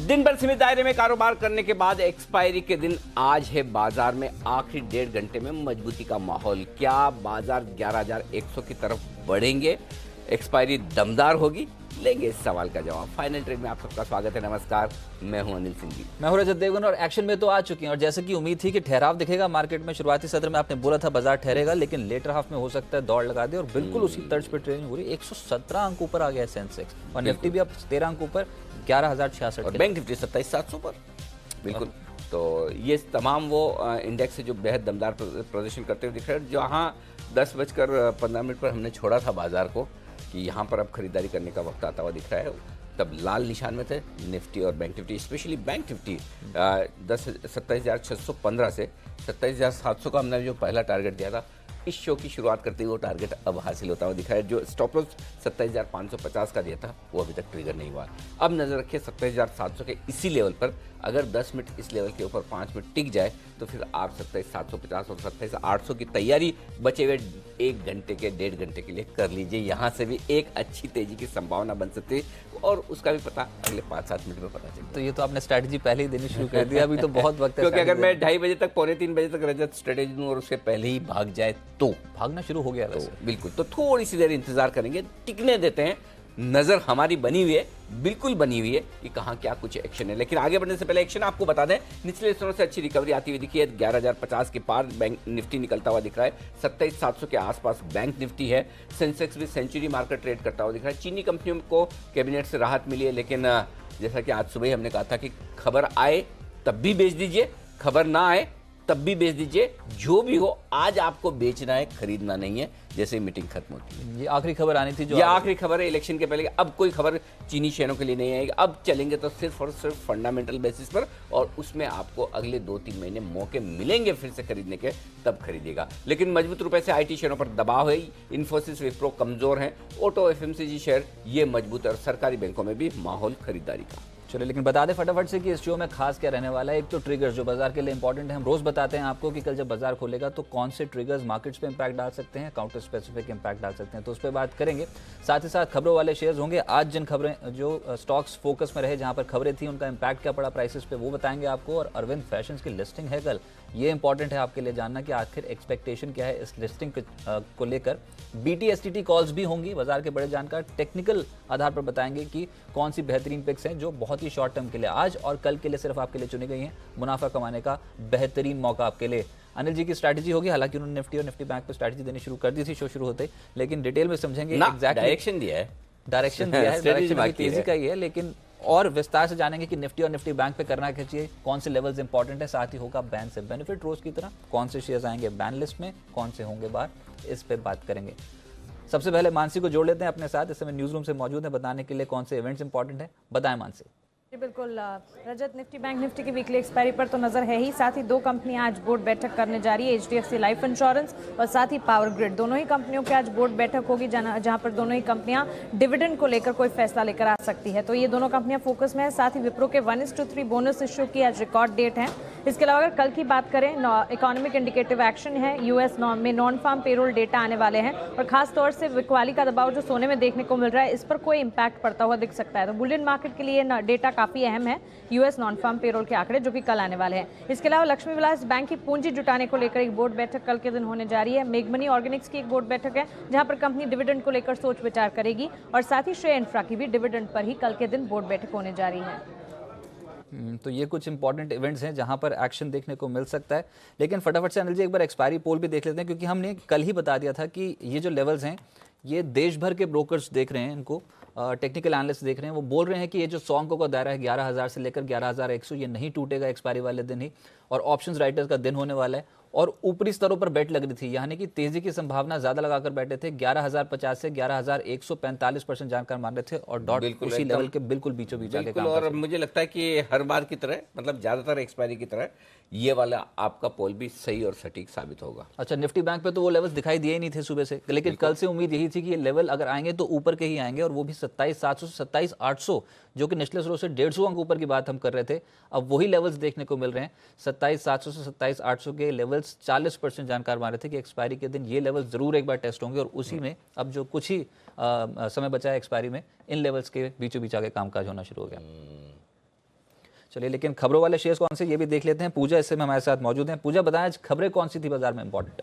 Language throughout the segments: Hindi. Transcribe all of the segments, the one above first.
दिन भर सीमित दायरे में कारोबार करने के बाद एक्सपायरी के दिन आज है बाजार में आखिरी 1.5 घंटे में मजबूती का माहौल। क्या बाजार 11,100 की तरफ बढ़ेंगे? एक्सपायरी दमदार होगी? लेंगे इस सवाल का जवाब। फाइनल ट्रेड में आप सबका स्वागत है। नमस्कार, मैं हूं अनिल सिंह जी। मैं हूं रजत देवगन और एक्शन में तो आ चुके हैं। और जैसे कि उम्मीद थी कि ठहराव दिखेगा मार्केट में, शुरुआती सत्र में आपने बोला था बाजार ठहरेगा, लेकिन लेटर हाफ में हो सकता है दौड़ लगा दे और बिल्कुल उसी तर्ज पर ट्रेडिंग हो रही है। 117 अंक ऊपर आ गया है सेंसेक्स और निफ्टी भी अब 13 अंक ऊपर 11,066 और बैंक निफ्टी 27,700 पर। बिल्कुल, तो ये तमाम वो इंडेक्स है जो बेहद दमदार प्रदर्शन करते हुए दिख रहे हैं। जहाँ 10:15 पर हमने छोड़ा था बाजार को कि यहाँ पर अब खरीदारी करने का वक्त आता हुआ दिख रहा है, तब लाल निशान में थे निफ्टी और bank Nifty. Specially bank Nifty 27,615 से 27,700 का हमने जो पहला टारगेट दिया था, इस शो की शुरुआत करते हुए वो टारगेट अब हासिल होता हुआ दिखा है। जो स्टॉप लॉस 27,550 का दिया था वो अभी तक ट्रिगर नहीं हुआ। अब नजर रखिए 27,700 के इसी लेवल पर। अगर 10 मिनट इस लेवल के ऊपर 5 मिनट टिक जाए तो फिर आप 27,750 और 27,800 की तैयारी बचे हुए 1 घंटे के 1.5 घंटे के लिए कर लीजिए। यहाँ से भी एक अच्छी तेजी की संभावना बन सकती है और उसका भी पता अगले 5-7 मिनट में पता चलेगा। तो ये तो आपने स्ट्रैटेजी पहले ही देनी शुरू कर दी, अभी तो बहुत वक्त है। क्योंकि अगर मैं 2:30 बजे तक, 2:45 बजे तक रजत स्ट्रेटेजी दूं और उसके पहले ही भाग जाए तो भागना शुरू हो गया वैसे। बिल्कुल, तो थोड़ी सी देर इंतजार करेंगे, टिकने देते हैं। नजर हमारी बनी हुई है, बिल्कुल बनी हुई है कि कहाँ क्या कुछ एक्शन है। लेकिन आगे बढ़ने से पहले एक्शन आपको बता दें, निचले स्तरों से अच्छी रिकवरी आती हुई दिखी है। 11,050 के पार बैंक निफ्टी निकलता हुआ दिख रहा है। 27,700 के आसपास बैंक निफ्टी है। सेंसेक्स भी सेंचुरी मार्कर ट्रेड करता हुआ दिख रहा है। चीनी कंपनियों को कैबिनेट से राहत मिली है, लेकिन जैसा कि आज सुबह ही हमने कहा था कि खबर आए तब भी बेच दीजिए, खबर ना आए तब भी बेच दीजिए। जो भी हो, आज आपको बेचना है, खरीदना नहीं है। जैसे ही मीटिंग खत्म होती है, ये आखिरी खबर आनी थी, जो ये आखिरी खबर है इलेक्शन के पहले। अब कोई खबर चीनी शेयरों के लिए नहीं आएगी। अब चलेंगे तो सिर्फ और सिर्फ फंडामेंटल बेसिस पर, और उसमें आपको अगले 2-3 महीने मौके मिलेंगे फिर से खरीदने के, तब खरीदेगा। लेकिन मजबूत रुपए से आईटी शेयरों पर दबाव है। इन्फोसिस, विप्रो कमजोर हैं। ऑटो, एफएमसीजी शेयर ये मजबूत है और सरकारी बैंकों में भी माहौल खरीदारी का। चलो, लेकिन बता दें फटाफट से कि इस शो में खास क्या रहने वाला है। एक तो ट्रिगर्स जो बाजार के लिए इंपॉर्टेंट है। हम रोज बताते हैं आपको कि कल जब बाजार खोलेगा तो कौन से ट्रिगर्स मार्केट्स पे इंपैक्ट डाल सकते हैं, काउंटर स्पेसिफिक इंपैक्ट डाल सकते हैं, तो उस पर बात करेंगे। साथ ही साथ खबरों वाले शेयर्स होंगे। आज जिन खबरें, जो स्टॉक्स फोकस में रहे, जहां पर खबरें थी, उनका इंपैक्ट क्या पड़ा प्राइसेस पे, वो बताएंगे आपको। और अरविंद फैशंस की लिस्टिंग है कल, ये इंपॉर्टेंट है आपके लिए जानना कि आखिर एक्सपेक्टेशन क्या है इस लिस्टिंग को लेकर। BTSTT कॉल्स भी होंगी। बाजार के बड़े जानकार टेक्निकल आधार पर बताएंगे कि कौन सी बेहतरीन पिक्स हैं जो बहुत ही शॉर्ट टर्म के लिए आज और कल के लिए सिर्फ आपके लिए चुनी गई हैं। मुनाफा कमाने का बेहतरीन मौका आपके लिए। अनिल जी की स्ट्रैटेजी होगी। हालांकि उन्होंने निफ्टी और निफ्टी बैंक पर स्ट्रैटेजी देनी शुरू कर दी थी शो शुरू होते ही, लेकिन डिटेल में समझेंगे। एग्जैक्ट डायरेक्शन दिया है, डायरेक्शन तेजी का ही है, लेकिन और विस्तार से जानेंगे कि निफ्टी और निफ्टी बैंक पे करना क्या चाहिए, कौन से लेवल्स इंपॉर्टेंट है। साथ ही होगा बैन से बेनिफिट रोज की तरह, कौन से शेयर्स आएंगे बैन लिस्ट में, कौन से होंगे बाहर, इस पे बात करेंगे। सबसे पहले मानसी को जोड़ लेते हैं अपने साथ। इस समय न्यूज रूम से मौजूद है बताने के लिए कौन से इवेंट्स इंपॉर्टेंट है। बताएं मानसी। जी बिल्कुल रजत, निफ्टी बैंक निफ्टी की वीकली एक्सपायरी पर तो नजर है ही। साथ ही 2 कंपनियां आज बोर्ड बैठक करने जा रही है, HDFC लाइफ इंश्योरेंस और साथ ही पावर ग्रिड। दोनों ही कंपनियों की आज बोर्ड बैठक होगी, जहां पर दोनों ही कंपनियां डिविडेंड को लेकर कोई फैसला लेकर आ सकती है। तो ये दोनों कंपनियां फोकस में है। साथ ही विप्रो के 1:3 बोनस इश्यू की आज रिकॉर्ड डेट है। इसके अलावा अगर कल की बात करें, इकोनॉमिक इंडिकेटिव एक्शन है, US में नॉन फार्म पेरोल डेटा आने वाले हैं और खास तौर से बिकवाली का दबाव जो सोने में देखने को मिल रहा है, इस पर कोई इंपैक्ट पड़ता हुआ दिख सकता है। तो बुलियन मार्केट के लिए डेटा काफी अहम है, US नॉन फार्म पेरोल के आंकड़े जो कि कल आने वाले हैं। इसके अलावा लक्ष्मी विलास बैंक की पूंजी जुटाने को लेकर एक बोर्ड बैठक कल के दिन होने जा रही है। मेगमनी ऑर्गेनिक्स की एक बोर्ड बैठक है, जहां पर कंपनी डिविडेंड को लेकर सोच विचार करेगी और साथ ही श्रेय इंफ्रा की भी डिविडेंड पर ही कल के दिन बोर्ड बैठक होने जा रही है। तो ये कुछ इंपॉर्टेंट इवेंट्स हैं जहां पर एक्शन देखने को मिल सकता है। लेकिन फटाफट से अनिल जी एक बार एक्सपायरी पोल भी देख लेते हैं, क्योंकि हमने कल ही बता दिया था कि ये जो लेवल्स हैं ये देश भर के ब्रोकर्स देख रहे हैं, इनको टेक्निकल एनालिस्ट देख रहे हैं। वो बोल रहे हैं कि ये जो 100 अंकों का दायरा है 11,000 से लेकर 11,100, ये नहीं टूटेगा एक्सपायरी वाले दिन ही, और ऑप्शंस राइटर्स का दिन होने वाला है। और ऊपरी स्तरों पर बेट लग रही थी, यानी कि तेजी की संभावना ज्यादा लगाकर बैठे थे। 11,050 से 11,145% जानकार मान रहे थे और डॉट उसी लेवल के बिल्कुल बीचों बीच आके काम कर रहे थे। और मुझे लगता है कि हर बार की तरह, मतलब ज्यादातर एक्सपायरी की तरह, ये वाला आपका पोल भी सही और सटीक साबित होगा। अच्छा, निफ्टी बैंक पे तो वो लेवल्स दिखाई दिए ही नहीं थे सुबह से, लेकिन कल से उम्मीद यही थी कि ये लेवल अगर आएंगे तो ऊपर के ही आएंगे, और वो भी 27,700 से 27,800, जो कि निचले स्रोत से 150 अंक ऊपर की बात हम कर रहे थे। अब वही लेवल्स देखने को मिल रहे हैं। 27,700 से 27,800 के लेवल्स 40% जानकार मान रहे थे कि एक्सपायरी के दिन ये लेवल जरूर एक बार टेस्ट होंगे, और उसी में अब जो कुछ ही समय बचा है एक्सपायरी में, इन लेवल्स के बीचों बीच आगे कामकाज होना शुरू हो गया। चलिए, लेकिन खबरों वाले शेयर्स कौन से ये भी देख लेते हैं। पूजा इस समय हमारे साथ मौजूद हैं। पूजा, बताएं आज खबरें कौन सी थी बाजार में इंपॉर्टेंट?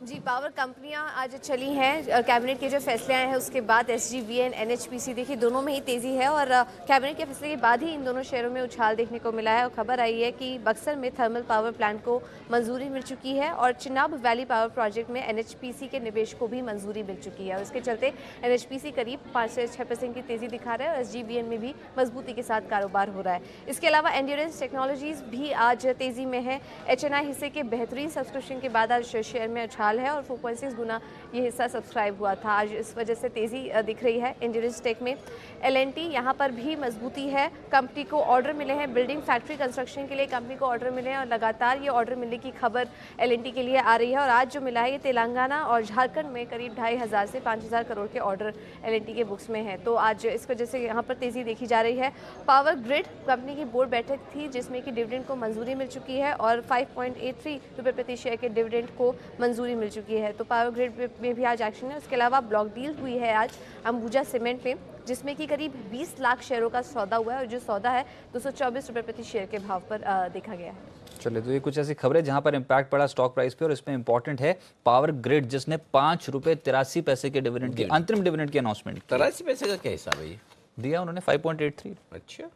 जी, पावर कंपनियां आज चली हैं। कैबिनेट के जो फैसले आए हैं उसके बाद एसजीवीएन, एनएचपीसी देखिए दोनों में ही तेजी है और कैबिनेट के फैसले के बाद ही इन दोनों शेयरों में उछाल देखने को मिला है। और खबर आई है कि बक्सर में थर्मल पावर प्लांट को मंजूरी मिल चुकी है और चिनाब वैली पावर प्रोजेक्ट में एनएचपीसी के निवेश को भी मंजूरी मिल चुकी है और इसके चलते एनएचपीसी करीब 5 से 6% की तेजी दिखा रहा है और एसजीवीएन में भी मजबूती के साथ कारोबार हो रहा है। इसके अलावा एंड्योरेंस टेक्नोलॉजीज भी आज तेजी में है। एचएनआई हिस्से के बेहतरीन सब्सक्रिप्शन के बाद आज शेयर में उछाल है और 4.6 गुना ये हिस्सा सब्सक्राइब हुआ था। आज इस वजह से तेजी दिख रही है एंड्योरेंस टेक में। एलएनटी यहाँ पर भी मजबूती है। कंपनी को ऑर्डर मिले हैं बिल्डिंग फैक्ट्री कंस्ट्रक्शन के लिए, कंपनी को ऑर्डर मिले हैं और लगातार ये ऑर्डर मिलने की खबर एलएनटी के लिए आ रही है। और आज जो मिला है ये तेलंगाना और झारखंड में करीब 2500 से 5000 करोड़ के ऑर्डर एलएनटी के बुक्स में है। तो आज इस वजह से यहाँ पर तेजी देखी जा रही है। पावर ग्रिड कंपनी की बोर्ड बैठक थी जिसमें कि डिविडेंड को मंजूरी मिल चुकी है और 5.83 रुपये प्रति शेयर के डिविडेंड को मंजूरी मिल चुकी है। तो पावर ग्रिड में भी आज एक्शन है। उसके अलावा ब्लॉक डील हुई है आज अंबुजा सीमेंट में जिसमें कि करीब 20 लाख शेयरों का सौदा हुआ है और जो सौदा है 224 रुपये प्रति शेयर के भाव पर देखा गया है। चलिए, तो ये कुछ ऐसी खबरें जहां पर इम्पैक्ट पड़ा स्टॉक प्राइस पे और इसमें इंपॉर्टेंट है पावर ग्रिड जिसने 5 रुपये 83 पैसे के डिविडेंड की अंतरिम डिविडेंड की अनाउंसमेंट 83 पैसे का क्या हिसाब है ये? दिया उन्होंने 5.83। अच्छा,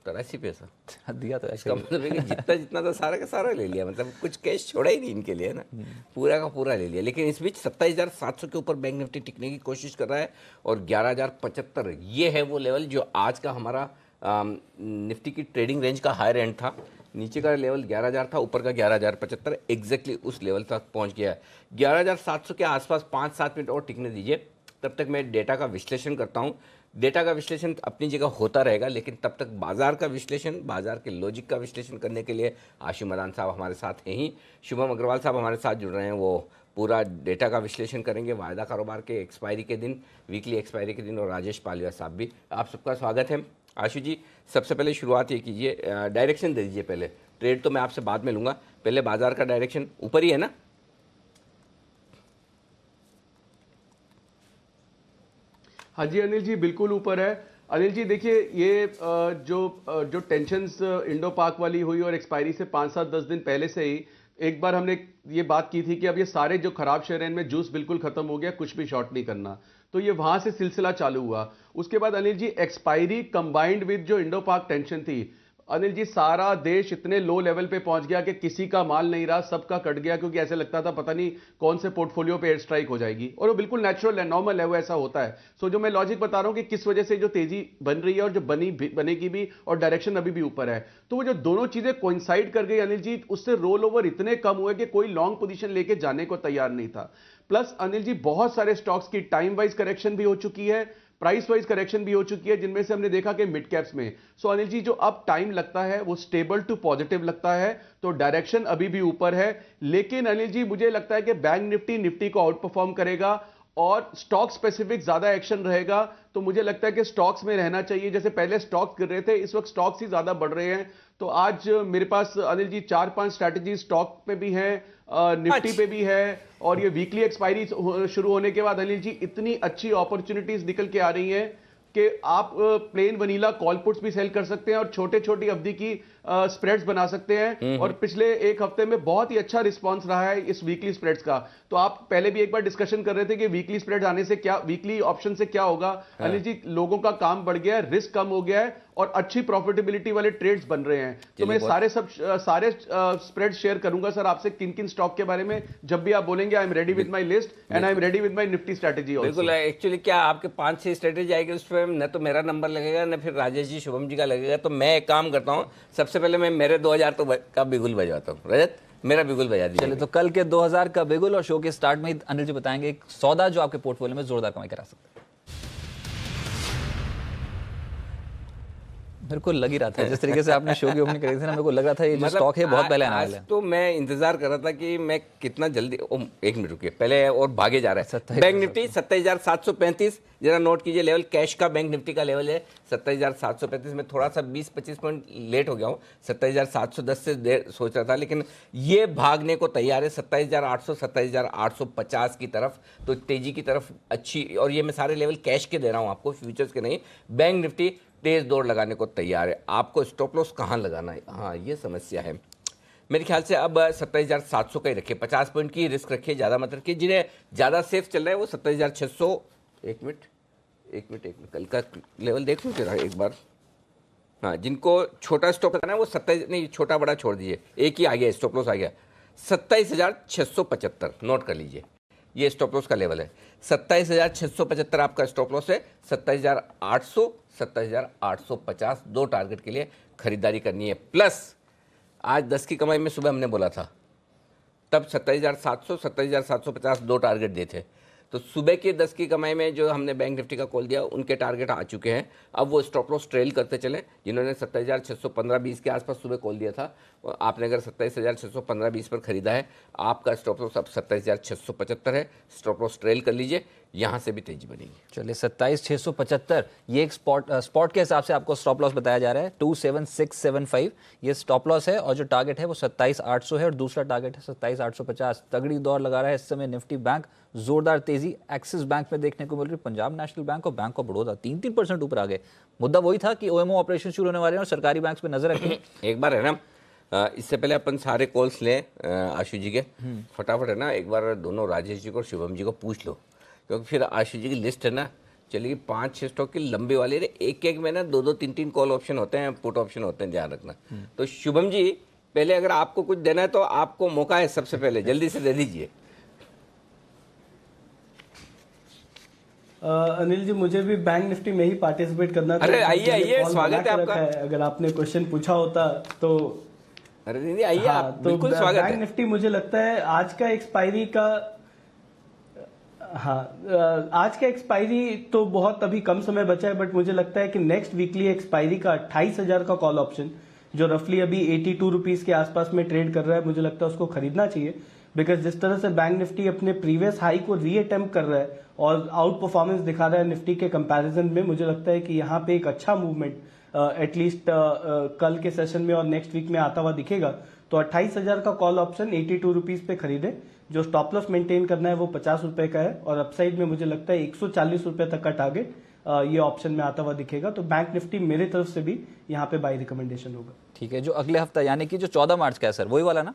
83 पैसा दिया तो ऐसे इसका मतलब है कि जितना जितना था सारा का सारा ले लिया, मतलब कुछ कैश छोड़ा ही नहीं इनके लिए ना, पूरा का पूरा ले लिया। लेकिन इस बीच 27,700 के ऊपर बैंक निफ्टी टिकने की कोशिश कर रहा है और 11,075 ये है वो लेवल जो आज का हमारा निफ्टी की ट्रेडिंग रेंज का हायर एंड था। नीचे का लेवल 11,000 था, ऊपर का 11,075 एग्जैक्टली उस लेवल तक पहुंच गया है। 11,700 के आसपास 5-7 मिनट और टिकने दीजिए, तब तक मैं डेटा का विश्लेषण करता हूं। डेटा का विश्लेषण अपनी जगह होता रहेगा, लेकिन तब तक बाजार का विश्लेषण, बाजार के लॉजिक का विश्लेषण करने के लिए आशु मदान साहब हमारे साथ हैं ही। शुभम अग्रवाल साहब हमारे साथ जुड़ रहे हैं, वो पूरा डेटा का विश्लेषण करेंगे, वायदा कारोबार के एक्सपायरी के दिन, वीकली एक्सपायरी के दिन, और राजेश पालिया साहब भी। आप सबका स्वागत है। आशु जी, सबसे पहले शुरुआत ये कीजिए, डायरेक्शन दे दीजिए। पहले ट्रेड तो मैं आपसे बाद में लूँगा, पहले बाजार का डायरेक्शन ऊपर ही है ना? हाँ जी अनिल जी, बिल्कुल ऊपर है। अनिल जी देखिए, ये जो टेंशन्स इंडो पाक वाली हुई और एक्सपायरी से 5-7-10 दिन पहले से ही एक बार हमने ये बात की थी कि अब ये सारे जो खराब शेयर हैं इनमें जूस बिल्कुल खत्म हो गया, कुछ भी शॉर्ट नहीं करना। तो ये वहां से सिलसिला चालू हुआ। उसके बाद Anil ji expiry combined with जो इंडो पाक टेंशन थी, अनिल जी सारा देश इतने लो लेवल पे पहुंच गया कि किसी का माल नहीं रहा, सबका कट गया, क्योंकि ऐसे लगता था पता नहीं कौन से पोर्टफोलियो पे एयर स्ट्राइक हो जाएगी। और वो बिल्कुल नेचुरल है, नॉर्मल है, वो ऐसा होता है। सो जो मैं लॉजिक बता रहा हूं कि किस वजह से जो तेजी बन रही है और जो बनेगी भी, और डायरेक्शन अभी भी ऊपर है। तो वो जो दोनों चीजें कोइंसाइड कर गई अनिल जी, उससे रोल ओवर इतने कम हुए कि कोई लॉन्ग पोजीशन लेके जाने को तैयार नहीं था। प्लस अनिल जी बहुत सारे स्टॉक्स की टाइम वाइज करेक्शन भी हो चुकी है, प्राइस वाइज करेक्शन भी हो चुकी है, जिनमें से हमने देखा कि मिड कैप्स में। सो अनिल जी जो अब टाइम लगता है वो स्टेबल टू पॉजिटिव लगता है, तो डायरेक्शन अभी भी ऊपर है। लेकिन अनिल जी मुझे लगता है कि बैंक निफ्टी को आउट परफॉर्म करेगा और स्टॉक स्पेसिफिक ज्यादा एक्शन रहेगा। तो मुझे लगता है कि स्टॉक्स में रहना चाहिए। जैसे पहले स्टॉक्स गिर रहे थे, इस वक्त स्टॉक्स ही ज्यादा बढ़ रहे हैं। तो आज मेरे पास अनिल जी 4-5 स्ट्रैटेजी स्टॉक पे भी हैं, निफ्टी पे भी है, और ये वीकली एक्सपायरी शुरू होने के बाद अनिल जी इतनी अच्छी अपॉर्चुनिटीज निकल के आ रही हैं कि आप प्लेन वनीला कॉल पुट्स भी सेल कर सकते हैं और छोटे छोटी अवधि की स्प्रेड्स बना सकते हैं। और पिछले एक हफ्ते में बहुत ही अच्छा रिस्पांस रहा है इस वीकली स्प्रेड्स का। तो आप पहले भी एक बार डिस्कशन कर रहे थे कि वीकली स्प्रेड्स आने से क्या, वीकली ऑप्शन से क्या होगा। अनिल जी लोगों का काम बढ़ गया है, रिस्क कम हो गया है और अच्छी प्रॉफिटेबिलिटी वाले ट्रेड्स बन रहे हैं। तो मैं सारे स्प्रेड शेयर करूंगा सर आपसे, किन किन स्टॉक के बारे में जब भी आप बोलेंगे। I am ready with my list and I am ready with my Nifty strategy. बिल्कुल, एक्चुअली क्या आपके 5-6 स्ट्रेटेजी आएगी, उस पर न तो मेरा नंबर लगेगा न फिर राजेश जी शुभम जी का लगेगा। तो मैं एक काम करता हूँ, सबसे पहले मैं मेरे 2000 तो का बिगुल बजाता हूँ। रजत मेरा बिगुल बजा दीजिए। चलिए, तो कल के 2000 का बिगुल और शो के स्टार्ट में ही अनिल जी बताएंगे एक सौदा जो आपके पोर्टफोलियो में जोरदार कमाई करा सकता है। बिल्कुल लग ही रहा था, जिस तरीके से आपने शो की ओपनिंग करी थी ना, मेरे को लग रहा था ये जो स्टॉक है बहुत पहले आने वाला है। तो मैं इंतजार कर रहा था कि मैं कितना जल्दी, एक मिनट रुकिए पहले, और भागे जा रहा है। बैंक निफ्टी 27,735, जरा नोट कीजिए लेवल, कैश का बैंक निफ्टी का लेवल है 27,735 में। थोड़ा सा 20-25 पॉइंट लेट हो गया हूँ, 27,710 से देर सोच रहा था, लेकिन ये भागने को तैयार है 27,800, 27,850 की तरफ। तो तेजी की तरफ अच्छी, और ये मैं सारे लेवल कैश के दे रहा हूँ आपको, फ्यूचर्स के नहीं। बैंक निफ्टी तेज दौड़ लगाने को तैयार है। आपको स्टॉप लॉस कहाँ लगाना है, हाँ ये समस्या है। मेरे ख्याल से अब 27,700 का ही रखिए, 50 पॉइंट की रिस्क रखिए, ज़्यादा मत रखिए। जिन्हें ज़्यादा सेफ चल रहा है वो 27,600, एक मिनट कल का लेवल देख लो जरा एक बार। हाँ, जिनको छोटा स्टॉप लगाना है वो 27, नहीं छोटा बड़ा छोड़ दीजिए, एक ही आ गया स्टॉप लॉस आ गया 27,675, नोट कर लीजिए, ये स्टॉप लॉस का लेवल है। 27,675 आपका स्टॉप लॉस है। 27,800, 27,850 दो टारगेट के लिए खरीदारी करनी है। प्लस आज 10 की कमाई में सुबह हमने बोला था, तब 27,700, 27,750 दो टारगेट दिए थे। तो सुबह के 10 की कमाई में जो हमने बैंक निफ्टी का कॉल दिया उनके टारगेट आ चुके हैं। अब वो स्टॉप लॉस ट्रेल करते चले। जिन्होंने 27,615-20 के आसपास सुबह कॉल दिया था, आपने अगर 27,615-20 पर खरीदा है, आपका स्टॉप लॉस अब 27,675 है। स्टॉप लॉस ट्रेल कर लीजिए, यहाँ से भी तेजी बनेगी। चलिए 27,675 ये एक स्पॉट के हिसाब से आपको स्टॉप लॉस बताया जा रहा है 27,675 ये स्टॉप लॉस है, और जो टारगेट है वो 27,800 है, और दूसरा टारगेट है 27,850। तगड़ी दौड़ लगा रहा है इस समय निफ्टी बैंक, जोरदार तेजी एक्सिस बैंक में देखने को मिल रही है। पंजाब नेशनल बैंक और बैंक ऑफ बड़ौदा 3% ऊपर आ गए। मुद्दा वही था कि ओएमओ ऑपरेशन शुरू होने वाले हैं और सरकारी बैंक पे नजर रखें। एक बार है ना, इससे पहले अपन सारे कॉल्स लें आशु जी के, फटाफट है ना, एक बार दोनों राजेश जी को और शुभम जी को पूछ लो, क्योंकि फिर आशु जी की लिस्ट है ना चलिए 5-6 स्टॉक की लंबी वाली रे, एक में ना 2-2, 3-3 कॉल ऑप्शन होते हैं, पुट ऑप्शन होते हैं, ध्यान रखना। तो शुभम जी पहले अगर आपको कुछ देना है तो आपको मौका है, सबसे पहले जल्दी से दे दीजिए। अनिल जी, मुझे भी बैंक निफ्टी में ही पार्टिसिपेट करना था। अरे आइए, कॉल स्वागत बना है के आपका। रखा है। अगर आपने क्वेश्चन पूछा होता तो अरे दीदी आइए, हाँ, आप तो बिल्कुल स्वागत बैंक है। निफ्टी मुझे लगता है आज का एक्सपायरी का, हाँ आज का एक्सपायरी तो बहुत अभी कम समय बचा है, बट मुझे लगता है कि नेक्स्ट वीकली एक्सपायरी का 28,000 का कॉल ऑप्शन जो रफली अभी 82 रुपीज के आसपास में ट्रेड कर रहा है, मुझे लगता है उसको खरीदना चाहिए। बिकॉज जिस तरह से बैंक निफ्टी अपने प्रीवियस हाई को रीअटेम्प्ट कर रहा है और आउट परफॉर्मेंस दिखा रहा है निफ्टी के कंपैरिजन में, मुझे लगता है कि यहाँ पे एक अच्छा मूवमेंट एटलीस्ट कल के सेशन में और नेक्स्ट वीक में आता हुआ दिखेगा। तो 28,000 का कॉल ऑप्शन 82 रुपीज पे खरीदे। जो स्टॉप लॉस मेंटेन करना है वो 50 रुपए का है, और अपसाइड में मुझे लगता है 140 रुपए तक का टारगेट ये ऑप्शन में आता हुआ दिखेगा। तो बैंक निफ्टी मेरे तरफ से भी यहाँ पे बाय रिकमेंडेशन होगा। ठीक है, जो अगले हफ्ता यानी कि जो 14 मार्च का है सर, वही वाला ना?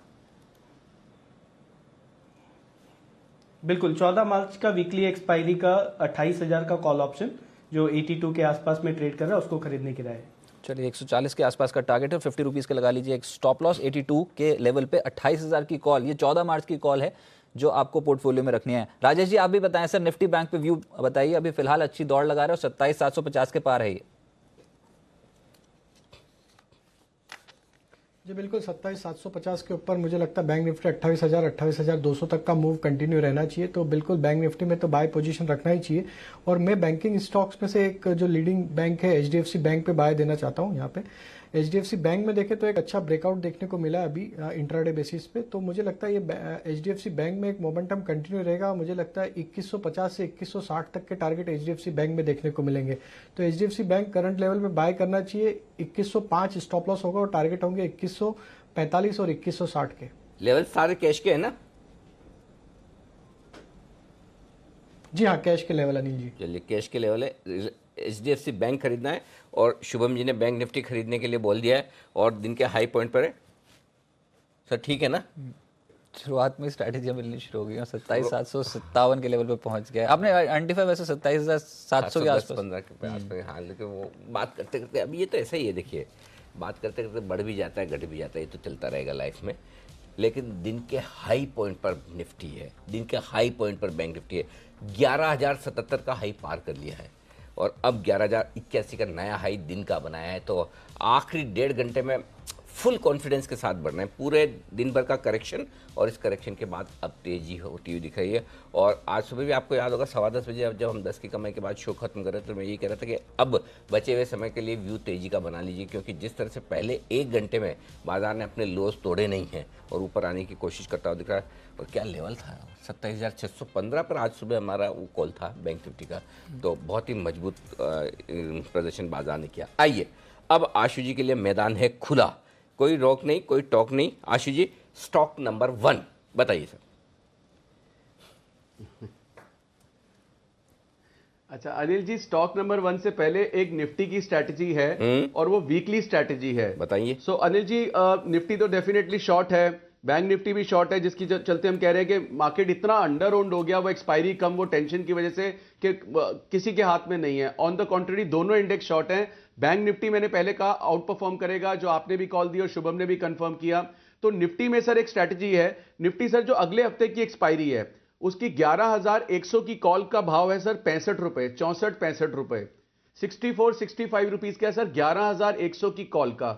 बिल्कुल, 14 मार्च का वीकली एक्सपायरी का 28,000 का कॉल ऑप्शन जो 82 के आसपास में ट्रेड कर रहा है उसको खरीदने की राय है। चलिए 140 के आसपास का टारगेट है, 50 रुपीज़ का लगा लीजिए एक स्टॉप लॉस 82 के लेवल पे। 28,000 की कॉल, ये 14 मार्च की कॉल है जो आपको पोर्टफोलियो में रखनी है। राजेश जी आप भी बताएं सर, निफ्टी बैंक पे व्यू बताइए। अभी फिलहाल अच्छी दौड़ लगा रहे हो, 27,750 के पार है ये। जी बिल्कुल, 27,750 के ऊपर मुझे लगता है बैंक निफ्टी 28,000, 28,200 तक का मूव कंटिन्यू रहना चाहिए। तो बिल्कुल बैंक निफ्टी में तो बाय पोजीशन रखना ही चाहिए। और मैं बैंकिंग स्टॉक्स में से एक जो लीडिंग बैंक है HDFC बैंक पे बाय देना चाहता हूँ। यहाँ पे HDFC बैंक में देखें तो एक अच्छा ब्रेकआउट देखने को मिला अभी इंट्राडे बेसिस पे। तो मुझे लगता है ये HDFC बैंक में एक मोमेंटम कंटिन्यू रहेगा। मुझे लगता है 2150 से 2160 तक के टारगेट HDFC बैंक में देखने को मिलेंगे। तो HDFC बैंक करंट लेवल में बाय करना चाहिए। 2105 स्टॉप लॉस होगा और टारगेट होंगे 2145 और 2160 के लेवल सारे कैश के है ना? जी हाँ, कैश के लेवल अनिल जी। चलिए कैश के लेवल है, HDFC बैंक खरीदना है, और शुभम जी ने बैंक निफ्टी खरीदने के लिए बोल दिया है और दिन के हाई पॉइंट पर है सर, ठीक है ना? शुरुआत में स्ट्रैटेजी मिलनी शुरू हो गई और 27,757 के लेवल पे पहुंच गया। आपने आइडेंटिफाई वैसे 27,700 के आसपास 15 के आसपास। हाँ, लेकिन वो बात करते करते अब ये तो ऐसा ही है, देखिए बात करते करते बढ़ भी जाता है, घट भी जाता है, ये तो चलता रहेगा लाइफ में। लेकिन दिन के हाई पॉइंट पर निफ्टी है, दिन के हाई पॉइंट पर बैंक निफ्टी है। 11,077 का हाई पार कर लिया है और अब 11,081 का नया हाई दिन का बनाया है। तो आखिरी 1.5 घंटे में फुल कॉन्फिडेंस के साथ बढ़ना है। पूरे दिन भर का करेक्शन और इस करेक्शन के बाद अब तेजी होती हुई दिख रही है। और आज सुबह भी आपको याद होगा 10:15 बजे जब हम 10 की कमाई के बाद शो खत्म कर रहे थे, तो मैं यही कह रहा था कि अब बचे हुए समय के लिए व्यू तेजी का बना लीजिए, क्योंकि जिस तरह से पहले 1 घंटे में बाजार ने अपने लोज तोड़े नहीं हैं और ऊपर आने की कोशिश करता हुआ दिख रहा है। और क्या लेवल था, 27,615 पर आज सुबह हमारा वो कॉल था बैंक निफ्टी का। तो बहुत ही मजबूत प्रदर्शन बाजार ने किया। आइए अब आशु जी के लिए मैदान है खुला, कोई रोक नहीं, कोई टॉक नहीं। आशु जी, स्टॉक नंबर 1 बताइए सर। अच्छा अनिल जी, स्टॉक नंबर 1 से पहले एक निफ्टी की स्ट्रैटेजी है और वो वीकली स्ट्रैटेजी है। बताइए। सो अनिल जी, निफ्टी तो डेफिनेटली शॉर्ट है, बैंक निफ्टी भी शॉर्ट है, जिसकी चलते हम कह रहे हैं कि मार्केट इतना अंडर ओन्ड हो गया, वो एक्सपायरी कम, वो टेंशन की वजह से कि किसी के हाथ में नहीं है। ऑन द कॉन्ट्ररी दोनों इंडेक्स शॉर्ट हैं। बैंक निफ्टी मैंने पहले कहा आउट परफॉर्म करेगा, जो आपने भी कॉल दी और शुभम ने भी कंफर्म किया। तो निफ्टी में सर एक स्ट्रैटेजी है। निफ्टी सर जो अगले हफ्ते की एक्सपायरी है उसकी 11,100 की कॉल का भाव है सर 65 रुपए, 64-65 रुपए, 64-65 रुपीज का है सर 11,100 की कॉल का।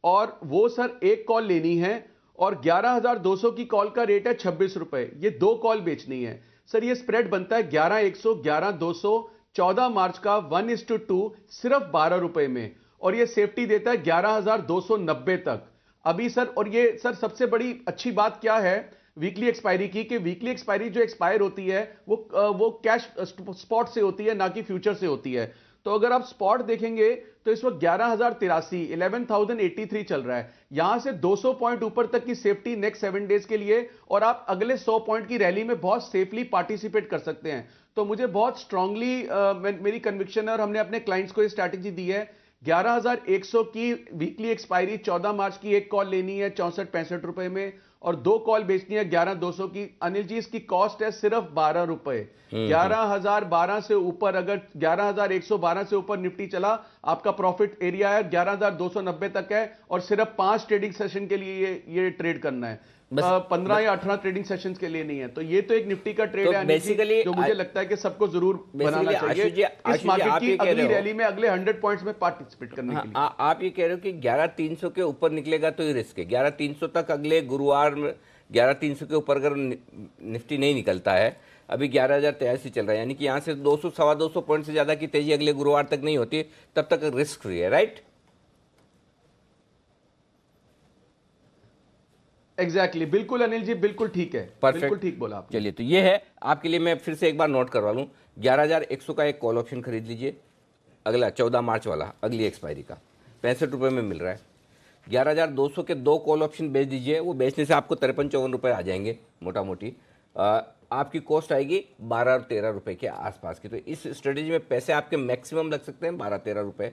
और वो सर एक कॉल लेनी है और 11,200 की कॉल का रेट है 26 रुपए। ये दो कॉल बेचनी है सर। ये स्प्रेड बनता है 11,100, 11,200, 14 मार्च का 1:2 सिर्फ 12 रुपए में, और ये सेफ्टी देता है 11,290 तक अभी सर। और ये सर सबसे बड़ी अच्छी बात क्या है वीकली एक्सपायरी की, कि वीकली एक्सपायरी जो एक्सपायर होती है वो कैश स्पॉट से होती है, ना कि फ्यूचर से होती है। तो अगर आप स्पॉट देखेंगे तो इस वक्त 11,083, 11,083 चल रहा है। यहां से 200 पॉइंट ऊपर तक की सेफ्टी नेक्स्ट 7 डेज के लिए, और आप अगले 100 पॉइंट की रैली में बहुत सेफली पार्टिसिपेट कर सकते हैं। तो मुझे बहुत स्ट्रांगली मेरी कन्विक्शन है, और हमने अपने क्लाइंट्स को ये स्ट्रैटेजी दी है। 11,100 की वीकली एक्सपायरी 14 मार्च की एक कॉल लेनी है 64-65 रुपए में, और दो कॉल बेचनी है 11,200 की। अनिल जी, इसकी कॉस्ट है सिर्फ 12 रुपए। 11,012 से ऊपर, अगर 11,112 से ऊपर निफ्टी चला, आपका प्रॉफिट एरिया है 11,290 तक है, और सिर्फ 5 ट्रेडिंग सेशन के लिए ये ट्रेड करना है, 15 या 18 ट्रेडिंग सेशंस के लिए नहीं है। तो ये तो एक निफ्टी का ट्रेड है बेसिकली, जो मुझे लगता है कि सबको जरूर बनाना चाहिए इस मार्केट की अगली रैली में, अगले 100 पॉइंट्स में पार्टिसिपेट करने के लिए। आप ये कह रहे हो कि 11,300 के ऊपर निकलेगा तो ये रिस्क है। 11,300 तक अगले गुरुवार में 11,300 के ऊपर अगर निफ्टी नहीं निकलता है, अभी 11,083 चल रहा है, यानी कि यहाँ से 200 सवा 200 पॉइंट से ज्यादा की तेजी अगले गुरुवार तक नहीं होती, तब तक रिस्क फ्री है, राइट? एग्जैक्टली, बिल्कुल अनिल जी, बिल्कुल ठीक है, बिल्कुल ठीक बोला आपने। चलिए, तो ये है आपके लिए। मैं फिर से एक बार नोट करवा लूँ, 11,100 का एक कॉल ऑप्शन खरीद लीजिए, अगला 14 मार्च वाला, अगली एक्सपायरी का 65 रुपये में मिल रहा है। 11,200 के दो कॉल ऑप्शन बेच दीजिए, वो बेचने से आपको 53-54 रुपये आ जाएंगे मोटा मोटी। आपकी कॉस्ट आएगी 12 और 13 रुपये के आसपास की। तो इस स्ट्रेटेजी में पैसे आपके मैक्सिमम लग सकते हैं 12-13 रुपये।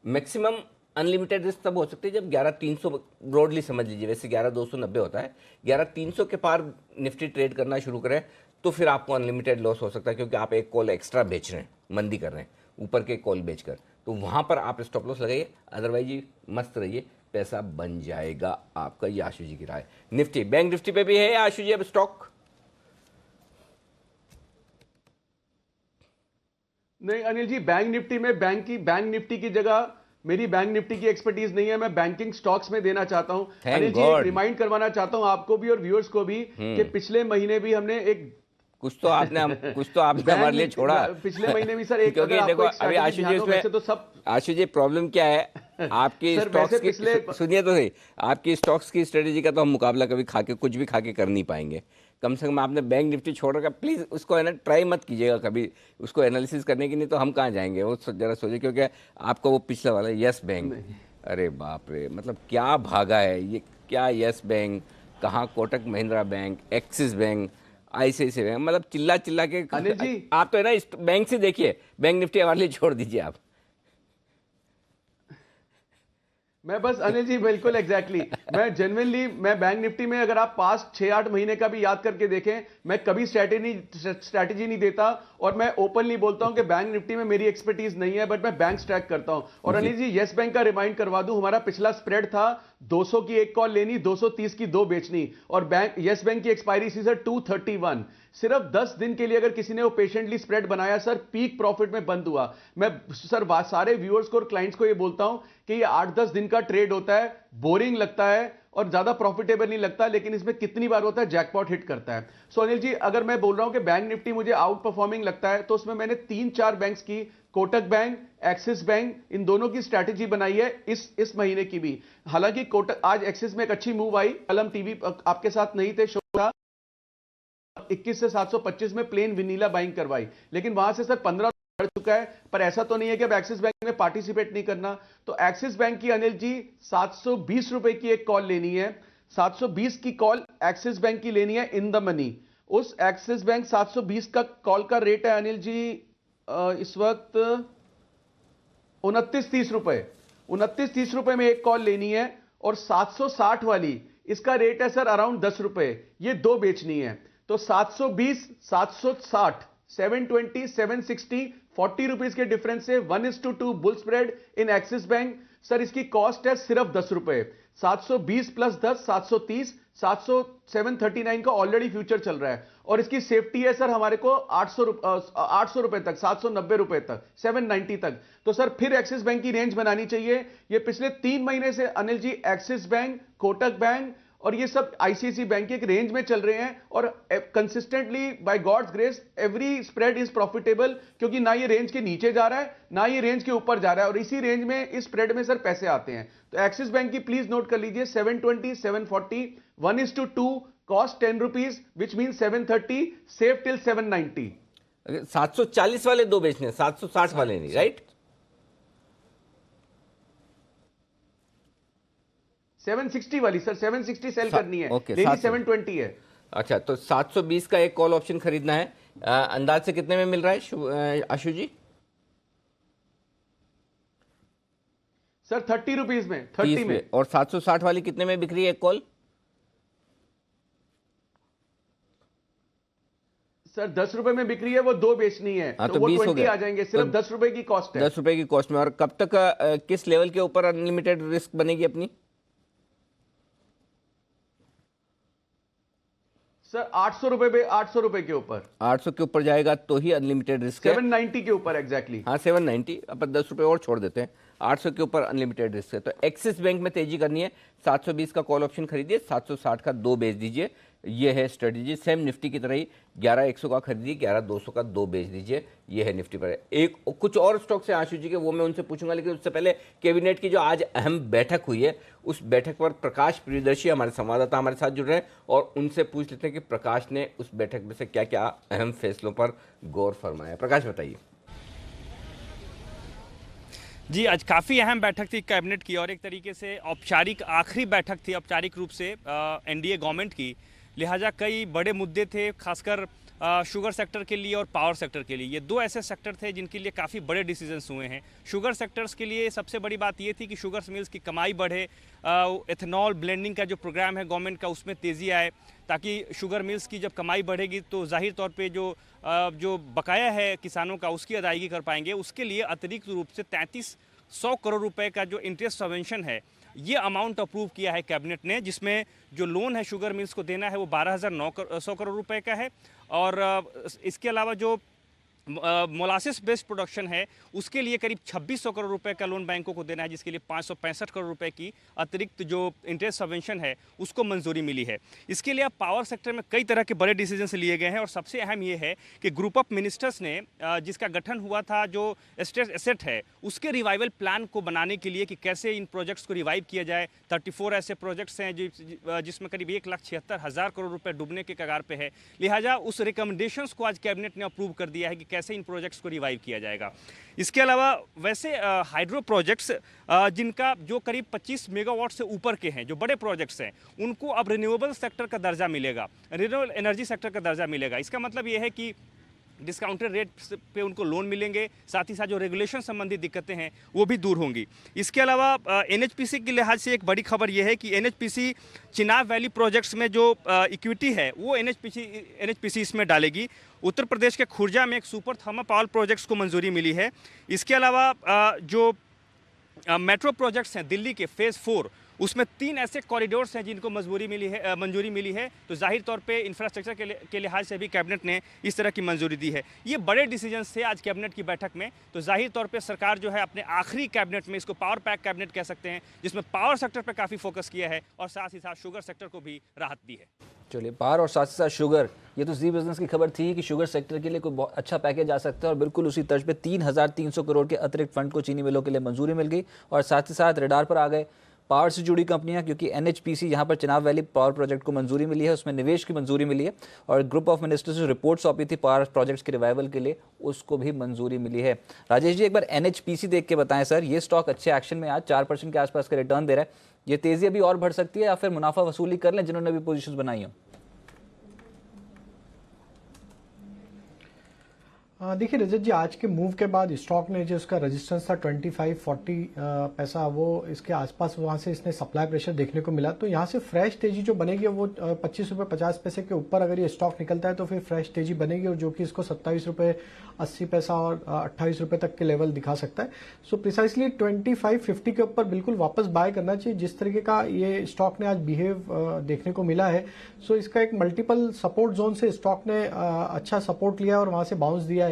मैक्सिमम अनलिमिटेड रिस्क तब हो सकती है जब 11,300 ब्रॉडली समझ लीजिए, वैसे 11,290 होता है। 11,300 के पार निफ्टी ट्रेड करना शुरू करें तो फिर आपको अनलिमिटेड लॉस हो सकता है, क्योंकि आप एक कॉल एक्स्ट्रा बेच रहे हैं, मंदी कर रहे हैं ऊपर के कॉल बेचकर। तो वहाँ पर आप स्टॉप लॉस लगाइए, अदरवाइज जी मस्त रहिए, पैसा बन जाएगा आपका। ये आशु जी की राय। निफ्टी, बैंक निफ्टी पे भी है आशु जी अब स्टॉक? नहीं अनिल जी, बैंक निफ्टी में बैंक निफ्टी की जगह मेरी बैंक निफ्टी की एक्सपर्टीज नहीं है। मैं बैंकिंग स्टॉक्स में देना चाहता हूं। अनिल जी, एक रिमाइंड करवाना चाहता हूं आपको भी और व्यूअर्स को भी कि पिछले महीने भी हमने एक कुछ तो आपने हमारे लिए छोड़ा पिछले महीने भी सर। एक क्योंकि देखो अभी आशु जी उसमें तो सब आशु जी प्रॉब्लम क्या है आपकी स्टॉक्स की, सुनिए तो सही, आपकी स्टॉक्स की स्ट्रेटेजी का तो हम मुकाबला कभी कुछ भी खा के कर नहीं पाएंगे। कम से कम आपने बैंक निफ्टी छोड़ रखा, प्लीज़ उसको है ना ट्राई मत कीजिएगा कभी उसको एनालिसिस करने की, नहीं तो हम कहाँ जाएंगे। वो जरा सोचिए, क्योंकि आपका वो पिछला वाला यस बैंक, अरे बाप रे, मतलब क्या भागा है ये, क्या यस बैंक, कहाँ Kotak Mahindra bank, axis bank, ICICI bank, मतलब चिल्ला चिल्ला के आप तो है ना इस बैंक से देखिए, बैंक निफ्टी हमारे लिए छोड़ दीजिए आप। मैं बस अनिल जी बिल्कुल एग्जैक्टली मैं जेन्युइनली मैं बैंक निफ्टी में अगर आप पास्ट 6-8 महीने का भी याद करके देखें, मैं कभी स्ट्रैटेजी नहीं देता, और मैं ओपनली बोलता हूं कि बैंक निफ्टी में मेरी एक्सपर्टीज नहीं है, बट मैं बैंक ट्रैक करता हूं। और अनिल जी, यस बैंक का रिमाइंड करवा दूं, हमारा पिछला स्प्रेड था 200 की एक कॉल लेनी, 230 की दो बेचनी, और बैंक यस बैंक की एक्सपायरी थी सर 231। सिर्फ 10 दिन के लिए अगर किसी ने वो पेशेंटली स्प्रेड बनाया सर, पीक प्रॉफिट में बंद हुआ। मैं सर सारे व्यूअर्स को और क्लाइंट्स को ये बोलता हूं कि ये 8-10 दिन का ट्रेड होता है, बोरिंग लगता है और ज्यादा प्रॉफिटेबल नहीं लगता, लेकिन इसमें कितनी बार होता है जैकपॉट हिट करता है। सो अनिल जी, अगर मैं बोल रहा हूं कि बैंक निफ्टी मुझे आउट परफॉर्मिंग लगता है, तो उसमें मैंने 3-4 बैंक्स की, कोटक बैंक, एक्सिस बैंक, इन दोनों की स्ट्रैटेजी बनाई है इस महीने की भी। हालांकि कोटक, आज एक्सिस में एक अच्छी मूव आई, कल हम टीवी आपके साथ नहीं थे, शो था 21 से 725 में प्लेन विनीला बाइंग करवाई, लेकिन वहां से सर 15 बढ़ चुका है। पर ऐसा तो नहीं है कि अब एक्सिस बैंक में पार्टिसिपेट नहीं करना। तो एक्सिस बैंक की अनिल जी 720 रुपए की एक कॉल लेनी है, 720 की कॉल एक्सिस बैंक की लेनी है इन द मनी। उस एक्सिस बैंक 720 का कॉल का रेट है अनिल जी इस वक्त 29-30 रुपए, 29-30 रुपए में एक कॉल लेनी है, और 760 वाली इसका रेट है सर अराउंड 10 रुपए, ये दो बेचनी है। तो 720, 760, 720, 760, 40 रुपीज के डिफरेंस से 1:2 bull spread in axis bank. Sir इसकी कॉस्ट है सिर्फ 10 रुपए। 720 प्लस 10, 730, 739 का ऑलरेडी फ्यूचर चल रहा है, और इसकी सेफ्टी है सर हमारे को 800 रुपए तक, 790 रुपए तक, 790 तक। तो सर फिर एक्सिस बैंक की रेंज बनानी चाहिए। ये पिछले 3 महीने से Anil ji axis bank, Kotak bank और ये सब आईसीआईसी बैंक के एक रेंज में चल रहे हैं, और consistently by God's grace every spread is profitable, क्योंकि ना ये रेंज के नीचे जा रहा है ना ये रेंज के ऊपर जा रहा है, और इसी रेंज में इस स्प्रेड में सर पैसे आते हैं। तो एक्सिस बैंक की प्लीज नोट कर लीजिए 720, 740, 1:2, cost 10 rupees which mean 730, safe till 790। 740 वाले दो बेचने, 760 वाले नहीं, राइट? 760 वाली सर, 760 सेल करनी है, ओके, डेली 720 है। अच्छा, तो 720 का एक कॉल ऑप्शन खरीदना है। अंदाज से कितने में मिल रहा है आशु जी? सर 30 रुपीज में, 30 में। और 760 वाली कितने में बिक रही है एक कॉल? सर 10 रुपए में बिक रही है, वो दो बेचनी है। हाँ, तो वो 20 हो 20 गया। आ जाएंगे, सिर्फ तो 10 रुपए की कॉस्ट है। 10 रुपए की कॉस्ट में। और कब तक किस लेवल के ऊपर अनलिमिटेड रिस्क बनेगी अपनी? सर 800 रुपए पे, 800 रुपए के ऊपर, 800 के ऊपर जाएगा तो ही अनलिमिटेड रिस्क है। 790 के ऊपर एग्जैक्टली। हाँ 790, अपन 10 रुपए और छोड़ देते हैं। 800 के ऊपर अनलिमिटेड रिस्क है। तो एक्सिस बैंक में तेजी करनी है, 720 का कॉल ऑप्शन खरीदिए, 760 का दो बेच दीजिए। ये है स्ट्रेटेजी, सेम निफ्टी की तरह ही 11100 का खरीदिए, 11200 का दो बेच दीजिए। ये है निफ्टी पर। एक कुछ और स्टॉक्स हैं आशु जी के, वो मैं उनसे पूछूंगा, लेकिन उससे पहले कैबिनेट की जो आज अहम बैठक हुई है, उस बैठक पर प्रकाश प्रियदर्शी हमारे संवाददाता हमारे साथ जुड़ रहे हैं, और उनसे पूछ लेते हैं कि प्रकाश ने उस बैठक में से क्या क्या अहम फैसलों पर गौर फरमाया। प्रकाश बताइए। जी, आज काफ़ी अहम बैठक थी कैबिनेट की, और एक तरीके से औपचारिक आखिरी बैठक थी औपचारिक रूप से एनडीए गवर्नमेंट की। लिहाजा कई बड़े मुद्दे थे, खासकर शुगर सेक्टर के लिए और पावर सेक्टर के लिए। ये दो ऐसे सेक्टर थे जिनके लिए काफ़ी बड़े डिसीजंस हुए हैं। शुगर सेक्टर्स के लिए सबसे बड़ी बात ये थी कि शुगर मिल्स की कमाई बढ़े, एथेनॉल ब्लेंडिंग का जो प्रोग्राम है गवर्नमेंट का उसमें तेज़ी आए, ताकि शुगर मिल्स की जब कमाई बढ़ेगी तो जाहिर तौर पे जो बकाया है किसानों का उसकी अदायगी कर पाएंगे। उसके लिए अतिरिक्त रूप से 3300 करोड़ रुपए का जो इंटरेस्ट सबवेंशन है, ये अमाउंट अप्रूव किया है कैबिनेट ने, जिसमें जो लोन है शुगर मिल्स को देना है वो 12,900 करोड़ रुपए का है। और इसके अलावा जो मोलासिस बेस्ड प्रोडक्शन है उसके लिए करीब 2600 करोड़ रुपए का लोन बैंकों को देना है, जिसके लिए 565 करोड़ रुपए की अतिरिक्त जो इंटरेस्ट सबवेंशन है उसको मंजूरी मिली है। इसके लिए अब पावर सेक्टर में कई तरह के बड़े डिसीजंस लिए गए हैं, और सबसे अहम ये है कि ग्रुप ऑफ मिनिस्टर्स ने जिसका गठन हुआ था, जो स्टेट एसेट है उसके रिवाइवल प्लान को बनाने के लिए कि कैसे इन प्रोजेक्ट्स को रिवाइव किया जाए। 34 ऐसे प्रोजेक्ट्स हैं जिसमें करीब 1,76,000 करोड़ रुपए डूबने के कगार पे है। लिहाजा उस रिकमेंडेशंस को आज कैबिनेट ने अप्रूव कर दिया है कि कैसे इन प्रोजेक्ट्स को रिवाइव किया जाएगा। इसके अलावा वैसे हाइड्रो प्रोजेक्ट्स जिनका जो करीब 25 मेगावाट से ऊपर के हैं, जो बड़े प्रोजेक्ट्स हैं, उनको अब रिन्यूएबल सेक्टर का दर्जा मिलेगा, रिन्यूएबल एनर्जी सेक्टर का दर्जा मिलेगा। इसका मतलब ये है कि डिस्काउंटेड रेट पे उनको लोन मिलेंगे, साथ ही साथ जो रेगुलेशन संबंधी दिक्कतें हैं वो भी दूर होंगी। इसके अलावा एनएचपीसी के लिहाज से एक बड़ी खबर ये है कि एनएचपीसी चिनाब वैली प्रोजेक्ट्स में जो इक्विटी है वो एनएचपीसी इसमें डालेगी। उत्तर प्रदेश के खुर्जा में एक सुपर थर्मल पावर प्रोजेक्ट्स को मंजूरी मिली है। इसके अलावा जो मेट्रो प्रोजेक्ट्स हैं दिल्ली के फेज़ 4, उसमें 3 ऐसे कॉरिडोर्स हैं जिनको मंजूरी मिली है। तो जाहिर तौर पे इंफ्रास्ट्रक्चर के लिहाज से भी कैबिनेट ने इस तरह की मंजूरी दी है। ये बड़े डिसीजंस थे आज कैबिनेट की बैठक में। तो जाहिर तौर पे सरकार जो है अपने आखिरी कैबिनेट में, इसको पावर पैक कैबिनेट कह सकते हैं, जिसमें पावर सेक्टर पर काफ़ी फोकस किया है और साथ ही साथ शुगर सेक्टर को भी राहत दी है। चलिए, पावर और साथ ही साथ शुगर, ये तो जी बिजनेस की खबर थी कि शुगर सेक्टर के लिए कोई बहुत अच्छा पैकेज आ सकता है, और बिल्कुल उसी तर्ज पे 3,300 करोड़ के अतिरिक्त फंड को चीनी मिलों के लिए मंजूरी मिल गई। और साथ ही साथ रडार पर आ गए पावर से जुड़ी कंपनियां, क्योंकि एनएचपीसी यहाँ पर चिनाब वैली पावर प्रोजेक्ट को मंजूरी मिली है, उसमें निवेश की मंजूरी मिली है, और ग्रुप ऑफ मिनिस्टर्स जो रिपोर्ट सौंपी थी पावर प्रोजेक्ट्स के रिवाइवल के लिए, उसको भी मंजूरी मिली है। राजेश जी, एक बार एनएचपीसी देख के बताएं सर, ये स्टॉक अच्छे एक्शन में आज 4% के आसपास का रिटर्न दे रहा है, ये तेजी अभी और बढ़ सकती है या फिर मुनाफा वसूली कर लें जिन्होंने भी पोजीशंस बनाई हो? देखिए रजत जी, आज के मूव के बाद स्टॉक ने जो उसका रेजिस्टेंस था 25-40 पैसा, वो इसके आसपास वहां से इसने सप्लाई प्रेशर देखने को मिला। तो यहाँ से फ्रेश तेजी जो बनेगी वो 25 रुपये 50 पैसे के ऊपर अगर ये स्टॉक निकलता है तो फिर फ्रेश तेजी बनेगी, और जो कि इसको 27 रुपये 80 पैसा और 28 रुपये तक के लेवल दिखा सकता है। सो प्रिसाइसली 25-50 के ऊपर बिल्कुल वापस बाय करना चाहिए। जिस तरीके का ये स्टॉक ने आज बिहेव देखने को मिला है, सो इसका एक मल्टीपल सपोर्ट जोन से स्टॉक ने अच्छा सपोर्ट लिया और वहां से बाउंस दिया है।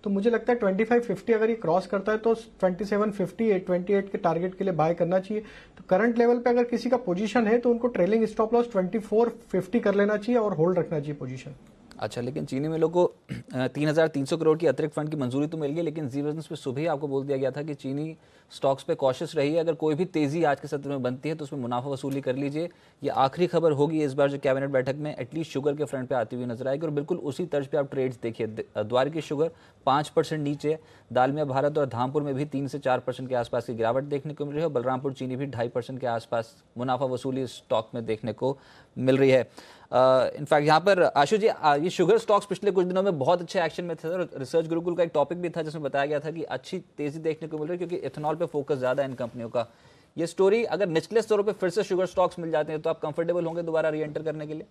तो मुझे लगता है 25-50 अगर ये क्रॉस करता है तो 27.50 28 के टारगेट के लिए बाय करना चाहिए। तो करंट लेवल पे अगर किसी का पोजीशन है तो उनको ट्रेलिंग स्टॉप लॉस 24.50 कर लेना चाहिए और होल्ड रखना चाहिए पोजीशन। अच्छा, लेकिन चीनी मिलों को 3,300 करोड़ की अतिरिक्त फंड की मंजूरी तो मिल गई, लेकिन जी बिजनेस पे सुबह ही आपको बोल दिया गया था कि चीनी स्टॉक्स पे कॉशियस रहिए, अगर कोई भी तेजी आज के सत्र में बनती है तो उसमें मुनाफा वसूली कर लीजिए। ये आखिरी खबर होगी इस बार जो कैबिनेट बैठक में एटलीस्ट शुगर के फ्रंट पे आती हुई नजर आएगी, और बिल्कुल उसी तर्ज पे आप ट्रेड्स देखिए। द्वार की शुगर 5% नीचे, दालमिया भारत और धामपुर में भी 3 से 4% के आसपास की गिरावट देखने को मिल रही है, और बलरामपुर चीनी भी 2.5% के आसपास मुनाफा वसूली स्टॉक में देखने को मिल रही है। इनफैक्ट यहाँ पर आशु जी, ये शुगर स्टॉक्स पिछले कुछ दिनों में बहुत अच्छे एक्शन में थे, और रिसर्च गुरुकुल का एक टॉपिक भी था जिसमें बताया गया था कि अच्छी तेजी देखने को मिल रही है क्योंकि इथेनॉल पे फोकस ज्यादा है इन कंपनियों का। ये स्टोरी अगर निचले स्तरों पे फिर से शुगर स्टॉक्स मिल जाते हैं तो आप कंफर्टेबल होंगे दोबारा री एंटर करने के लिए?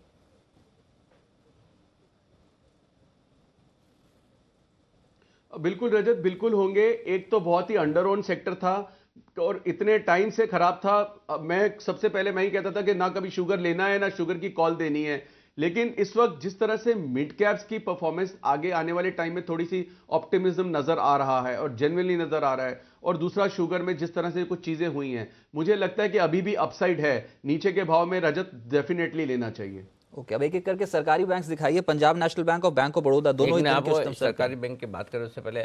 बिल्कुल रजत, बिल्कुल होंगे। एक तो बहुत ही अंडर ओन सेक्टर था और इतने टाइम से खराब था। मैं सबसे पहले मैं ही कहता था कि ना कभी शुगर लेना है ना शुगर की कॉल देनी है, लेकिन इस वक्त जिस तरह से मिड कैप्स की परफॉर्मेंस आगे आने वाले टाइम में थोड़ी सी ऑप्टिमिज्म नजर आ रहा है और जेन्युइनली नजर आ रहा है, और दूसरा शुगर में जिस तरह से कुछ चीजें हुई हैं, मुझे लगता है कि अभी भी अपसाइड है नीचे के भाव में। रजत, डेफिनेटली लेना चाहिए। ओके, अब एक एक करके सरकारी बैंक्स दिखाइए। पंजाब नेशनल बैंक और बैंक ऑफ बड़ौदा दोनों ही आप दिन के सरकारी बैंक की बात करें उससे पहले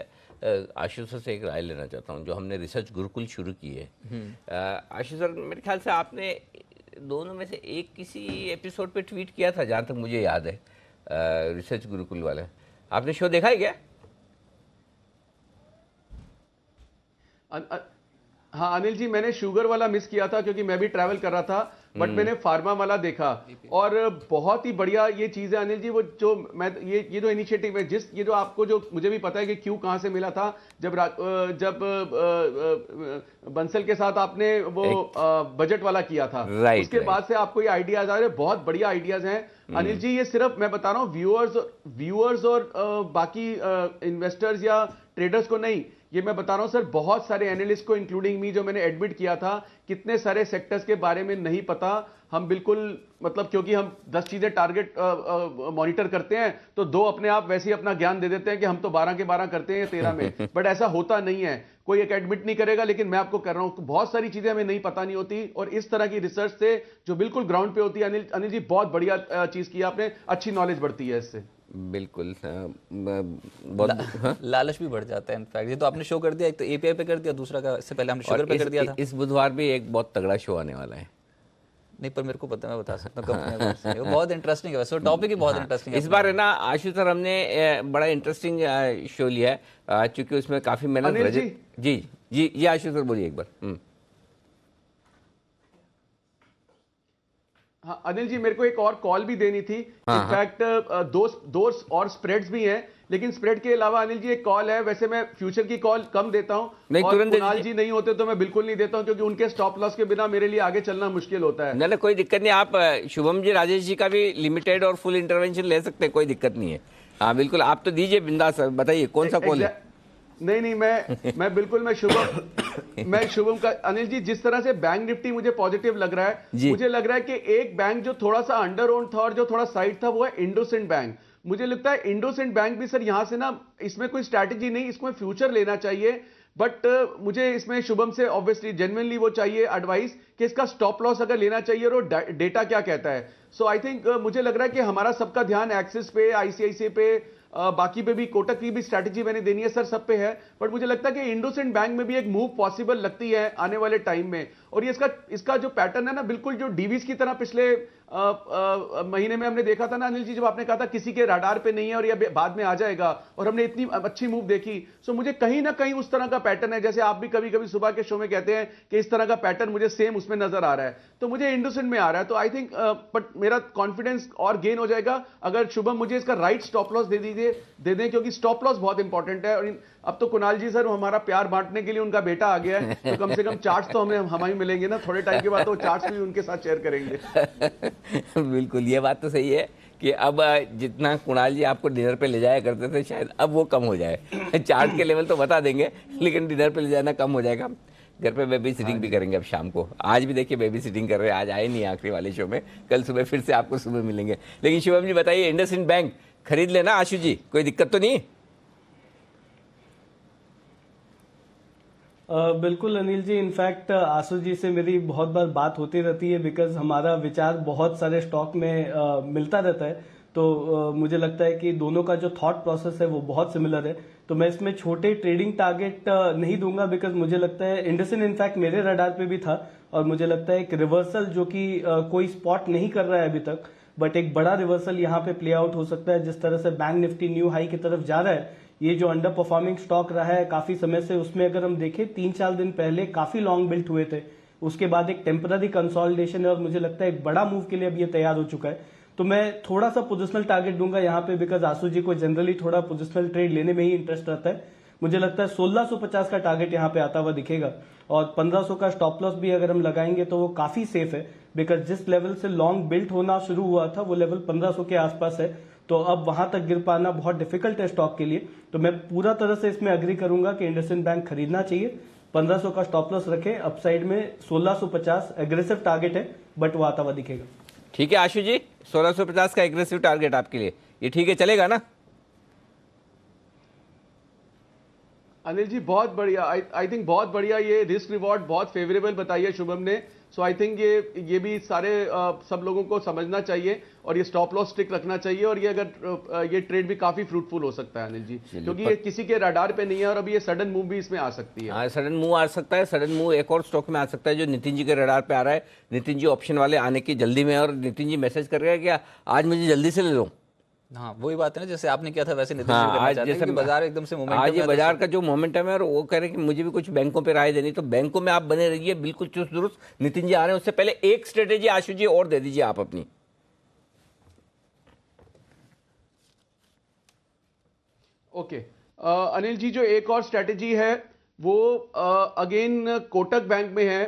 आशीष से एक राय लेना चाहता हूं। जो हमने रिसर्च गुरुकुल शुरू की है, आशीष सर, मेरे ख्याल से आपने दोनों में से एक किसी एपिसोड पे ट्वीट किया था जहां तक मुझे याद है, रिसर्च गुरुकुल वाले। आपने शो देखा है क्या? हाँ अनिल जी, मैंने शुगर वाला मिस किया था क्योंकि मैं भी ट्रैवल कर रहा था, बट मैंने फार्मा वाला देखा और बहुत ही बढ़िया ये चीज है अनिल जी। वो जो मैं ये जो इनिशिएटिव है, ये जो आपको, जो मुझे भी पता है कि क्यों कहां से मिला था, जब बंसल के साथ आपने वो बजट वाला किया था, उसके बाद से आपको ये आइडियाज आ रहे हैं। बहुत बढ़िया आइडियाज हैं अनिल जी। ये सिर्फ मैं बता रहा हूँ व्यूअर्स और बाकी इन्वेस्टर्स या ट्रेडर्स को नहीं, ये मैं बता रहा हूं सर, बहुत सारे एनालिस्ट को इंक्लूडिंग मी, जो मैंने एडमिट किया था, कितने सारे सेक्टर्स के बारे में नहीं पता। हम बिल्कुल मतलब क्योंकि हम 10 चीजें टारगेट मॉनिटर करते हैं तो 2 अपने आप वैसे ही अपना ज्ञान दे देते हैं कि हम तो 12 के 12 करते हैं 13 में, बट ऐसा होता नहीं है। कोई एक एडमिट नहीं करेगा, लेकिन मैं आपको कर रहा हूं, बहुत सारी चीजें हमें नहीं पता नहीं होती, और इस तरह की रिसर्च से जो बिल्कुल ग्राउंड पे होती है अनिल जी, बहुत बढ़िया चीज की आपने, अच्छी नॉलेज बढ़ती है इससे। बिल्कुल लालच भी बढ़ जाता है। इनफैक्ट ये तो आपने शो कर दिया, एक तो एपीआई पे कर दिया, दूसरा का इससे पहले हमने शुगर पे कर दिया था। इस बुधवार भी एक बहुत तगड़ा शो आने वाला है। नहीं, पर मेरे को पता, मैं बता सकता हूँ, बहुत इंटरेस्टिंग है वैसे, टॉपिक ही बहुत इंटरेस्टिंग है। इस बार है ना आशुष सर, हमने बड़ा इंटरेस्टिंग शो लिया है क्योंकि उसमें काफी मेहनत। जी जी जी आशुष सर बोलिए एक बार। हाँ अनिल जी, मेरे को एक और कॉल भी देनी थी। इनफैक्ट दो और स्प्रेड्स भी हैं, लेकिन स्प्रेड के अलावा अनिल जी एक कॉल है। वैसे मैं फ्यूचर की कॉल कम देता हूं, और कुणाल जी नहीं होते तो मैं बिल्कुल नहीं देता हूं, क्योंकि उनके स्टॉप लॉस के बिना मेरे लिए आगे चलना मुश्किल होता है। नहीं, कोई दिक्कत नहीं। आप शुभम जी, राजेश जी का भी लिमिटेड और फुल इंटरवेंशन ले सकते हैं, कोई दिक्कत नहीं है। हाँ बिल्कुल, आप तो दीजिए बिंदास। बताइए कौन सा कॉल है? नहीं, मैं बिल्कुल, मैं शुभम का अनिल जी, जिस तरह से बैंक निफ्टी मुझे पॉजिटिव लग रहा है, मुझे लग रहा है कि एक बैंक जो थोड़ा सा अंडर ओन था और जो थोड़ा साइड था, वो है इंडोसिंड बैंक। मुझे लगता है इंडोसिंड बैंक भी सर यहां से ना, इसमें कोई स्ट्रैटेजी नहीं, इसमें फ्यूचर लेना चाहिए, बट मुझे इसमें शुभम से ऑब्वियसली जेन्युइनली वो चाहिए एडवाइस कि इसका स्टॉप लॉस अगर लेना चाहिए और डेटा क्या कहता है। सो आई थिंक मुझे लग रहा है कि हमारा सबका ध्यान एक्सिस पे, आईसीआईसीआई पे, बाकी पे भी, कोटक की भी स्ट्रैटेजी मैंने देनी है सर, सब पे है, बट मुझे लगता है कि इंडोसिंड बैंक में भी एक मूव पॉसिबल लगती है आने वाले टाइम में। और ये इसका जो पैटर्न है ना, बिल्कुल जो डीवीज की तरह पिछले महीने में हमने देखा था ना अनिल जी, जब आपने कहा था किसी के रडार पे नहीं है और ये बाद में आ जाएगा, और हमने इतनी अच्छी मूव देखी। सो मुझे कहीं ना कहीं उस तरह का पैटर्न है, जैसे आप भी कभी कभी सुबह के शो में कहते हैं कि इस तरह का पैटर्न मुझे सेम उसमें नजर आ रहा है, तो मुझे इंडसइंड में आ रहा है। तो आई थिंक बट मेरा कॉन्फिडेंस और गेन हो जाएगा अगर शुभम मुझे इसका राइट स्टॉप लॉस दे दें, क्योंकि स्टॉप लॉस बहुत इंपॉर्टेंट है। और अब तो कुणाल जी सर हमारा प्यार बांटने के लिए उनका बेटा आ गया है, तो कम से कम चार्ट्स तो हमें ही मिलेंगे ना थोड़े टाइम के बाद, तो चार्ट्स भी उनके साथ शेयर करेंगे। बिल्कुल, ये बात तो सही है कि अब जितना कुणाल जी आपको डिनर पे ले जाया करते थे शायद अब वो कम हो जाए। चार्ट के लेवल तो बता देंगे लेकिन डिनर पे ले जाना कम हो जाएगा। घर पे बेबी सिटिंग भी करेंगे अब शाम को। आज भी देखिए बेबी सिटिंग कर रहे हैं, आज आए नहीं आखिरी वाले शो में, कल सुबह फिर से आपको सुबह मिलेंगे। लेकिन शिवम जी बताइए, इंडसइंड बैंक खरीद लेना आशु जी, कोई दिक्कत तो नहीं? बिल्कुल अनिल जी, इनफैक्ट आशु जी से मेरी बहुत बार बात होती रहती है, बिकॉज हमारा विचार बहुत सारे स्टॉक में मिलता रहता है। तो मुझे लगता है कि दोनों का जो थॉट प्रोसेस है वो बहुत सिमिलर है। तो मैं इसमें छोटे ट्रेडिंग टारगेट नहीं दूंगा, बिकॉज मुझे लगता है इंडसइंड इनफैक्ट मेरे रडार पे भी था, और मुझे लगता है एक रिवर्सल जो कि कोई स्पॉट नहीं कर रहा है अभी तक, बट एक बड़ा रिवर्सल यहाँ पे प्ले आउट हो सकता है। जिस तरह से बैंक निफ्टी न्यू हाई की तरफ जा रहा है, ये जो अंडर परफॉर्मिंग स्टॉक रहा है काफी समय से, उसमें अगर हम देखें 3-4 दिन पहले काफी लॉन्ग बिल्ट हुए थे, उसके बाद एक टेम्पररी कंसोलिडेशन है, और मुझे लगता है एक बड़ा मूव के लिए अब ये तैयार हो चुका है। तो मैं थोड़ा सा पोजिशनल टारगेट दूंगा यहाँ पे, बिकॉज आशु जी को जनरली थोड़ा पोजिशनल ट्रेड लेने में ही इंटरेस्ट रहता है। मुझे लगता है 1650 का टारगेट यहाँ पे आता हुआ दिखेगा, और 1500 का स्टॉप लॉस भी अगर हम लगाएंगे तो वो काफी सेफ है, बिकॉज जिस लेवल से लॉन्ग बिल्ट होना शुरू हुआ था वो लेवल 1500 के आसपास है। तो अब वहां तक गिर पाना बहुत डिफिकल्ट है स्टॉक के लिए। तो मैं पूरा तरह से इसमें अग्री करूंगा कि इंडसइंड बैंक खरीदना चाहिए। 1500 का स्टॉप लॉस रखें, अपसाइड में 1650 एग्रेसिव टारगेट है, बट वो आता हुआ दिखेगा। ठीक है आशु जी, 1650 का एग्रेसिव टारगेट आपके लिए, ये ठीक है, चलेगा ना? अनिल जी बहुत बढ़िया, आई थिंक बहुत बढ़िया, ये रिस्क रिवॉर्ड बहुत फेवरेबल बताइए शुभम ने। सो आई थिंक ये भी सारे सब लोगों को समझना चाहिए, और ये स्टॉप लॉस स्टिक रखना चाहिए, और ये अगर ये ट्रेड भी काफी फ्रूटफुल हो सकता है अनिल जी, क्योंकि ये किसी के रडार पे नहीं है, और अभी ये सडन मूव भी इसमें आ सकती है। हाँ, सडन मूव आ सकता है। सडन मूव एक और स्टॉक में आ सकता है जो नितिन जी के रडार पे आ रहा है। नितिन जी ऑप्शन वाले आने की जल्दी में, और नितिन जी मैसेज कर रहे हैं कि आज मुझे जल्दी से ले लो। हाँ, वही बात है ना, जैसे आपने किया था वैसे नितिन हाँ, जी करना आज चाहते हैं जैसे कि बाजार एकदम से मोमेंटम आज ये में बाजार का जो मोमेंटम है, और वो कह रहे हैं कि मुझे भी कुछ बैंकों पे राय देनी, तो बैंकों में आप बने रहिए बिल्कुल चुस्त दुरुस्त। नितिन जी आ रहे हैं, उससे पहले एक स्ट्रेटेजी आशु जी और दे दीजिए आप अपनी। ओके अनिल जी, जो एक और स्ट्रेटेजी है वो अगेन कोटक बैंक में है।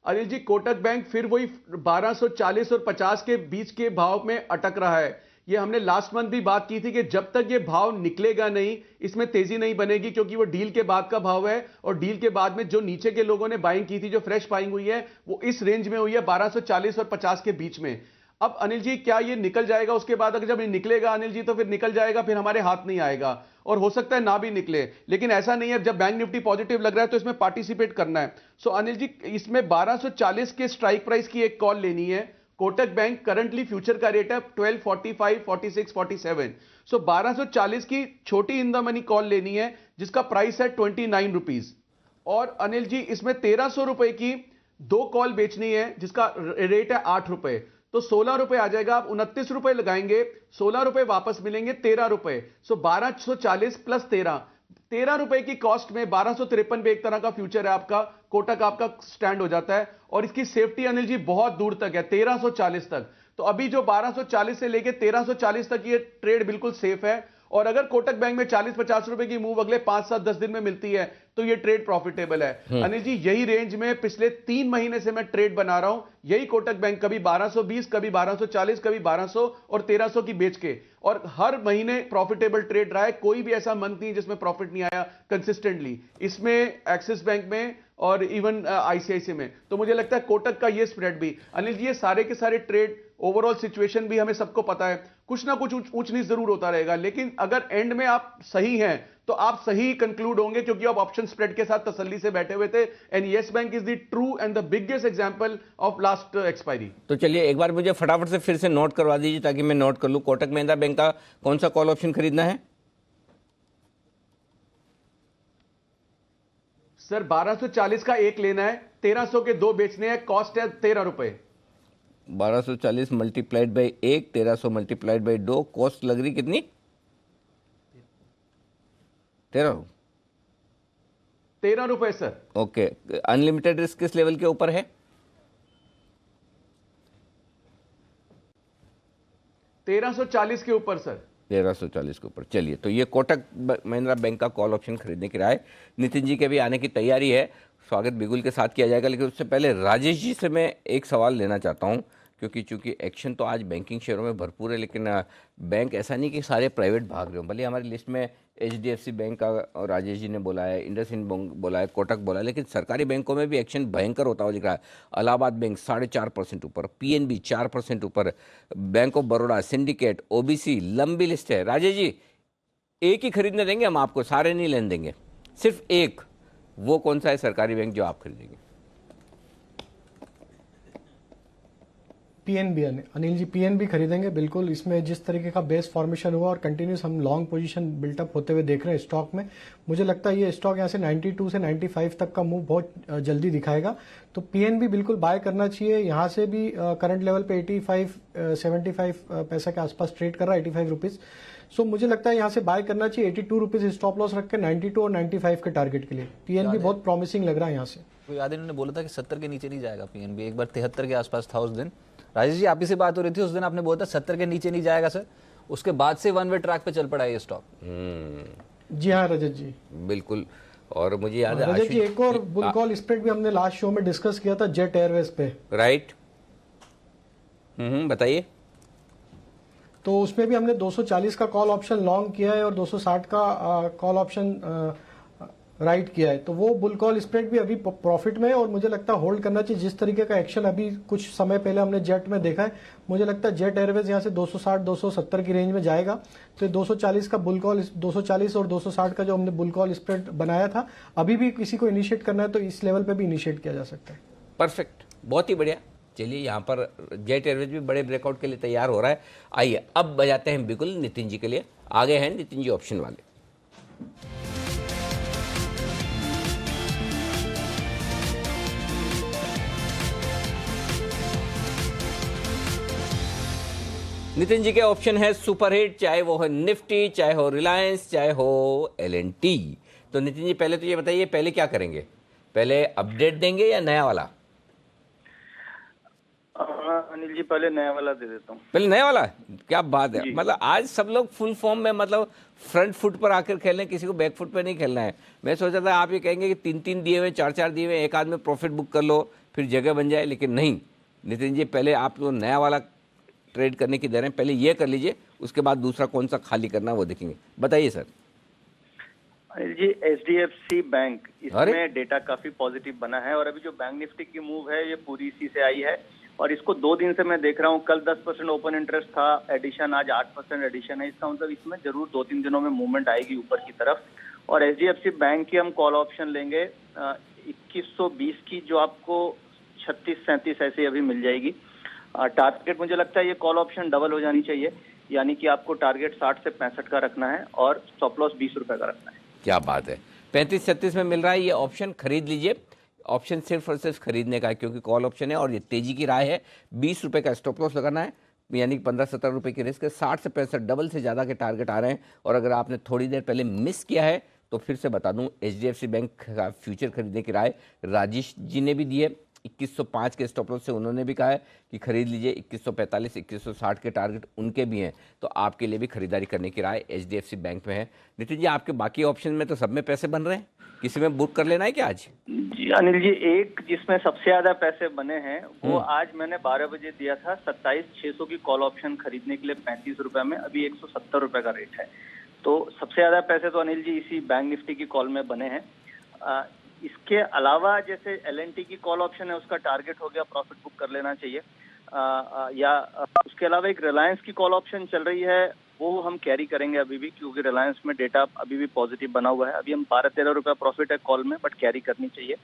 अनिल जी, कोटक बैंक फिर वही 1240 और 50 के बीच के भाव में अटक रहा है। ये हमने लास्ट मंथ भी बात की थी कि जब तक ये भाव निकलेगा नहीं, इसमें तेजी नहीं बनेगी, क्योंकि वो डील के बाद का भाव है, और डील के बाद में जो नीचे के लोगों ने बाइंग की थी, जो फ्रेश बाइंग हुई है, वो इस रेंज में हुई है 1240 और 50 के बीच में। अब अनिल जी, क्या ये निकल जाएगा? उसके बाद अगर जब ये निकलेगा अनिल जी, तो फिर निकल जाएगा, फिर हमारे हाथ नहीं आएगा, और हो सकता है ना भी निकले। लेकिन ऐसा नहीं है, जब बैंक निफ्टी पॉजिटिव लग रहा है तो इसमें पार्टिसिपेट करना है। सो अनिल जी, इसमें 1240 के स्ट्राइक प्राइस की एक कॉल लेनी है। कोटक बैंक करंटली फ्यूचर का रेट है 1245, 46, 47। सो 1240 की छोटी इन द मनी कॉल लेनी है, जिसका प्राइस है 29 रुपीज। और अनिल जी, इसमें 1300 रुपए की 2 कॉल बेचनी है, जिसका रेट है 8 रुपए। तो 16 रुपए आ जाएगा। आप 29 रुपए लगाएंगे, 16 रुपए वापस मिलेंगे, 13 रुपए। सो 1240 प्लस 13 रुपए की कॉस्ट में 1253 पे एक तरह का फ्यूचर है आपका, कोटक आपका स्टैंड हो जाता है। और इसकी सेफ्टी अनिल जी बहुत दूर तक है, 1340 तक। तो अभी जो 1240 से लेके 1340 तक ये ट्रेड बिल्कुल सेफ है। और अगर कोटक बैंक में 40-50 रुपए की मूव अगले 5-7-10 दिन में मिलती है, तो ये ट्रेड प्रॉफिटेबल है। अनिल जी, यही रेंज में पिछले 3 महीने से मैं ट्रेड बना रहा हूं, यही कोटक बैंक, कभी 1220, कभी 1240, कभी 1200 और 1300 की बेच के, और हर महीने प्रॉफिटेबल ट्रेड रहा है। कोई भी ऐसा मंथ नहीं जिसमें प्रॉफिट नहीं आया कंसिस्टेंटली, इसमें एक्सिस बैंक में और इवन आईसीआईसीआई में। तो मुझे लगता है कोटक का ये स्प्रेड भी, अनिल जी, ये सारे के सारे ट्रेड, ओवरऑल सिचुएशन भी हमें सबको पता है, कुछ ना कुछ ऊंच नीच जरूर होता रहेगा, लेकिन अगर एंड में आप सही हैं तो आप सही कंक्लूड होंगे, क्योंकि आप ऑप्शन स्प्रेड के साथ तसल्ली से बैठे हुए थे। And yes bank is the true and the biggest example of last expiry. तो चलिए एक बार मुझे फटाफट से फिर से नोट करवा दीजिए ताकि मैं नोट कर लूं। कोटक महिंद्रा बैंक का कौन सा कॉल ऑप्शन खरीदना है सर? 1240 का एक लेना है, 1300 के 2 बेचने हैं, कॉस्ट है 13 रुपए। 1240 multiplied by 1, 1300 multiplied by 2, cost लग रही कितनी? 13 रुपए सर। ओके, अनलिमिटेड रिस्क किस लेवल के ऊपर है? 1340 के ऊपर सर। 1340 के ऊपर। चलिए, तो ये कोटक महिंद्रा बैंक का कॉल ऑप्शन खरीदने की राय नितिन जी के भी आने की तैयारी है। स्वागत बिगुल के साथ किया जाएगा, लेकिन उससे पहले राजेश जी से मैं एक सवाल लेना चाहता हूं, क्योंकि चूंकि एक्शन तो आज बैंकिंग शेयरों में भरपूर है, लेकिन बैंक ऐसा नहीं कि सारे प्राइवेट भाग रहे हो। भले हमारी लिस्ट में HDFC बैंक का और राजेश जी ने बोला है, इंडसइंड बैंक बोला है, कोटक बोला है, लेकिन सरकारी बैंकों में भी एक्शन भयंकर होता हुआ दिख रहा है। इलाहाबाद बैंक 4.5% ऊपर, PNB 4% ऊपर, bank of Baroda, syndicate, OBC, लंबी लिस्ट है। राजेश जी, एक ही खरीदने देंगे हम आपको, सारे नहीं लेने देंगे, सिर्फ एक। वो कौन सा है सरकारी बैंक जो आप खरीदेंगे? PNB अनिल जी, PNB खरीदेंगे बिल्कुल। इसमें जिस तरीके का बेस फॉर्मेशन हुआ और कंटिन्यूस हम लॉन्ग पोजीशन बिल्टअप होते हुए देख रहे हैं स्टॉक में, मुझे लगता है ये स्टॉक यहाँ से 92 से 95 तक का मूव बहुत जल्दी दिखाएगा। तो PNB बिल्कुल बाय करना चाहिए। यहाँ से भी करंट लेवल पे 75 पैसा के आसपास ट्रेड कर रहा है, 85 रुपीज। सो मुझे लगता है यहाँ से बाय करना चाहिए। 82 रुपीज स्टॉप लॉस रख के 92 और 95 के टारगेट के लिए PNB बहुत प्रॉमिसिंग लग रहा है यहाँ से। कोई याद इन्होंने बोला था कि 70 के नीचे नहीं जाएगा PNB, एक बार 73 के आसपास था उस दिन। राजेश जी, आप ही से बात हो रही थी उस दिन, आपने बोला था 70 के नीचे नहीं जाएगा सर। उसके बाद से वन वे ट्रैक पे चल पड़ा है ये स्टॉक। जी हाँ रजत जी, बिल्कुल। और मुझे याद है रजत जी, एक और बुल कॉल स्प्रेड भी हमने लास्ट शो में डिस्कस किया था जेट एयरवेज पे, राइट? बताइए। तो उसमें भी हमने 240 का कॉल ऑप्शन लॉन्ग किया है और 260 का कॉल ऑप्शन राइट किया है। तो वो बुल कॉल स्प्रेड भी अभी प्रॉफिट में है और मुझे लगता है होल्ड करना चाहिए। जिस तरीके का एक्शन अभी कुछ समय पहले हमने जेट में देखा है, मुझे लगता है जेट एयरवेज यहाँ से 260-270 की रेंज में जाएगा। तो 240 का बुल कॉल, 240 और 260 का जो हमने बुल कॉल स्प्रेड बनाया था, अभी भी किसी को इनिशिएट करना है तो इस लेवल पे भी इनिशिएट किया जा सकता है। परफेक्ट, बहुत ही बढ़िया। चलिए, यहाँ पर जेट एयरवेज भी बड़े ब्रेकआउट के लिए तैयार हो रहा है। आइए अब बजाते हैं बिल्कुल नितिन जी के लिए। आगे हैं नितिन जी ऑप्शन वाले। नितिन जी के ऑप्शन है सुपरहिट, चाहे वो है निफ्टी, चाहे हो रिलायंस, चाहे हो L&T। तो नितिन जी, पहले तो ये बताइए, पहले क्या करेंगे? पहले अपडेट देंगे या नया वाला? अनिल जी, पहले नया वाला दे देता हूँ। पहले नया वाला? क्या बात है, मतलब आज सब लोग फुल फॉर्म में, मतलब फ्रंट फुट पर आकर खेल रहे हैं, किसी को बैक फुट पर नहीं खेलना है। मैं सोचा था आप ये कहेंगे कि 3-3 दिए हुए, 4-4 दिए हुए, एक आदमी प्रॉफिट बुक कर लो फिर जगह बन जाए, लेकिन नहीं नितिन जी, पहले आप तो नया वाला ट्रेड करने की दे रहे हैं, पहले ये कर लीजिए, उसके बाद दूसरा कौन सा खाली करना है वो देखेंगे। बताइए sir. Anil ji, HDFC bank, इसमें डेटा काफी पॉजिटिव बना है और अभी जो बैंक निफ्टी की मूव है ये पूरी इसी से आई है और इसको 2 दिन से मैं देख रहा हूँ। कल 10% ओपन इंटरेस्ट था, एडिशन आज 8% एडिशन है। इसका मतलब इसमें जरूर 2-3 दिनों में मूवमेंट आएगी ऊपर की तरफ। और HDFC बैंक की हम कॉल ऑप्शन लेंगे 2120 की, जो आपको 36-37 ऐसे अभी मिल जाएगी। टारगेट मुझे लगता है ये कॉल ऑप्शन डबल हो जानी चाहिए, यानी कि आपको टारगेट 60 से 65 का रखना है और स्टॉप लॉस 20 रुपए का रखना है। क्या बात है, 35-36 में मिल रहा है, ये ऑप्शन खरीद लीजिए। ऑप्शन सिर्फ और सिर्फ खरीदने का है, क्योंकि कॉल ऑप्शन है और ये तेजी की राय है। 20 रुपए का स्टॉप लॉस लगाना है, यानी 15-17 रुपए की रिस्क है। 60 से 65 डबल से ज़्यादा के टारगेट आ रहे हैं। और अगर आपने थोड़ी देर पहले मिस किया है तो फिर से बता दूं, HDFC बैंक का फ्यूचर खरीदने की राय राजेश जी ने भी दी है। 2105 के स्टॉप लॉस से उन्होंने भी कहा है कि खरीद लीजिए। 2145, 2160 के टारगेट उनके भी हैं, तो आपके लिए भी खरीदारी करने की राय HDFC बैंक में है। नितिन जी, आपके बाकी ऑप्शन में तो सब में पैसे बन रहे हैं, किसी में बुक कर लेना है क्या आज? जी अनिल जी, एक जिसमें सबसे ज्यादा पैसे बने हैं वो आज मैंने 12 बजे दिया था। 27,600 की कॉल ऑप्शन खरीदने के लिए 35 रुपए में, अभी 170 रुपए का रेट है। तो सबसे ज्यादा पैसे तो अनिल जी इसी बैंक निफ्टी की कॉल में बने हैं। इसके अलावा जैसे L&T की कॉल ऑप्शन है, उसका टारगेट हो गया, प्रॉफिट बुक कर लेना चाहिए। या उसके अलावा एक रिलायंस की कॉल ऑप्शन चल रही है, वो हम कैरी करेंगे अभी भी, क्योंकि रिलायंस में डेटा अभी भी पॉजिटिव बना हुआ है। अभी हम 12-13 रुपया प्रॉफिट है कॉल में, बट कैरी करनी चाहिए।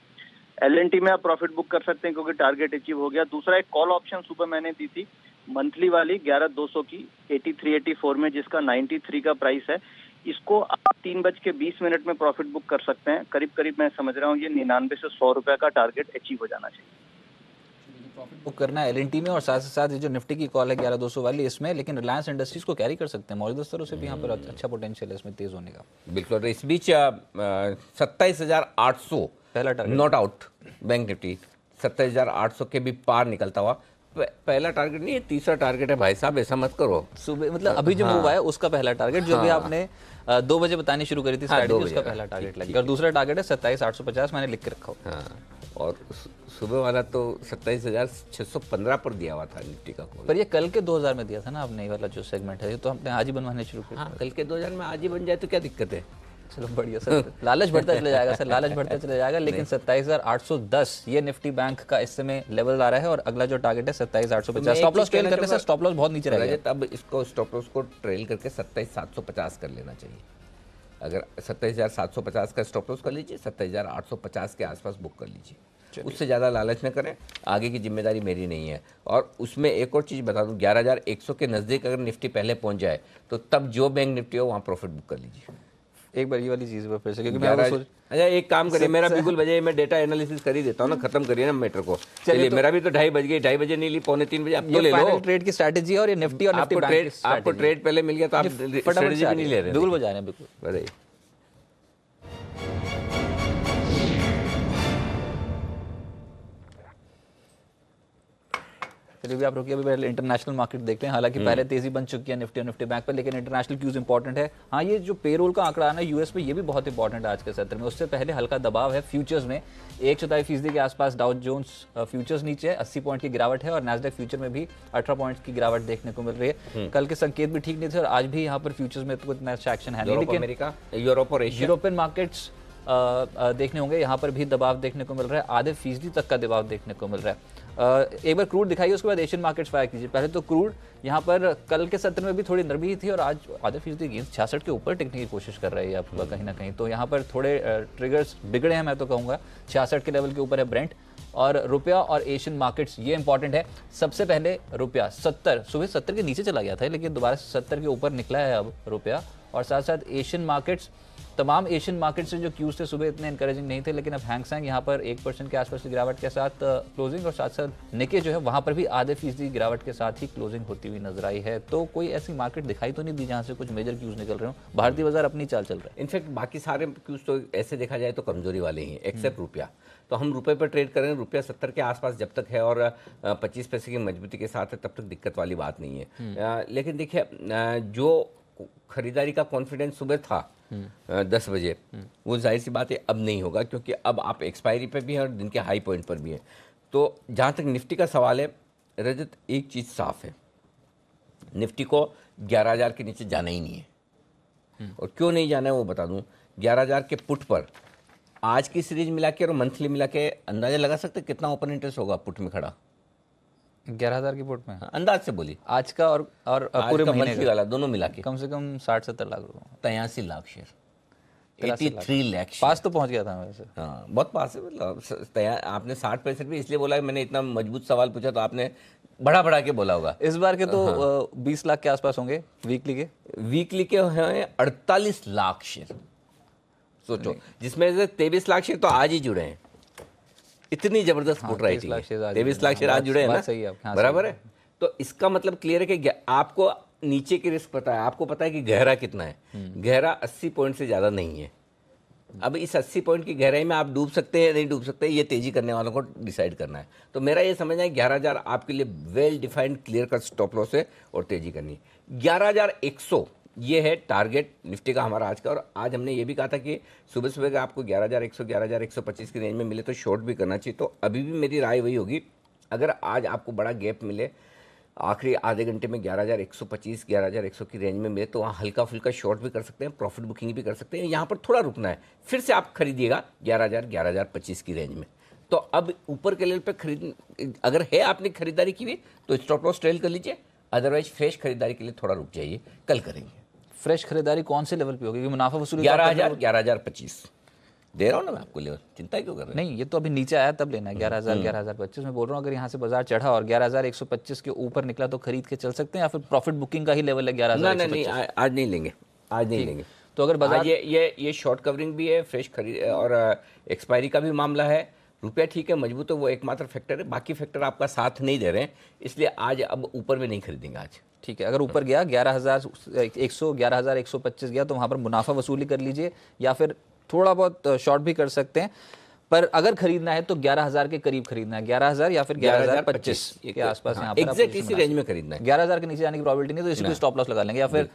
L&T में आप प्रॉफिट बुक कर सकते हैं क्योंकि टारगेट अचीव हो गया। दूसरा एक कॉल ऑप्शन सुबह मैंने दी थी मंथली वाली 11,200 की 83-84 में, जिसका 93 का प्राइस है। इसको आप 3:20 में प्रॉफिट बुक कर सकते हैं। करीब करीब मैं समझ रहा हूँ ये 99 से 100 रुपए का टारगेट अचीव हो जाना चाहिए। बुक करना है LNT में, और साथ ही साथ ये जो निफ्टी की कॉल है 11200 वाली इसमें, लेकिन रिलायंस इंडस्ट्रीज को कैरी कर सकते हैं मौजूदा स्तरों से भी यहाँ पर अच्छा पोटेंशियल है इसमें तेज होने का। बिल्कुल। और इस बीच 27,800 पहला target not out bank Nifty 27,800 के भी पार निकलता हुआ। पहला टारगेट नहीं है, तीसरा टारगेट है भाई साहब, ऐसा मत करो। सुबह मतलब अभी जो मूव आया उसका पहला टारगेट जो भी आपने 2 बजे बतानी शुरू करी थी स्ट्रैटेजी, उसका पहला टारगेट लगेगा। और दूसरा टारगेट है 27,850, मैंने लिख के रखा हुआ। हाँ, और सुबह वाला तो 27,615 पर दिया हुआ था निफ्टी का कॉल। पर ये कल के 2000 में दिया था ना आपने, ये वाला जो सेगमेंट है, तो हमने आज ही बनवाने शुरू किया। हाँ, कल के 2000 में आज ही बन जाए तो क्या दिक्कत है। चलो बढ़िया सर, लालच बढ़ता चला जाएगा सर, लालच बढ़ता चला जाएगा। लेकिन 27,810 ये निफ्टी बैंक का इस समय लेवल आ रहा है, और अगला जो टारगेट है 27,850। स्टॉप लॉस ट्रेल करने से स्टॉप लॉस बहुत नीचे रहेगा, तब इसको स्टॉप लॉस को ट्रेल करके 27,750 कर लेना चाहिए। अगर 27,750 का स्टॉप लॉस कर लीजिए, 27,850 के आसपास बुक कर लीजिए, उससे ज़्यादा लालच न करें। आगे की जिम्मेदारी मेरी नहीं है। और उसमें एक और चीज़ बता दूं, 11,100 के नज़दीक अगर निफ्टी पहले पहुंच जाए तो तब जो बैंक निफ्टी हो वहाँ प्रॉफिट बुक कर लीजिए। एक बार ये वाली चीज़ पर फिर से, क्योंकि मैं अच्छा एक काम करिए, मेरा बिल्कुल बजे मैं डेटा एनालिसिस कर ही देता हूँ ना, खत्म करिए ना मैटर को। चलिए तो, मेरा भी तो 2:30 बज गए, 2:30 बजे नहीं ली, 2:45 बजे आप तो ले लो। ट्रेड की स्ट्रैटेजी और ये निफ्टी और निफ्टी बैंक आपको ट्रेड पहले मिल गया तो आप स्ट्रैटेजी भी नहीं ले रहे। बिल्कुल बजा रहे हैं, बिल्कुल बताइए। चलिए भी आप रुकिए, अभी पहले इंटरनेशनल मार्केट देखते हैं। हालांकि पहले तेजी बन चुकी है निफ्टी और निफ्टी बैंक पर, लेकिन इंटरनेशनल क्यूज इंपॉर्टेंट है। हाँ, ये जो पेरोल का आंकड़ा आना यूएस में, ये भी बहुत इंपॉर्टेंट है आज के सत्र में। उससे पहले हल्का दबाव है फ्यूचर्स में, 1/4% के आसपास डाउ जोन्स फ्यूचर्स नीचे है, 80 पॉइंट की गिरावट है, और नैस्डैक फ्यूचर में भी 18 पॉइंट्स की गिरावट देखने को मिल रही है। कल के संकेत भी ठीक नहीं थे, और आज भी यहाँ पर फ्यूचर्स में तो कुछ नया एक्शन है नहीं। लेकिन अमेरिका, यूरोप और एशिया, यूरोपियन मार्केट्स देखने होंगे, यहाँ पर भी दबाव देखने को मिल रहा है, आधे फीसदी तक का दबाव देखने को मिल रहा है। एक बार क्रूड दिखाइए, उसके बाद एशियन मार्केट्स फायर कीजिए। पहले तो क्रूड यहाँ पर कल के सत्र में भी थोड़ी नरमी ही थी, और आज आधे फीसदी गेंद 66 के ऊपर टिकने की कोशिश कर रही है आपका कहीं ना कहीं। तो यहाँ पर थोड़े ट्रिगर्स बिगड़े हैं, मैं तो कहूँगा। 66 के लेवल के ऊपर है ब्रेंट, और रुपया और एशियन मार्केट्स ये इंपॉर्टेंट है। सबसे पहले रुपया 70, सुबह 70 के नीचे चला गया था, लेकिन दोबारा 70 के ऊपर निकला है अब रुपया। और साथ साथ एशियन मार्केट्स, तमाम एशियन मार्केट से जो क्यूज थे सुबह इतने इंकरेजिंग नहीं थे, लेकिन अब हैंगसेंग यहाँ पर 1% के आसपास की गिरावट के साथ क्लोजिंग, और साथ साथ निके जो है वहाँ पर भी आधे फीसदी गिरावट के साथ ही क्लोजिंग होती हुई नजर आई है। तो कोई ऐसी मार्केट दिखाई तो नहीं दी जहाँ से कुछ मेजर क्यूज निकल रहे हो। भारतीय बाजार अपनी चाल चल रहा है। इनफैक्ट बाकी सारे क्यूज तो ऐसे देखा जाए तो कमजोरी वाले ही, एक्सेप्ट रुपया। तो हम रुपये पर ट्रेड करें, रुपया 70 के आसपास जब तक है और 25 पैसे की मजबूती के साथ है, तब तक दिक्कत वाली बात नहीं है। लेकिन देखिए, जो खरीदारी का कॉन्फिडेंस सुबह था 10 बजे, वो जाहिर सी बात है अब नहीं होगा, क्योंकि अब आप एक्सपायरी पे भी हैं और दिन के हाई पॉइंट पर भी हैं। तो जहाँ तक निफ्टी का सवाल है रजत, एक चीज़ साफ है, निफ्टी को 11,000 के नीचे जाना ही नहीं है। और क्यों नहीं जाना है वो बता दूं। 11,000 के पुट पर आज की सीरीज मिला के और मंथली मिला के अंदाजा लगा सकते कितना ओपन इंटरेस्ट होगा पुट में खड़ा? 11,000 की पुट में अंदाज से बोली, आज का और पूरे महीने का वाला दोनों मिला के कम से कम 60-70 लाख रुपए, 83 लाख शेयर, 83 लाख। पास तो पहुंच गया था वैसे। हाँ, बहुत पास है। मतलब आपने 60% भी इसलिए बोला, मैंने इतना मजबूत सवाल पूछा तो आपने बढ़ा के बोला होगा। इस बार के तो 20 लाख के आसपास होंगे वीकली के हैं 48 लाख शेयर। सोचो, जिसमें से 23 लाख शेयर तो आज ही जुड़े हैं। इतनी जबरदस्त पुट रही थी, 23 लाख शेयर आज जुड़े हैं ना, सही है, बराबर है। तो इसका मतलब क्लियर है कि आपको नीचे की रिस्क पता है, आपको पता है कि गहरा कितना है। गहरा 80 पॉइंट से ज़्यादा नहीं है। अब इस 80 पॉइंट की गहराई में आप डूब सकते हैं नहीं डूब सकते, ये तेजी करने वालों को डिसाइड करना है। तो मेरा ये समझना है 11,000 आपके लिए well defined clear cut stop loss है और तेजी करनी है। 11,100 ये है टारगेट निफ्टी का हमारा आज का। और आज हमने ये भी कहा था कि सुबह सुबह का आपको 11,100 11,125 की रेंज में मिले तो शॉर्ट भी करना चाहिए। तो अभी भी मेरी राय वही होगी, अगर आज आपको बड़ा गैप मिले आखिरी आधे घंटे में 11,125 11,100 की रेंज में मिले तो वहाँ हल्का फुल्का शॉर्ट भी कर सकते हैं, प्रॉफिट बुकिंग भी कर सकते हैं। यहाँ पर थोड़ा रुकना है, फिर से आप खरीदिएगा 11,000 11,025 की रेंज में। तो अब ऊपर के लेवल पे खरीद, अगर है आपने खरीदारी की हुई तो स्टॉप लॉस ट्रेल कर लीजिए, अदरवाइज फ्रेश खरीदारी के लिए थोड़ा रुक जाइए, कल करेंगे। फ्रेश खरीदारी कौन से लेवल पे होगी? मुनाफा वसूली 11,000 11,025 दे रहा हूँ ना मैं आपको लेवल, चिंता क्यों कर रहे हैं? नहीं, ये तो अभी नीचे आया तब लेना है 11,000 11,025 में बोल रहा हूँ। अगर यहाँ से बाजार चढ़ा और 11,125 के ऊपर निकला तो खरीद के चल सकते हैं, या फिर प्रॉफिट बुकिंग का ही लेवल है 11,000? नहीं, आज नहीं लेंगे, आज नहीं लेंगे। तो अगर बाजार ये शॉर्ट कवरिंग भी है, फ्रेश खरीद और एक्सपायरी का भी मामला है, रुपया ठीक है मजबूत है, वो एकमात्र फैक्टर है, बाकी फैक्टर आपका साथ नहीं दे रहे हैं, इसलिए आज अब ऊपर में नहीं खरीदेंगे आज। ठीक है, अगर ऊपर गया 11,125 गया तो वहाँ पर मुनाफा वसूली कर लीजिए, या फिर थोड़ा बहुत शॉर्ट भी कर सकते हैं, पर अगर खरीदना है तो 11,000 के करीब खरीदना है, 11,000 या फिर 11,025 के आसपास यहाँ पर एग्जैक्ट इसी रेंज में खरीदना है। 11,000 के नीचे जाने की प्रॉबिलिटी नहीं, तो इसी को स्टॉप लॉस लगा लेंगे, या फिर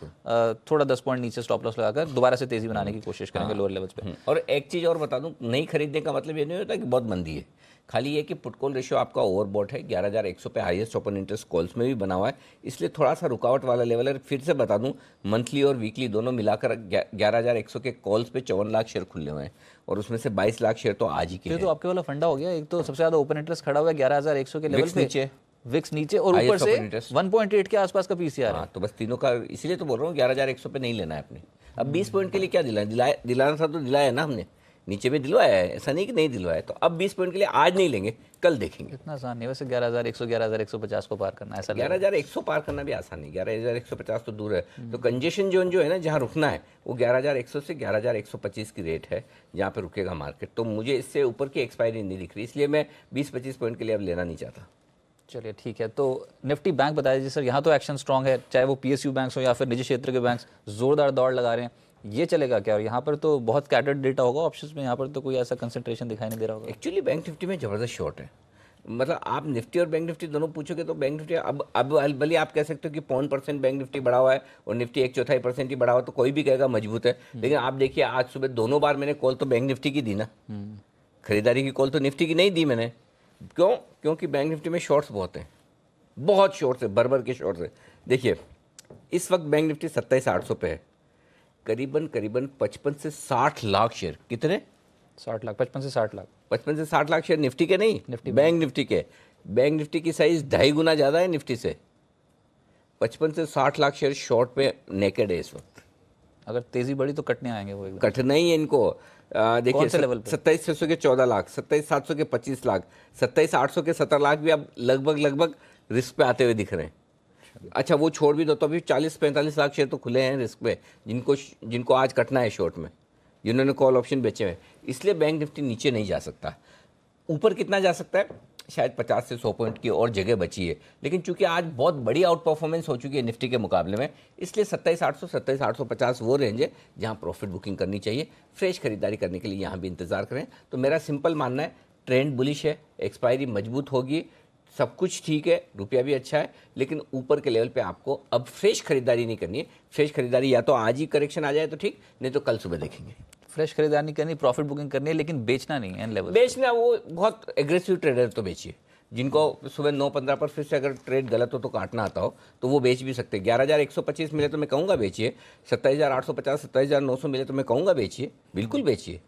थोड़ा 10 पॉइंट नीचे स्टॉप लॉस लगाकर दोबारा से तेजी बनाने की कोशिश करेंगे लोअर लेवल्स पे। और एक चीज़ और बता दूं, नहीं खरीदने का मतलब ये नहीं होता कि बहुत मंदी है, खाली ये कि पुट कॉल रेशियो आपका ओवरबॉट है, 11,100 पे हाईएस्ट ओपन इंटरेस्ट कॉल्स में भी बना हुआ है, इसलिए थोड़ा सा रुकावट वाला लेवल है। फिर से बता दूं, मंथली और वीकली दोनों मिलाकर 11,100 के कॉल्स पे 54 लाख शेयर खुले हुए हैं, और उसमें से 22 लाख शेयर तो आज ही के ये हैं। तो आपके वाला फंडा हो गया, एक तो सबसे ज्यादा ओपन इंटरेस्ट खड़ा हुआ है 11,100 के लेवल विक्स पे, नीचे, विक्स नीचे, और ऊपर highest से open interest। 1.8 के आसपास का पीसीआर है। हाँ, तो बस तीनों का, इसीलिए तो बोल रहा हूँ 11,100 पे नहीं लेना है अपने। अब 20 पॉइंट के लिए क्या दिलाना था तो दिलाया ना हमने, नीचे भी दिलवाया है, ऐसा नहीं कि नहीं दिलवाया। तो अब 20 पॉइंट के लिए आज नहीं लेंगे, कल देखेंगे। इतना आसान नहीं वैसे 11,100 11,150 को पार करना, ऐसा 11,100 पार करना भी आसान नहीं, 11,150 तो दूर है। तो कंजेशन जोन जो है ना, जहाँ रुकना है वो 11,100 से 11,125 की रेट है, जहाँ पे रुकेगा मार्केट। तो मुझे इससे ऊपर की एक्सपायरी नहीं दिख रही, इसलिए मैं 20-25 पॉइंट के लिए अब लेना नहीं चाहता। चलिए ठीक है, तो निफ्टी बैंक बताया जी सर, यहाँ तो एक्शन स्ट्रांग है, चाहे वो पीएसयू बैंक्स हो या फिर निजी क्षेत्र के बैंक्स जोरदार दौड़ लगा रहे हैं, ये चलेगा क्या? और यहाँ पर तो बहुत स्कैटर्ड डेटा होगा ऑप्शंस में, यहाँ पर तो कोई ऐसा कंसंट्रेशन दिखाई नहीं दे रहा होगा। एक्चुअली बैंक निफ्टी में ज़बरदस्त शॉर्ट है, मतलब आप निफ्टी और बैंक निफ्टी दोनों पूछोगे तो बैंक निफ्टी अब भले आप कह सकते हो कि 0.5% बैंक निफ्टी बढ़ा हुआ है और निफ्टी 1/4% ही बढ़ा हुआ है, तो कोई भी कहेगा मजबूत है। लेकिन आप देखिए आज सुबह दोनों बार मैंने कॉल तो बैंक निफ्टी की दी ना, खरीदारी की कॉल तो निफ्टी की नहीं दी मैंने। क्यों? क्योंकि बैंक निफ्टी में शॉर्ट्स बहुत हैं, बहुत शॉर्ट्स है, भर के शॉर्ट्स है। देखिए इस वक्त बैंक निफ्टी 27,800 पे है, करीबन 55 से 60 लाख शेयर, कितने? 60 लाख, 55 से 60 लाख, 55 से 60 लाख शेयर निफ्टी के नहीं, निफ्टी बैंक निफ्टी के। बैंक निफ्टी की साइज 2.5 गुना ज़्यादा है निफ्टी से। 55 से 60 लाख शेयर शॉर्ट पे नेकेड है इस वक्त। अगर तेजी बढ़ी तो कटने आएंगे वो एकदम। कटना ही है इनको। देखिए कौन से लेवल पे? 27,600 के 14 लाख, 27,700 के 25 लाख, 27,800 के 17 लाख भी अब लगभग रिस्क पे आते हुए दिख रहे हैं। अच्छा वो छोड़ भी दो तो अभी 40-45 लाख शेयर तो खुले हैं रिस्क पे, जिनको आज कटना है शॉर्ट में, जिन्होंने कॉल ऑप्शन बेचे हुए। इसलिए बैंक निफ्टी नीचे नहीं जा सकता। ऊपर कितना जा सकता है? शायद 50 से 100 पॉइंट की और जगह बची है, लेकिन चूंकि आज बहुत बड़ी आउट परफॉर्मेंस हो चुकी है निफ्टी के मुकाबले में, इसलिए 27,800 27,850 वो रेंज है जहां प्रॉफिट बुकिंग करनी चाहिए। फ्रेश खरीदारी करने के लिए यहां भी इंतजार करें। तो मेरा सिंपल मानना है, ट्रेंड बुलिश है, एक्सपायरी मजबूत होगी, सब कुछ ठीक है, रुपया भी अच्छा है, लेकिन ऊपर के लेवल पे आपको अब फ्रेश खरीदारी नहीं करनी है। फ्रेश खरीदारी या तो आज ही करेक्शन आ जाए तो ठीक, नहीं तो कल सुबह देखेंगे। फ्रेश खरीदारी करनी, प्रॉफिट बुकिंग करनी है, लेकिन बेचना नहीं है इन लेवल। बेचना वो बहुत एग्रेसिव ट्रेडर तो बेचिए, जिनको सुबह 9:15 पर फिर से अगर ट्रेड गलत हो तो काटना आता हो तो वो बेच भी सकते हैं। 11,125 मिले तो मैं कहूँगा बेचिए, 27,850 27,900 मिले तो मैं कहूँगा बेचिए, बिल्कुल बेचिए,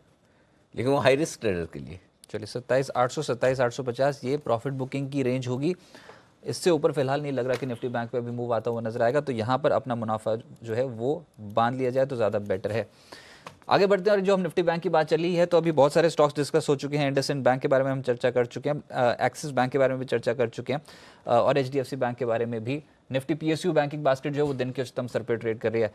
लेकिन वो हाई रिस्क ट्रेडर के लिए। चलिए 27,800 27,850 ये प्रॉफिट बुकिंग की रेंज होगी। इससे ऊपर फिलहाल नहीं लग रहा कि निफ्टी बैंक पे अभी मूव आता हुआ नजर आएगा, तो यहाँ पर अपना मुनाफा जो है वो बांध लिया जाए तो ज़्यादा बेटर है। आगे बढ़ते हैं, और जो हम निफ्टी बैंक की बात चली है तो अभी बहुत सारे स्टॉक्स डिस्कस हो चुके हैं। इंडसइंड बैंक के बारे में हम चर्चा कर चुके हैं, एक्सिस बैंक के बारे में भी चर्चा कर चुके हैं, और HDFC बैंक के बारे में भी। निफ्टी PSU बैंकिंग बास्केट जो है वो दिन के उच्चतम स्तर पर ट्रेड कर रही है।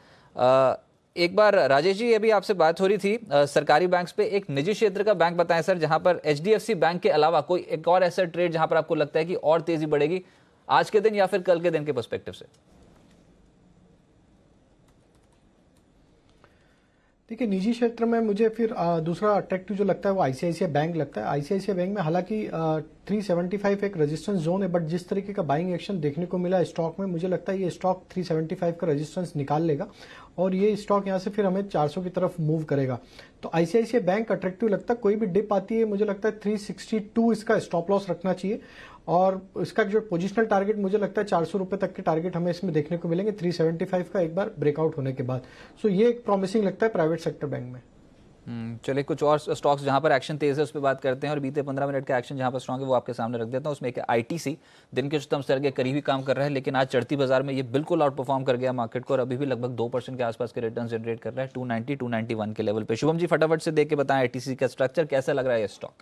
एक बार राजेश जी अभी आपसे बात हो रही थी सरकारी बैंक्स पे, एक निजी क्षेत्र का बैंक बताएं सर, जहां पर HDFC बैंक के अलावा कोई एक और ऐसा ट्रेड जहां पर आपको लगता है कि और तेजी बढ़ेगी आज के दिन या फिर कल के दिन के पर्सपेक्टिव से। देखिए निजी क्षेत्र में मुझे फिर दूसरा अट्रैक्टिव जो लगता है वो आईसीआईसीआई बैंक लगता है। आईसीआईसीआई बैंक में हालांकि 375 एक रेजिस्टेंस जोन है, बट जिस तरीके का बाइंग एक्शन देखने को मिला स्टॉक में, मुझे लगता है ये स्टॉक 375 का रेजिस्टेंस निकाल लेगा और ये स्टॉक यहाँ से फिर हमें 400 की तरफ मूव करेगा। तो आईसीआईसीआई बैंक अट्रैक्टिव लगता है। कोई भी डिप आती है मुझे लगता है 362 इसका स्टॉप लॉस रखना चाहिए, और इसका जो पोजिशनल टारगेट मुझे लगता है 400 रुपए तक के टारगेट हमें इसमें देखने को मिलेंगे 375 का एक बार ब्रेकआउट होने के बाद। सो ये एक प्रॉमिसिंग लगता है प्राइवेट सेक्टर बैंक में। चलिए कुछ और स्टॉक्स जहां पर एक्शन तेज है उस पर बात करते हैं, और बीते 15 मिनट का एक्शन जहां पर स्ट्रॉन्ग है वो आपके सामने रख देता हूं। उसमें एक ITC दिन के उच्चतम स्तर के करीब ही काम कर रहा है, लेकिन आज चढ़ती बाजार में ये बिल्कुल आउट परफॉर्म कर गया मार्केट को, और अभी भी लगभग 2% के आसपास के रिटर्न जनरेट कर रहा है 290 291 के लेवल पे। शुभम जी फटाफट से देख के बताएं ITC का स्ट्रक्चर कैसा लग रहा है ये स्टॉक।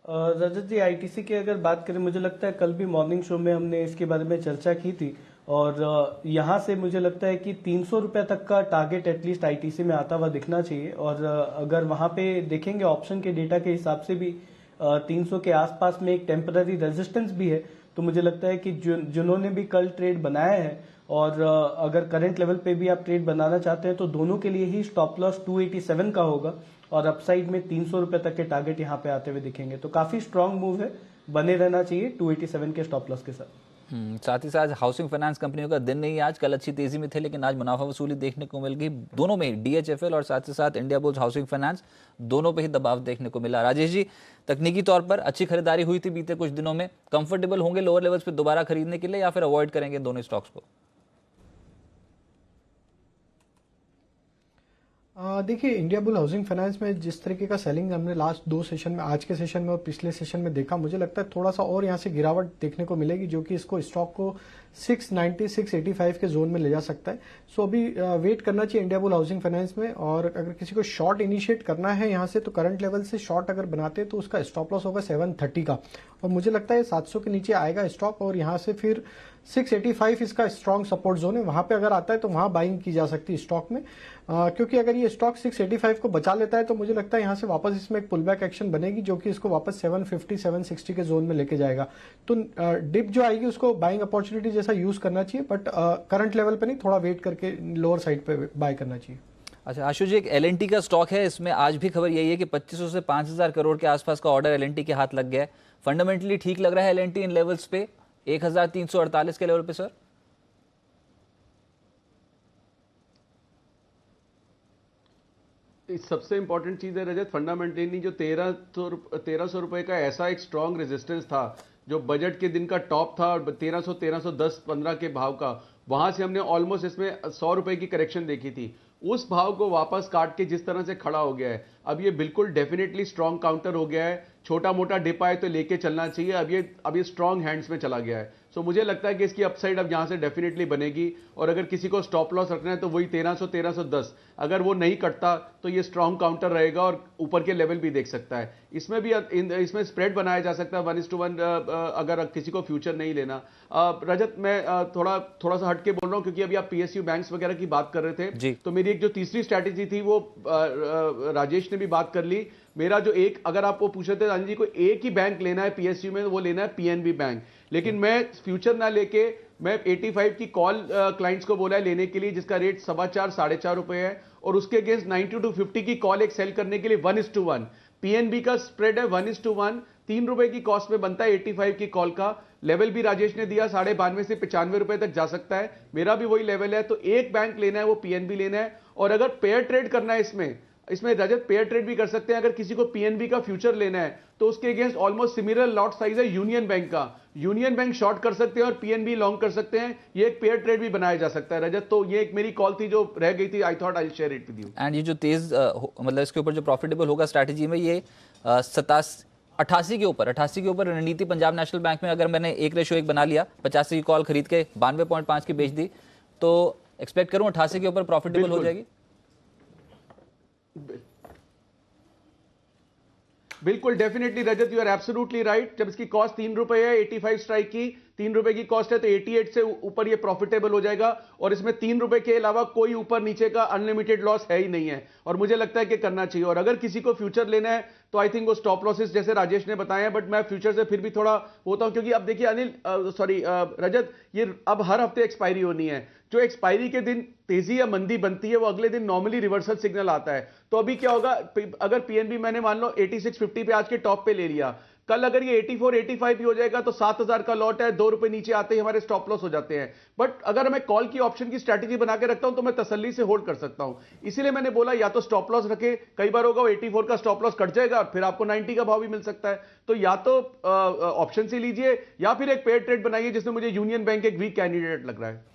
रजत जी ITC की अगर बात करें, मुझे लगता है कल भी मॉर्निंग शो में हमने इसके बारे में चर्चा की थी, और यहाँ से मुझे लगता है कि 300 रुपये तक का टारगेट एटलीस्ट आईटीसी में आता हुआ दिखना चाहिए। और अगर वहाँ पे देखेंगे ऑप्शन के डेटा के हिसाब से भी 300 के आसपास में एक टेम्पररी रेजिस्टेंस भी है। तो मुझे लगता है कि जिन्होंने भी कल ट्रेड बनाया है और अगर करंट लेवल पे भी आप ट्रेड बनाना चाहते हैं तो दोनों के लिए ही स्टॉप लॉस 287 का होगा और अपसाइड में 300 रुपये तक के टारगेट यहाँ पे आते हुए दिखेंगे। तो काफी स्ट्रांग मूव है, बने रहना चाहिए 287 के स्टॉप लॉस के साथ। साथ ही साथ हाउसिंग फाइनेंस कंपनियों का दिन नहीं आज, कल अच्छी तेजी में थे लेकिन आज मुनाफा वसूली देखने को मिल गई दोनों में, डीएचएफएल और साथ ही साथ इंडिया बुल्स हाउसिंग फाइनेंस, दोनों पे ही दबाव देखने को मिला। राजेश जी, तकनीकी तौर पर अच्छी खरीदारी हुई थी बीते कुछ दिनों में, कंफर्टेबल होंगे लोअर लेवल्स पे दोबारा खरीदने के लिए या फिर अवॉइड करेंगे दोनों स्टॉक्स को? देखिए, इंडिया बुल हाउसिंग फाइनेंस में जिस तरीके का सेलिंग हमने लास्ट 2 सेशन में, आज के सेशन में और पिछले सेशन में देखा, मुझे लगता है थोड़ा सा और यहाँ से गिरावट देखने को मिलेगी जो कि इसको स्टॉक को 690 685 के जोन में ले जा सकता है। सो अभी वेट करना चाहिए इंडिया बुल हाउसिंग फाइनेंस में। और अगर किसी को शॉर्ट इनिशिएट करना है यहाँ से तो करंट लेवल से शॉर्ट अगर बनाते हैं तो उसका स्टॉप लॉस होगा 730 का और मुझे लगता है 700 के नीचे आएगा स्टॉक और यहाँ से फिर 685 इसका स्ट्रॉन्ग सपोर्ट जोन है, वहां पे अगर आता है तो वहां बाइंग की जा सकती है स्टॉक में। क्योंकि अगर ये स्टॉक 685 को बचा लेता है तो मुझे लगता है यहाँ से वापस इसमें एक पुल बैक एक्शन बनेगी जो कि इसको वापस 750 760 के जोन में लेके जाएगा। तो डिप जो आएगी उसको बाइंग अपॉर्चुनिटी जैसा यूज करना चाहिए, बट करंट लेवल पे नहीं, थोड़ा वेट करके लोअर साइड पे बाय करना चाहिए। अच्छा आशुष जी, एक एलएनटी का स्टॉक है, इसमें आज भी खबर यही है कि 2500 से 5000 करोड़ के आसपास का ऑर्डर एलएनटी के हाथ लग गया है। फंडामेंटली ठीक लग रहा है एलएनटी इन लेवल्स पे 1348 के लेवल पे सर? सबसे इंपॉर्टेंट चीज है रजत, फंडामेंटली जो 1300 रुपए का ऐसा एक स्ट्रॉन्ग रेजिस्टेंस था जो बजट के दिन का टॉप था और 1310-15 के भाव का, वहां से हमने ऑलमोस्ट इसमें 100 रुपए की करेक्शन देखी थी। उस भाव को वापस काट के जिस तरह से खड़ा हो गया है, अब ये बिल्कुल डेफिनेटली स्ट्रॉन्ग काउंटर हो गया है। छोटा मोटा डिप आए तो लेके चलना चाहिए, अब ये स्ट्रॉन्ग हैंड्स में चला गया है। सो मुझे लगता है कि इसकी अपसाइड अब यहां से डेफिनेटली बनेगी और अगर किसी को स्टॉप लॉस रखना है तो वही 1300-1310, अगर वो नहीं कटता तो ये स्ट्रॉन्ग काउंटर रहेगा और ऊपर के लेवल भी देख सकता है। इसमें भी इसमें स्प्रेड बनाया जा सकता है 1:1 अगर किसी को फ्यूचर नहीं लेना। रजत, मैं थोड़ा सा हटके बोल रहा हूं क्योंकि अभी आप पीएसयू बैंक्स वगैरह की बात कर रहे थे, तो मेरी एक जो तीसरी स्ट्रैटेजी थी वो राजेश ने भी बात कर ली। मेरा जो एक, अगर आपको पूछे थे अनिल जी को एक ही बैंक लेना है पीएसयू में, वो लेना है पीएनबी बैंक, लेकिन मैं फ्यूचर ना लेके मैं 85 की कॉल क्लाइंट्स को बोला है लेने के लिए जिसका रेट 4.25-4.5 रुपए है और उसके अगेंस्ट 90-50 की कॉल एक सेल करने के लिए 1:1। पीएनबी का स्प्रेड है 1:1, 3 रुपए की कॉस्ट में बनता है 85 की कॉल का। लेवल भी राजेश ने दिया 92.5 से 95 रुपए तक जा सकता है, मेरा भी वही लेवल है। तो एक बैंक लेना है, वो पीएनबी लेना है। और अगर पेयर ट्रेड करना है इसमें रजत पेयर ट्रेड भी कर सकते हैं। अगर किसी को पीएनबी का फ्यूचर लेना है तो उसके against almost similar lot size है यूनियन बैंक का, यूनियन बैंक शॉर्ट कर सकते हैं और पीएनबी लॉन्ग कर सकते हैं। ये एक पेयर ट्रेड भी बनाया जा सकता है रजत। तो ये एक मेरी कॉल थी जो रह गई थी, I thought I share it with you. And ये जो तेज मतलब इसके ऊपर जो प्रॉफिटेबल होगा स्ट्रैटेजी में, ये 88 के ऊपर रणनीति पंजाब नेशनल बैंक में अगर मैंने 1:1 बना लिया, 85 की कॉल खरीद के 92.5 की बेच दी, तो एक्सपेक्ट करूं 88 के ऊपर प्रॉफिटेबल हो जाएगी? बिल्कुल definitely Rajat, you are absolutely right. जब इसकी कॉस्ट 3 रुपए है, 85 स्ट्राइक की 3 रुपए की कॉस्ट है, तो 88 से ऊपर ये प्रॉफिटेबल हो जाएगा और इसमें 3 रुपए के अलावा कोई ऊपर नीचे का अनलिमिटेड लॉस है ही नहीं है और मुझे लगता है कि करना चाहिए। और अगर किसी को फ्यूचर लेना है तो आई थिंक वो स्टॉप लॉसेस जैसे राजेश ने बताया, बट मैं फ्यूचर से फिर भी थोड़ा होता हूं क्योंकि अब देखिए अनिल रजत, ये अब हर हफ्ते एक्सपायरी होनी है। जो एक्सपायरी के दिन तेजी या मंदी बनती है वो अगले दिन नॉर्मली रिवर्सल सिग्नल आता है। तो अभी क्या होगा, अगर पीएनबी मैंने मान लो 8650 पे आज के टॉप पे ले लिया, कल अगर ये 84-85 भी हो जाएगा तो 7000 का लॉट है, 2 रुपए नीचे आते ही हमारे स्टॉप लॉस हो जाते हैं। बट अगर मैं कॉल की ऑप्शन की स्ट्रैटेजी बना के रखता हूं तो मैं तसल्ली से होल्ड कर सकता हूं। इसीलिए मैंने बोला या तो स्टॉप लॉस रखे, कई बार होगा 84 का स्टॉप लॉस कट जाएगा और फिर आपको 90 का भाव भी मिल सकता है। तो या तो ऑप्शन से लीजिए या फिर एक पेयर ट्रेड बनाइए, जिसमें मुझे यूनियन बैंक एक वीक कैंडिडेट लग रहा है।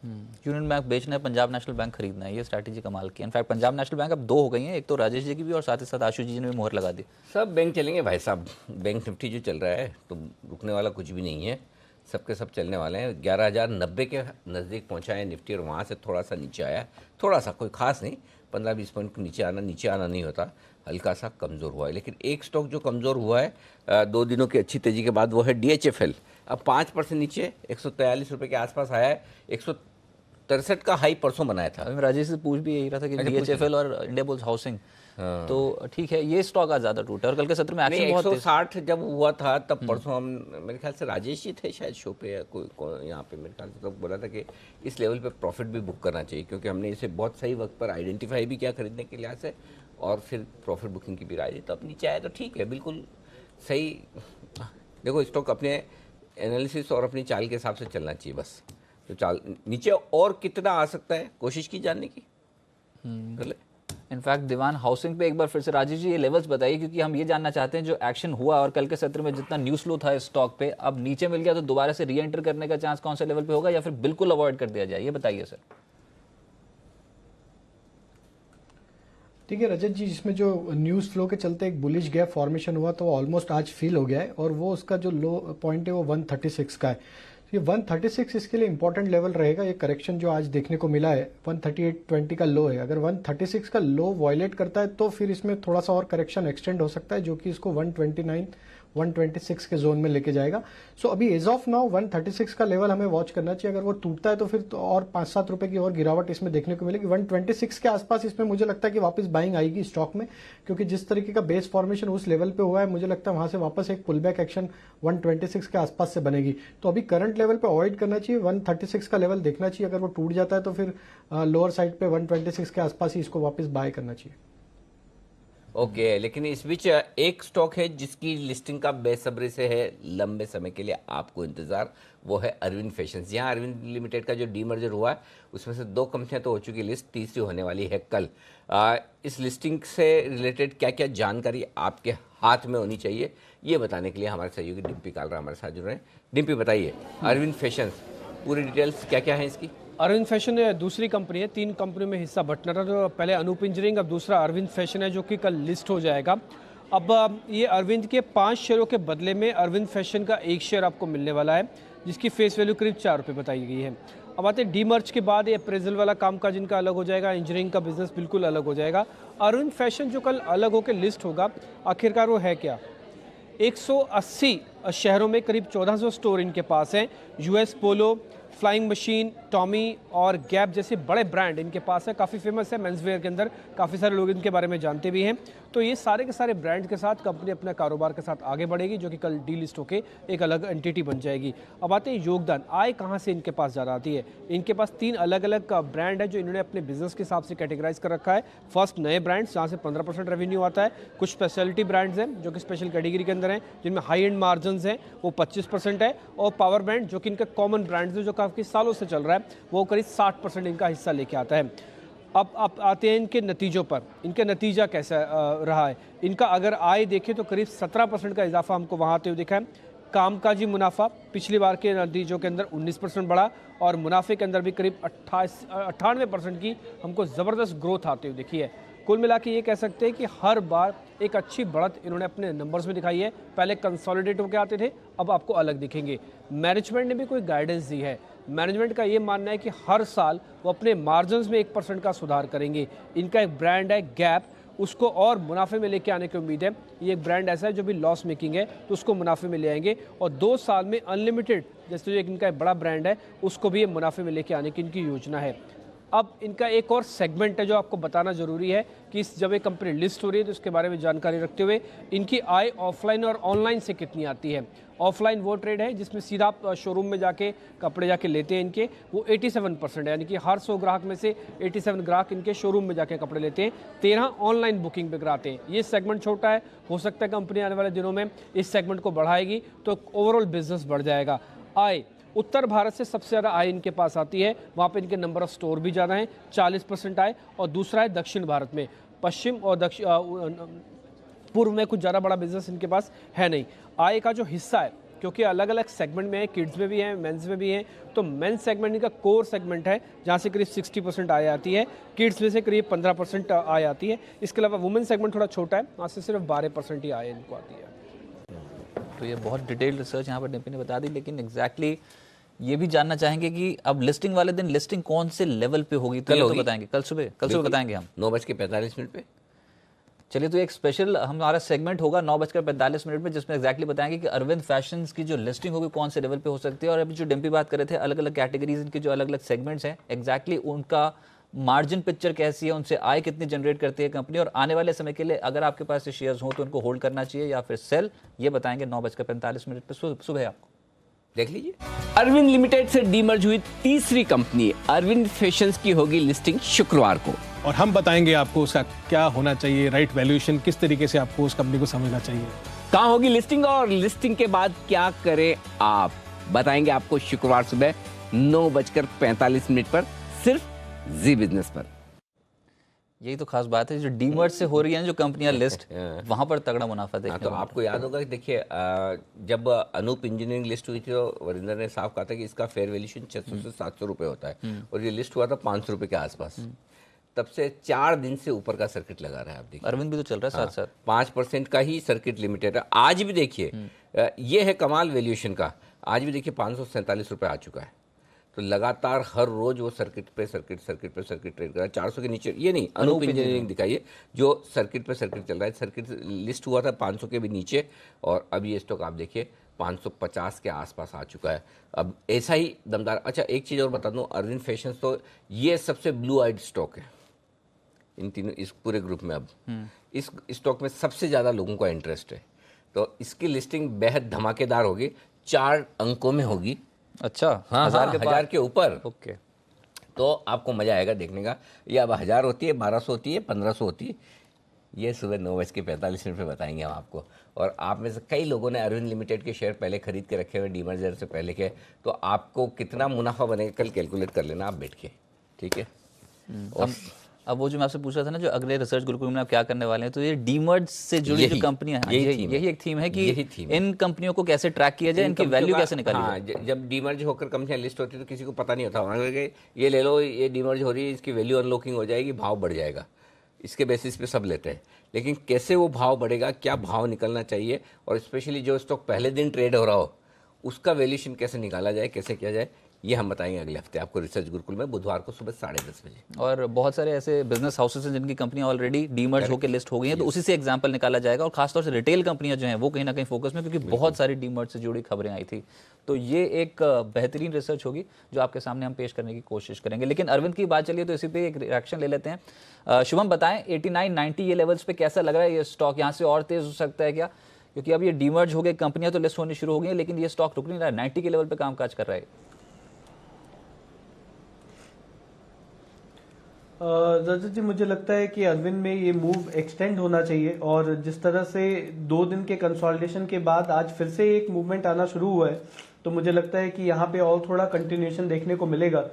यूनियन बैंक बेचना है, पंजाब नेशनल बैंक खरीदना है, ये स्ट्रैटेजी कमाल की। इनफैक्ट पंजाब नेशनल बैंक अब 2 हो गई हैं, एक तो राजेश जी की भी और साथ ही साथ आशुष जी ने भी मोहर लगा दी। सब बैंक चलेंगे भाई साहब, बैंक निफ्टी जो चल रहा है तो रुकने वाला कुछ भी नहीं है, सबके सब चलने वाले हैं। 11,090 के नज़दीक पहुंचा है निफ्टी और वहाँ से थोड़ा सा नीचे आया, थोड़ा सा, कोई खास नहीं, 15-20 पॉइंट नीचे आना नहीं होता, हल्का सा कमज़ोर हुआ है। लेकिन एक स्टॉक जो कमज़ोर हुआ है 2 दिनों की अच्छी तेज़ी के बाद, वो है DHFL। अब 5% नीचे 143 रुपये के आसपास आया है। 163 का हाई परसों बनाया था। अभी मैं राजेश से पूछ भी यही रहा था कि DHFL और इंडियाबुल्स हाउसिंग तो ठीक है, ये स्टॉक आज ज़्यादा टूटा और कल के सत्र में एक्शन बहुत 160 जब हुआ था तब परसों हम, मेरे ख्याल से राजेश जी थे शायद शो पे या कोई यहाँ पे, मेरे ख्याल से तो बोला था कि इस लेवल पे प्रॉफिट भी बुक करना चाहिए, क्योंकि हमने इसे बहुत सही वक्त पर आइडेंटिफाई भी किया खरीदने के लिहाज से और फिर प्रॉफिट बुकिंग की भी राय दी। तो अब नीचे आया तो ठीक है, बिल्कुल सही। देखो स्टॉक अपने एनालिसिस और अपनी चाल के हिसाब से चलना चाहिए बस। तो चाल नीचे और कितना आ सकता है कोशिश की जानने की कर ले। इनफैक्ट दीवान हाउसिंग पे एक बार फिर से राजीव जी ये लेवल्स बताइए, क्योंकि हम ये जानना चाहते हैं जो एक्शन हुआ और कल के सत्र में जितना न्यूज़ फ्लो था इस स्टॉक पे, अब नीचे मिल गया तो दोबारा से री एंटर करने का चांस कौन से लेवल पे होगा या फिर बिल्कुल अवॉइड कर दिया जाए, ये बताइए सर। ठीक है रजत जी, जिसमें जो न्यूज़ फ्लो के चलते एक बुलिश गैप फॉर्मेशन हुआ तो वो ऑलमोस्ट आज फील हो गया है और वो उसका जो लो पॉइंट है वो 136 का है। ये 136 इसके लिए इंपॉर्टेंट लेवल रहेगा। ये करेक्शन जो आज देखने को मिला है 138.20 का लो है, अगर 136 का लो वॉयलेट करता है तो फिर इसमें थोड़ा सा और करेक्शन एक्सटेंड हो सकता है, जो कि इसको 129 126 के जोन में लेके जाएगा। सो अभी एज ऑफ नाउ 136 का लेवल हमें वॉच करना चाहिए। अगर वो टूटता है तो फिर तो और 5-7 रुपए की और गिरावट इसमें देखने को मिलेगी। 126 के आसपास इसमें मुझे लगता है कि वापस बाइंग आएगी स्टॉक में, क्योंकि जिस तरीके का बेस फॉर्मेशन उस लेवल पे हुआ है, मुझे लगता है वहां से वापस एक पुल बैक एक्शन 126 के आसपास से बनेगी। तो अभी करंट लेवल पे अवॉइड करना चाहिए, 136 का लेवल देखना चाहिए। अगर वो टूट जाता है तो फिर लोअर साइड पे 126 के आसपास ही इसको वापस बाय करना चाहिए। ओके लेकिन इस बीच एक स्टॉक है जिसकी लिस्टिंग का बेसब्री से है लंबे समय के लिए आपको इंतजार, वो है अरविंद फैशंस। यहाँ अरविंद लिमिटेड का जो डीमर्जर हुआ है उसमें से 2 कंपनियां तो हो चुकी, लिस्ट तीसरी होने वाली है कल। इस लिस्टिंग से रिलेटेड क्या क्या जानकारी आपके हाथ में होनी चाहिए, ये बताने के लिए हमारे सहयोगी डिम्पी कालरा हमारे साथ जुड़ रहे हैं। डिम्पी बताइए, अरविंद फैशंस पूरी डिटेल्स क्या क्या है इसकी? अरविंद फैशन दूसरी कंपनी है, 3 कंपनियों में हिस्सा बंटना था। तो पहले अनूप इंजीनियरिंग, अब दूसरा अरविंद फैशन है जो कि कल लिस्ट हो जाएगा। अब ये अरविंद के 5 शेयरों के बदले में अरविंद फैशन का 1 शेयर आपको मिलने वाला है, जिसकी फेस वैल्यू करीब 4 रुपये बताई गई है। अब आते हैं डीमर्ज के बाद ये अप्रेजल वाला कामकाज इनका अलग हो जाएगा, इंजीनियरिंग का बिजनेस बिल्कुल अलग हो जाएगा। अरविंद फैशन जो कल अलग होकर लिस्ट होगा, आखिरकार वो है क्या? 180 शहरों में करीब 1400 स्टोर इनके पास हैं। US पोलो, फ्लाइंग मशीन, टॉमी और गैप जैसे बड़े ब्रांड इनके पास है, काफ़ी फेमस है मेंसवेयर के अंदर, काफ़ी सारे लोग इनके बारे में जानते भी हैं। तो ये सारे के सारे ब्रांड्स के साथ कंपनी अपने कारोबार के साथ आगे बढ़ेगी, जो कि कल डी लिस्ट होकर एक अलग एंटिटी बन जाएगी। अब आते हैं योगदान, आय कहाँ से इनके पास ज़्यादा आती है? इनके पास 3 अलग अलग ब्रांड है जो इन्होंने अपने बिजनेस के हिसाब से कैटेगराइज कर रखा है। फर्स्ट नए ब्रांड्स जहाँ से 15% रेवेन्यू आता है, कुछ स्पेशलिटी ब्रांड्स हैं जो कि स्पेशल कैटेगरी के अंदर हैं, जिनमें हाई एंड मार्जिन हैं, वो 25% है। और पावर ब्रांड जो कि इनका कॉमन ब्रांड्स है जो काफ़ी सालों से चल रहा है, वो करीब 60% इनका हिस्सा लेके आता है। अब आते हैं इनके नतीजों पर। इनका नतीजा कैसा रहा है? इनका अगर आय देखें तो करीब 17% का इजाफा हमको वहाँ आते हुए दिखा है। कामकाजी मुनाफा पिछली बार के नतीजों के अंदर 19% बढ़ा और मुनाफे के अंदर भी करीब 98% की हमको ज़बरदस्त ग्रोथ आते हुए दिखी है। कुल मिला के ये कह सकते हैं कि हर बार एक अच्छी बढ़त इन्होंने अपने नंबर्स में दिखाई है। पहले कंसोलिडेट होकर आते थे, अब आपको अलग दिखेंगे। मैनेजमेंट ने भी कोई गाइडेंस दी है। मैनेजमेंट का ये मानना है कि हर साल वो अपने मार्जिन्स में 1% का सुधार करेंगे। इनका एक ब्रांड है गैप, उसको और मुनाफे में लेके आने की उम्मीद है। ये एक ब्रांड ऐसा है जो भी लॉस मेकिंग है तो उसको मुनाफे में ले आएंगे, और 2 साल में अनलिमिटेड जैसे जो इनका एक बड़ा ब्रांड है उसको भी ये मुनाफे में लेके आने की इनकी योजना है। अब इनका एक और सेगमेंट है जो आपको बताना जरूरी है कि जब एक कंपनी लिस्ट हो रही है तो उसके बारे में जानकारी रखते हुए इनकी आय ऑफलाइन और ऑनलाइन से कितनी आती है। ऑफलाइन वो ट्रेड है जिसमें सीधा आप शोरूम में जाके कपड़े जाके लेते हैं इनके, वो 87% है, यानी कि हर 100 ग्राहक में से 87 ग्राहक इनके शोरूम में जाके कपड़े लेते हैं। 13 ऑनलाइन बुकिंग पे कराते हैं। ये सेगमेंट छोटा है, हो सकता है कंपनी आने वाले दिनों में इस सेगमेंट को बढ़ाएगी तो ओवरऑल बिजनेस बढ़ जाएगा। आय उत्तर भारत से सबसे ज़्यादा आय इनके पास आती है, वहाँ पे इनके नंबर ऑफ स्टोर भी ज़्यादा हैं, 40% आय। और दूसरा है दक्षिण भारत में, पश्चिम और पूर्व में कुछ ज़्यादा बड़ा बिजनेस इनके पास है नहीं। आय का जो हिस्सा है, क्योंकि अलग अलग सेगमेंट में है, किड्स में भी है, मेंस में भी है, तो मेंस सेगमेंट इनका कोर सेगमेंट है जहाँ से करीब 60% आय आती है, किड्स में से करीब 15% आय आती है। इसके अलावा वुमेन सेगमेंट थोड़ा छोटा है, वहाँ से सिर्फ 12% ही आय इनको आती है। तो ये बहुत डिटेल्ड रिसर्च यहाँ पर डिम्पी ने बता दी, लेकिन एग्जैक्टली ये भी जानना चाहेंगे कि अब लिस्टिंग वाले दिन लिस्टिंग कौन से लेवल पे होगी, तो कल ये तो होगी। बताएंगे कल सुबह बताएंगे हम 9:45 पे। चलिए, तो एक स्पेशल हमारा सेगमेंट होगा 9:45 में, जिसमें एग्जैक्टली बताएंगे कि अरविंद फैशंस की जो लिस्टिंग होगी कौन से लेवल पे हो सकती है। और अभी जो डिम्पी बात कर रहे थे, अलग अलग कैटेगरीज इनके जो अलग अलग सेगमेंट्स हैं, एग्जैक्टली उनका मार्जिन पिक्चर कैसी है, उनसे आय कितनी जनरेट करती है कंपनी, और आने वाले समय के लिए अगर आपके पास शेयर्स हो तो उनको होल्ड करना चाहिए या फिर सेल, ये बताएंगे 9:45 पे सुबह आपको। देख लीजिए, अरविंद लिमिटेड से डीमर्ज हुई तीसरी कंपनी अरविंद फैशंस की होगी लिस्टिंग शुक्रवार को, और हम बताएंगे आपको उसका क्या होना चाहिए, राइट वैल्यूएशन, किस तरीके से आपको उस कंपनी को समझना चाहिए, कहाँ होगी लिस्टिंग और लिस्टिंग के बाद क्या करें आप, बताएंगे आपको शुक्रवार सुबह 9:45 पर, सिर्फ जी बिजनेस पर। यही तो खास बात है, जो डीमर्ज से हो रही है जो कंपनियां लिस्ट, वहां पर तगड़ा मुनाफा देखने तो आपको याद होगा कि देखिए, जब अनूप इंजीनियरिंग लिस्ट हुई थी तो वरिंदर ने साफ कहा था कि इसका फेयर वैल्यूएशन 600 से 700 रुपए होता है, और ये लिस्ट हुआ था 500 रुपए के आसपास। तब से 4 दिन से ऊपर का सर्किट लगा रहा है। आप देखिए, अरविंद भी तो चल रहा है साथ साथ, 5% का ही सर्किट लिमिटेड है। आज भी देखिए, ये है कमाल वैल्यूएशन का, आज भी देखिए 547 रुपए आ चुका है। तो लगातार हर रोज वो सर्किट पे सर्किट ट्रेड कर रहा है। 400 के नीचे ये नहीं, अनूप इंजीनियरिंग दिखाइए जो सर्किट पे सर्किट चल रहा है। सर्किट लिस्ट हुआ था 500 के भी नीचे, और अब ये स्टॉक आप देखिए 550 के आसपास आ चुका है। अब ऐसा ही दमदार। अच्छा, एक चीज़ और बता दूं, अरविंद फैशंस तो ये सबसे ब्लू आइड स्टॉक है इन तीनों, इस पूरे ग्रुप में। अब इस स्टॉक में सबसे ज़्यादा लोगों का इंटरेस्ट है, तो इसकी लिस्टिंग बेहद धमाकेदार होगी, 4 अंकों में होगी। अच्छा, हाँ, 1000 के ऊपर। ओके, तो आपको मजा आएगा देखने का। ये अब 1000 होती है, 1200 होती है, 1500 होती है, ये सुबह 9:45 पे बताएंगे हम आपको। और आप में से कई लोगों ने अरविंद लिमिटेड के शेयर पहले खरीद के रखे हुए डीमर्जर से पहले के, तो आपको कितना मुनाफा बनेगा कल कैलकुलेट कर लेना आप बैठ के, ठीक है। और अब वो जो मैं आपसे पूछ रहा था ना, जो अगले रिसर्च गुरुकुल में आप क्या करने वाले हैं, तो ये डीमर्ज से जुड़ी जो कंपनियां हैं, यही एक थीम है कि इन कंपनियों को कैसे ट्रैक किया जाए, इनकी वैल्यू कैसे निकाली जाए। हाँ, जब डीमर्ज होकर कंपनियां लिस्ट होती है तो किसी को पता नहीं होता, ये ले लो, ये डीमर्ज हो रही है, इसकी वैल्यू अनलॉकिंग हो जाएगी, भाव बढ़ जाएगा, इसके बेसिस पे सब लेते हैं। लेकिन कैसे वो भाव बढ़ेगा, क्या भाव निकलना चाहिए, और स्पेशली जो स्टॉक पहले दिन ट्रेड हो रहा हो उसका वैल्यूएशन कैसे निकाला जाए, कैसे किया जाए, ये हम बताएंगे अगले हफ्ते आपको रिसर्च गुरुकुल में, बुधवार को सुबह 10:30 बजे। और बहुत सारे ऐसे बिजनेस हाउसेस हैं जिनकी कंपनियां ऑलरेडी डीमर्ज होकर लिस्ट हो गई हैं, तो उसी से एग्जांपल निकाला जाएगा। और खासतौर से रिटेल कंपनियां जो हैं वो कहीं ना कहीं फोकस में, क्योंकि बहुत सारी डीमर्ज से जुड़ी खबरें आई थी। तो ये एक बेहतरीन रिसर्च होगी जो आपके सामने हम पेश करने की कोशिश करेंगे। लेकिन अरविंद की बात चलिए तो इसी पे एक रिएक्शन ले लेते हैं। शुभम, बताएं 89-90 ये लेवल्स पे कैसा लग रहा है ये स्टॉक, यहाँ से और तेज हो सकता है क्या? क्योंकि अब ये डीमर्ज हो गए, कंपनियां तो लिस्ट होनी शुरू हो गई हैं, लेकिन ये स्टॉक रुक नहीं रहा है, 90 के लेवल पे कामकाज कर रहा है। रजत जी, मुझे लगता है कि अरविंद में ये मूव एक्सटेंड होना चाहिए, और जिस तरह से 2 दिन के कंसोलिडेशन के बाद आज फिर से एक मूवमेंट आना शुरू हुआ है, तो मुझे लगता है कि यहाँ पे और थोड़ा कंटिन्यूएशन देखने को मिलेगा।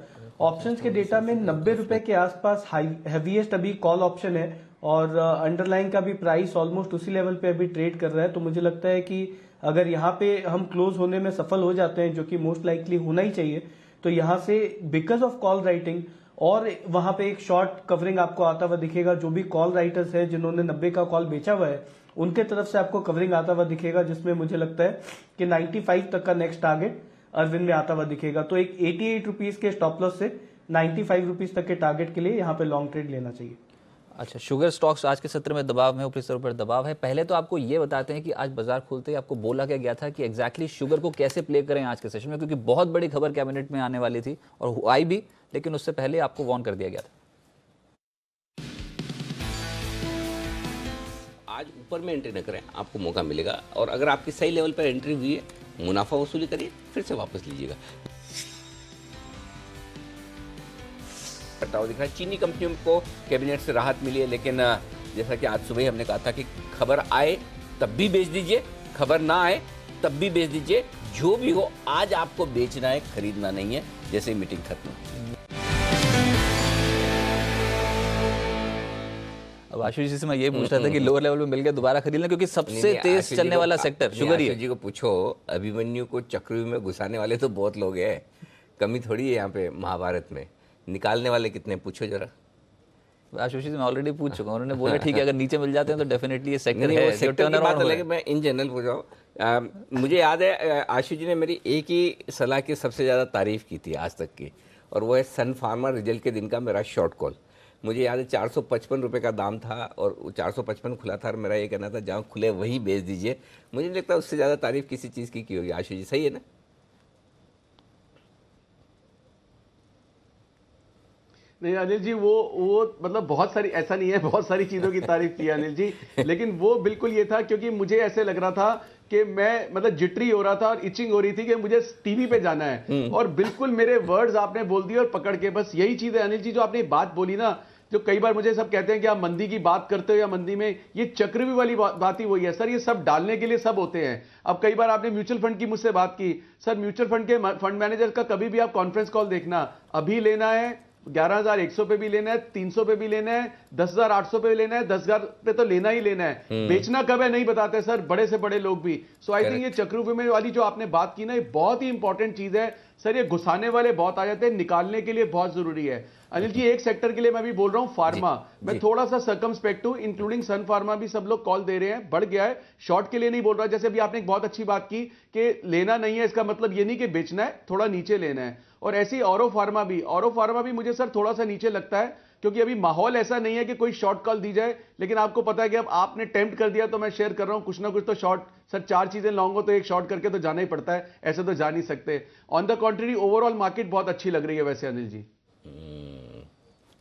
ऑप्शंस के डेटा में 90 रुपए के आसपास हैवीएस्ट अभी कॉल ऑप्शन है, और अंडरलाइन का भी प्राइस ऑलमोस्ट उसी लेवल पे अभी ट्रेड कर रहा है। तो मुझे लगता है कि अगर यहाँ पे हम क्लोज होने में सफल हो जाते हैं, जो कि मोस्ट लाइकली होना ही चाहिए, तो यहाँ से बिकॉज ऑफ कॉल राइटिंग और वहां पे एक शॉर्ट कवरिंग आपको आता हुआ दिखेगा। जो भी कॉल राइटर्स हैं जिन्होंने 90 का कॉल बेचा हुआ है, उनके तरफ से आपको कवरिंग आता हुआ दिखेगा, जिसमें मुझे लगता है कि 95 तक का नेक्स्ट टारगेट अरविंद में आता हुआ दिखेगा। तो एक 88 रुपीज के स्टॉप लॉस से 95 रुपीज तक के टारगेट के लिए यहाँ पे लॉन्ग ट्रेड लेना चाहिए। अच्छा, शुगर स्टॉक्स आज के सत्र में दबाव में, ऊपरी स्तर पर दबाव है। पहले तो आपको ये बताते हैं कि आज बाजार खुलते ही आपको बोला क्या गया था कि एग्जैक्टली शुगर को कैसे प्ले करें आज के सेशन में, क्योंकि बहुत बड़ी खबर कैबिनेट में आने वाली थी और आई भी, लेकिन उससे पहले आपको वार्न कर दिया गया था। आज ऊपर में एंट्री न करें, आपको मौका मिलेगा, और अगर आपकी सही लेवल पर एंट्री हुई है, मुनाफा वसूली करिए, फिर से वापस लीजिएगा। दिख रहा है चीनी कंपनियों को कैबिनेट से राहत मिली है, लेकिन जैसा कि आज सुबह ही हमने कहा था कि खबर आए तब भी बेच दीजिए, खबर ना आए तब भी बेच दीजिए, जो भी हो आज आपको बेचना है, खरीदना नहीं है, जैसे ही मीटिंग खत्म। अब आशीष जी से मैं ये पूछ रहा था कि लोअर लेवल पे मिल गया दोबारा खरीद लें, क्योंकि सबसे तेज चलने वाला सेक्टर शुगर ही है। जी को पूछो, अभिमन्यु को चक्रव्यूह में घुसाने वाले तो बहुत लोग हैं, कमी थोड़ी है यहाँ पे महाभारत में, निकालने वाले कितने पूछो जरा। आशीष जी मैं ऑलरेडी पूछ चुका हूँ, उन्होंने बोला ठीक है अगर नीचे मिल जाते हैं तो डेफिनेटली ये सेक्टर है जो टर्न अराउंड हो। मैं इन जनरल पूछ रहा हूँ मुझे याद है आशु जी ने मेरी एक ही सलाह की सबसे ज़्यादा तारीफ की थी आज तक की, और वो है सन फार्मा रिजल्ट के दिन का मेरा शॉर्ट कॉल। मुझे याद है 455 रुपये का दाम था और 455 खुला था और मेरा ये कहना था जहाँ खुले वहीं बेच दीजिए। मुझे नहीं लगता उससे ज़्यादा तारीफ किसी चीज़ की होगी। आशु जी सही है ना? नहीं अनिल जी, वो मतलब बहुत सारी, ऐसा नहीं है बहुत सारी चीजों की तारीफ की है अनिल जी, लेकिन वो बिल्कुल ये था क्योंकि मुझे ऐसे लग रहा था कि मैं मतलब जिटरी हो रहा था और इचिंग हो रही थी कि मुझे टीवी पे जाना है, और बिल्कुल मेरे वर्ड्स आपने बोल दिए और पकड़ के। बस यही चीज है अनिल जी, जो आपने बात बोली ना, जो कई बार मुझे सब कहते हैं कि आप मंदी की बात करते हो या मंदी में, ये चक्रव्यूह वाली बात ही वही है सर। ये सब डालने के लिए सब होते हैं। अब कई बार आपने म्यूचुअल फंड की मुझसे बात की, सर म्यूचुअल फंड के फंड मैनेजर का कभी भी आप कॉन्फ्रेंस कॉल देखना, अभी लेना है 11,100 पे भी लेना है, 300 पे भी लेना है, 10,800 पे भी लेना है, 10,000 पे तो लेना ही लेना है। बेचना कब है नहीं बताते सर, बड़े से बड़े लोग भी। सो आई थिंक ये चक्रव्यूह वाली जो आपने बात की ना, ये बहुत ही इंपॉर्टेंट चीज है सर। ये घुसाने वाले बहुत आ जाते हैं, निकालने के लिए बहुत जरूरी है। अनिल जी एक सेक्टर के लिए मैं भी बोल रहा हूं, फार्मा, मैं थोड़ा सा सर्कमस्पेक्ट हूं, इंक्लूडिंग सन फार्मा भी सब लोग कॉल दे रहे हैं, बढ़ गया है। शॉर्ट के लिए नहीं बोल रहा, जैसे अभी आपने एक बहुत अच्छी बात की कि लेना नहीं है, इसका मतलब ये नहीं कि बेचना है, थोड़ा नीचे लेना है। और ऐसी औरो फार्मा भी मुझे सर थोड़ा सा नीचे लगता है, क्योंकि अभी माहौल ऐसा नहीं है कि कोई शॉर्ट कॉल दी जाए। लेकिन आपको पता है कि अब आपने टेम्प्ट कर दिया तो मैं शेयर कर रहा हूं, कुछ ना कुछ तो शॉर्ट सर, 4 चीजें लाऊंगा तो एक शॉर्ट करके तो जाना ही पड़ता है, ऐसे तो जा नहीं सकते। ऑन द कॉन्ट्री ओवरऑल मार्केट बहुत अच्छी लग रही है वैसे अनिल जी।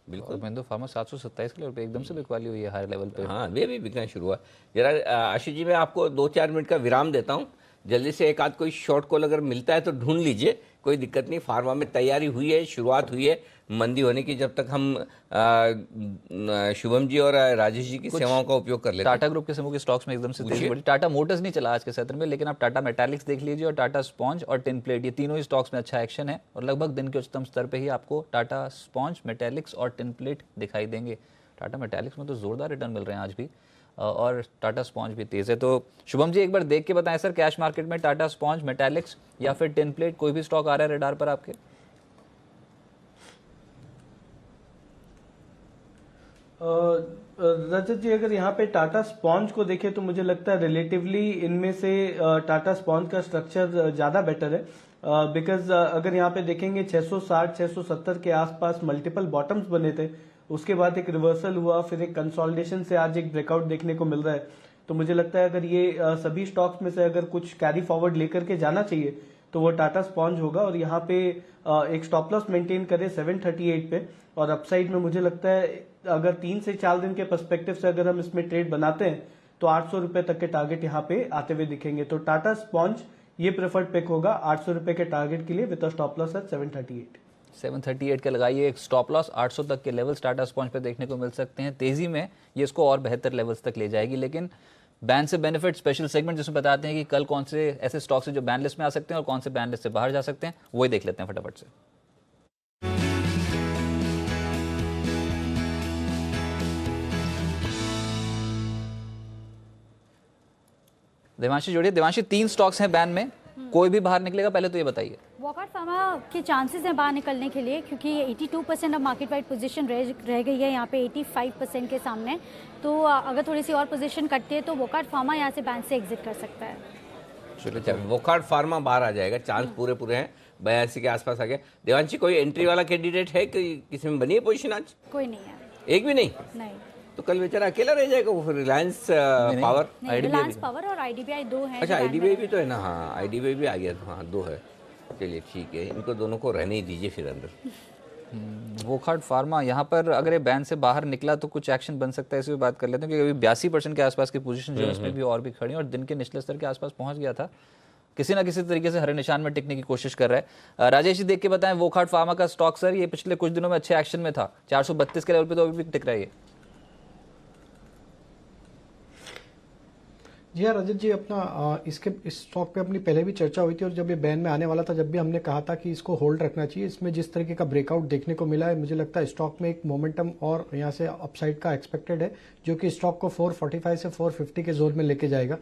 बिल्कुल। मैंने तो फार्मा 727 किलो रुपए एकदम से बिकवाली हुई है हाई लेवल पे। हाँ, वे भी बिकना शुरू हुआ। जरा आशीष जी मैं आपको 2-4 मिनट का विराम देता हूँ, जल्दी से एक आध कोई शॉर्ट कॉल अगर मिलता है तो ढूंढ लीजिए, कोई दिक्कत नहीं। फार्मा में तैयारी हुई है, शुरुआत हुई है मंदी होने की। जब तक हम शुभम जी और राजेश जी की सेवाओं का उपयोग कर लेते हैं। टाटा ग्रुप के समूह के स्टॉक्स में एकदम से तेजी बढ़ी। टाटा मोटर्स नहीं चला आज के सत्र में, लेकिन आप टाटा मेटालिक्स देख लीजिए और टाटा स्पॉन्ज और टिन प्लेट, ये तीनों ही स्टॉक्स में अच्छा एक्शन है और लगभग दिन के उच्चतम स्तर पे ही आपको टाटा स्पॉन्ज, मेटालिक्स और टिन प्लेट दिखाई देंगे। टाटा मेटालिक्स में तो जोरदार रिटर्न मिल रहे हैं आज भी और टाटा स्पॉन्ज भी तेज है। तो शुभम जी एक बार देख के बताएं सर, कैश मार्केट में टाटा स्पॉन्ज, मेटालिक्स या फिर टिन प्लेट कोई भी स्टॉक आ रहा है रेडार पर आपके? रजत जी अगर यहाँ पे टाटा स्पॉन्ज को देखें तो मुझे लगता है रिलेटिवली इनमें से टाटा स्पॉन्ज का स्ट्रक्चर ज़्यादा बेटर है, बिकॉज अगर यहाँ पे देखेंगे 660-670 के आसपास मल्टीपल बॉटम्स बने थे, उसके बाद एक रिवर्सल हुआ, फिर एक कंसोलिडेशन से आज एक ब्रेकआउट देखने को मिल रहा है। तो मुझे लगता है अगर ये सभी स्टॉक्स में से अगर कुछ कैरी फॉरवर्ड लेकर के जाना चाहिए तो वो टाटा स्पॉन्ज होगा और यहाँ पे एक स्टॉप लॉस मेंटेन करे 738 पे, और अपसाइड में मुझे लगता है अगर 3 से 4 दिन के पर्सपेक्टिव से अगर हम इसमें ट्रेड बनाते हैं तो 800 रुपए तक के टारगेट यहाँ पे आते हुए दिखेंगे। तो टाटा स्पॉन्ज ये प्रेफर्ड पिक होगा 800 रुपए के टारगेट के लिए विद स्टॉप लॉस एट 738 के लगाइए एक स्टॉप लॉस। 800 तक के लेवल्स टाटा स्पॉन्ज पे देखने को मिल सकते हैं। तेजी में ये इसको और बेहतर लेवल्स तक ले जाएगी, लेकिन बैन से बेनिफिट स्पेशल सेगमेंट जिसमें बताते हैं कि कल कौन से ऐसे स्टॉक्स हैं जो बैन लिस्ट में आ सकते हैं और कौन से बैन लिस्ट से बाहर जा सकते हैं, वही देख लेते हैं फटाफट से। देवांशी जोड़िए। देवांशी 3 स्टॉक्स हैं बैन में, कोई भी बाहर निकलेगा पहले तो ये बताइए। वॉकआउट फार्मा के चांसेस हैं बाहर निकलने के लिए, क्योंकि 82% अब मार्केट वाइड पोजीशन रह गई है यहाँ पे 85% के सामने। तो अगर थोड़ी सी और पोजीशन कटती है तो वॉकआउट फार्मा यहाँ से बैंक से एग्जिट कर सकता है। चलो वॉकआउट फार्मा बाहर आ जाएगा, चांस पूरे हैं, 82 के आसपास आ गया। देवांशी कोई एंट्री वाला कैंडिडेट है कि किसी में बनी है पोजीशन आज? कोई नहीं है। एक भी नहीं? तो कल बेचारा अकेला रह जाएगा वो। फिर रिलायंस पावर, रिलायंस पावर और आईडीबीआई 2 हैं। अच्छा आईडीबीआई भी तो है ना? हाँ आईडीबीआई भी आ गया था, हाँ 2 है। चलिए ठीक है, इनको दोनों को रहने ही दीजिए फिर अंदर। वोकहार्ट फार्मा यहाँ पर अगर ये बैन से बाहर निकला तो कुछ एक्शन बन सकता है, इसी पे बात कर लेते हैं, क्योंकि अभी 82% के आसपास की पोजीशन जो है इसमें भी और भी खड़ी है और दिन के निचले स्तर के आसपास पहुंच गया था। किसी ना किसी तरीके से हरे निशान में टिकने की कोशिश कर रहा है। राजेश जी देख के बताएं वोकहार्ट फार्मा का स्टॉक सर, ये पिछले कुछ दिनों में अच्छे एक्शन में था, 432 के लेवल पे तो अभी भी टिक रहा है। जी हाँ रजत जी, अपना इस स्टॉक पे अपनी पहले भी चर्चा हुई थी और जब ये बैन में आने वाला था जब भी हमने कहा था कि इसको होल्ड रखना चाहिए। इसमें जिस तरीके का ब्रेकआउट देखने को मिला है, मुझे लगता है स्टॉक में एक मोमेंटम और यहाँ से अपसाइड का एक्सपेक्टेड है, जो कि स्टॉक को 445 से 450 के जोन में लेके जाएगा।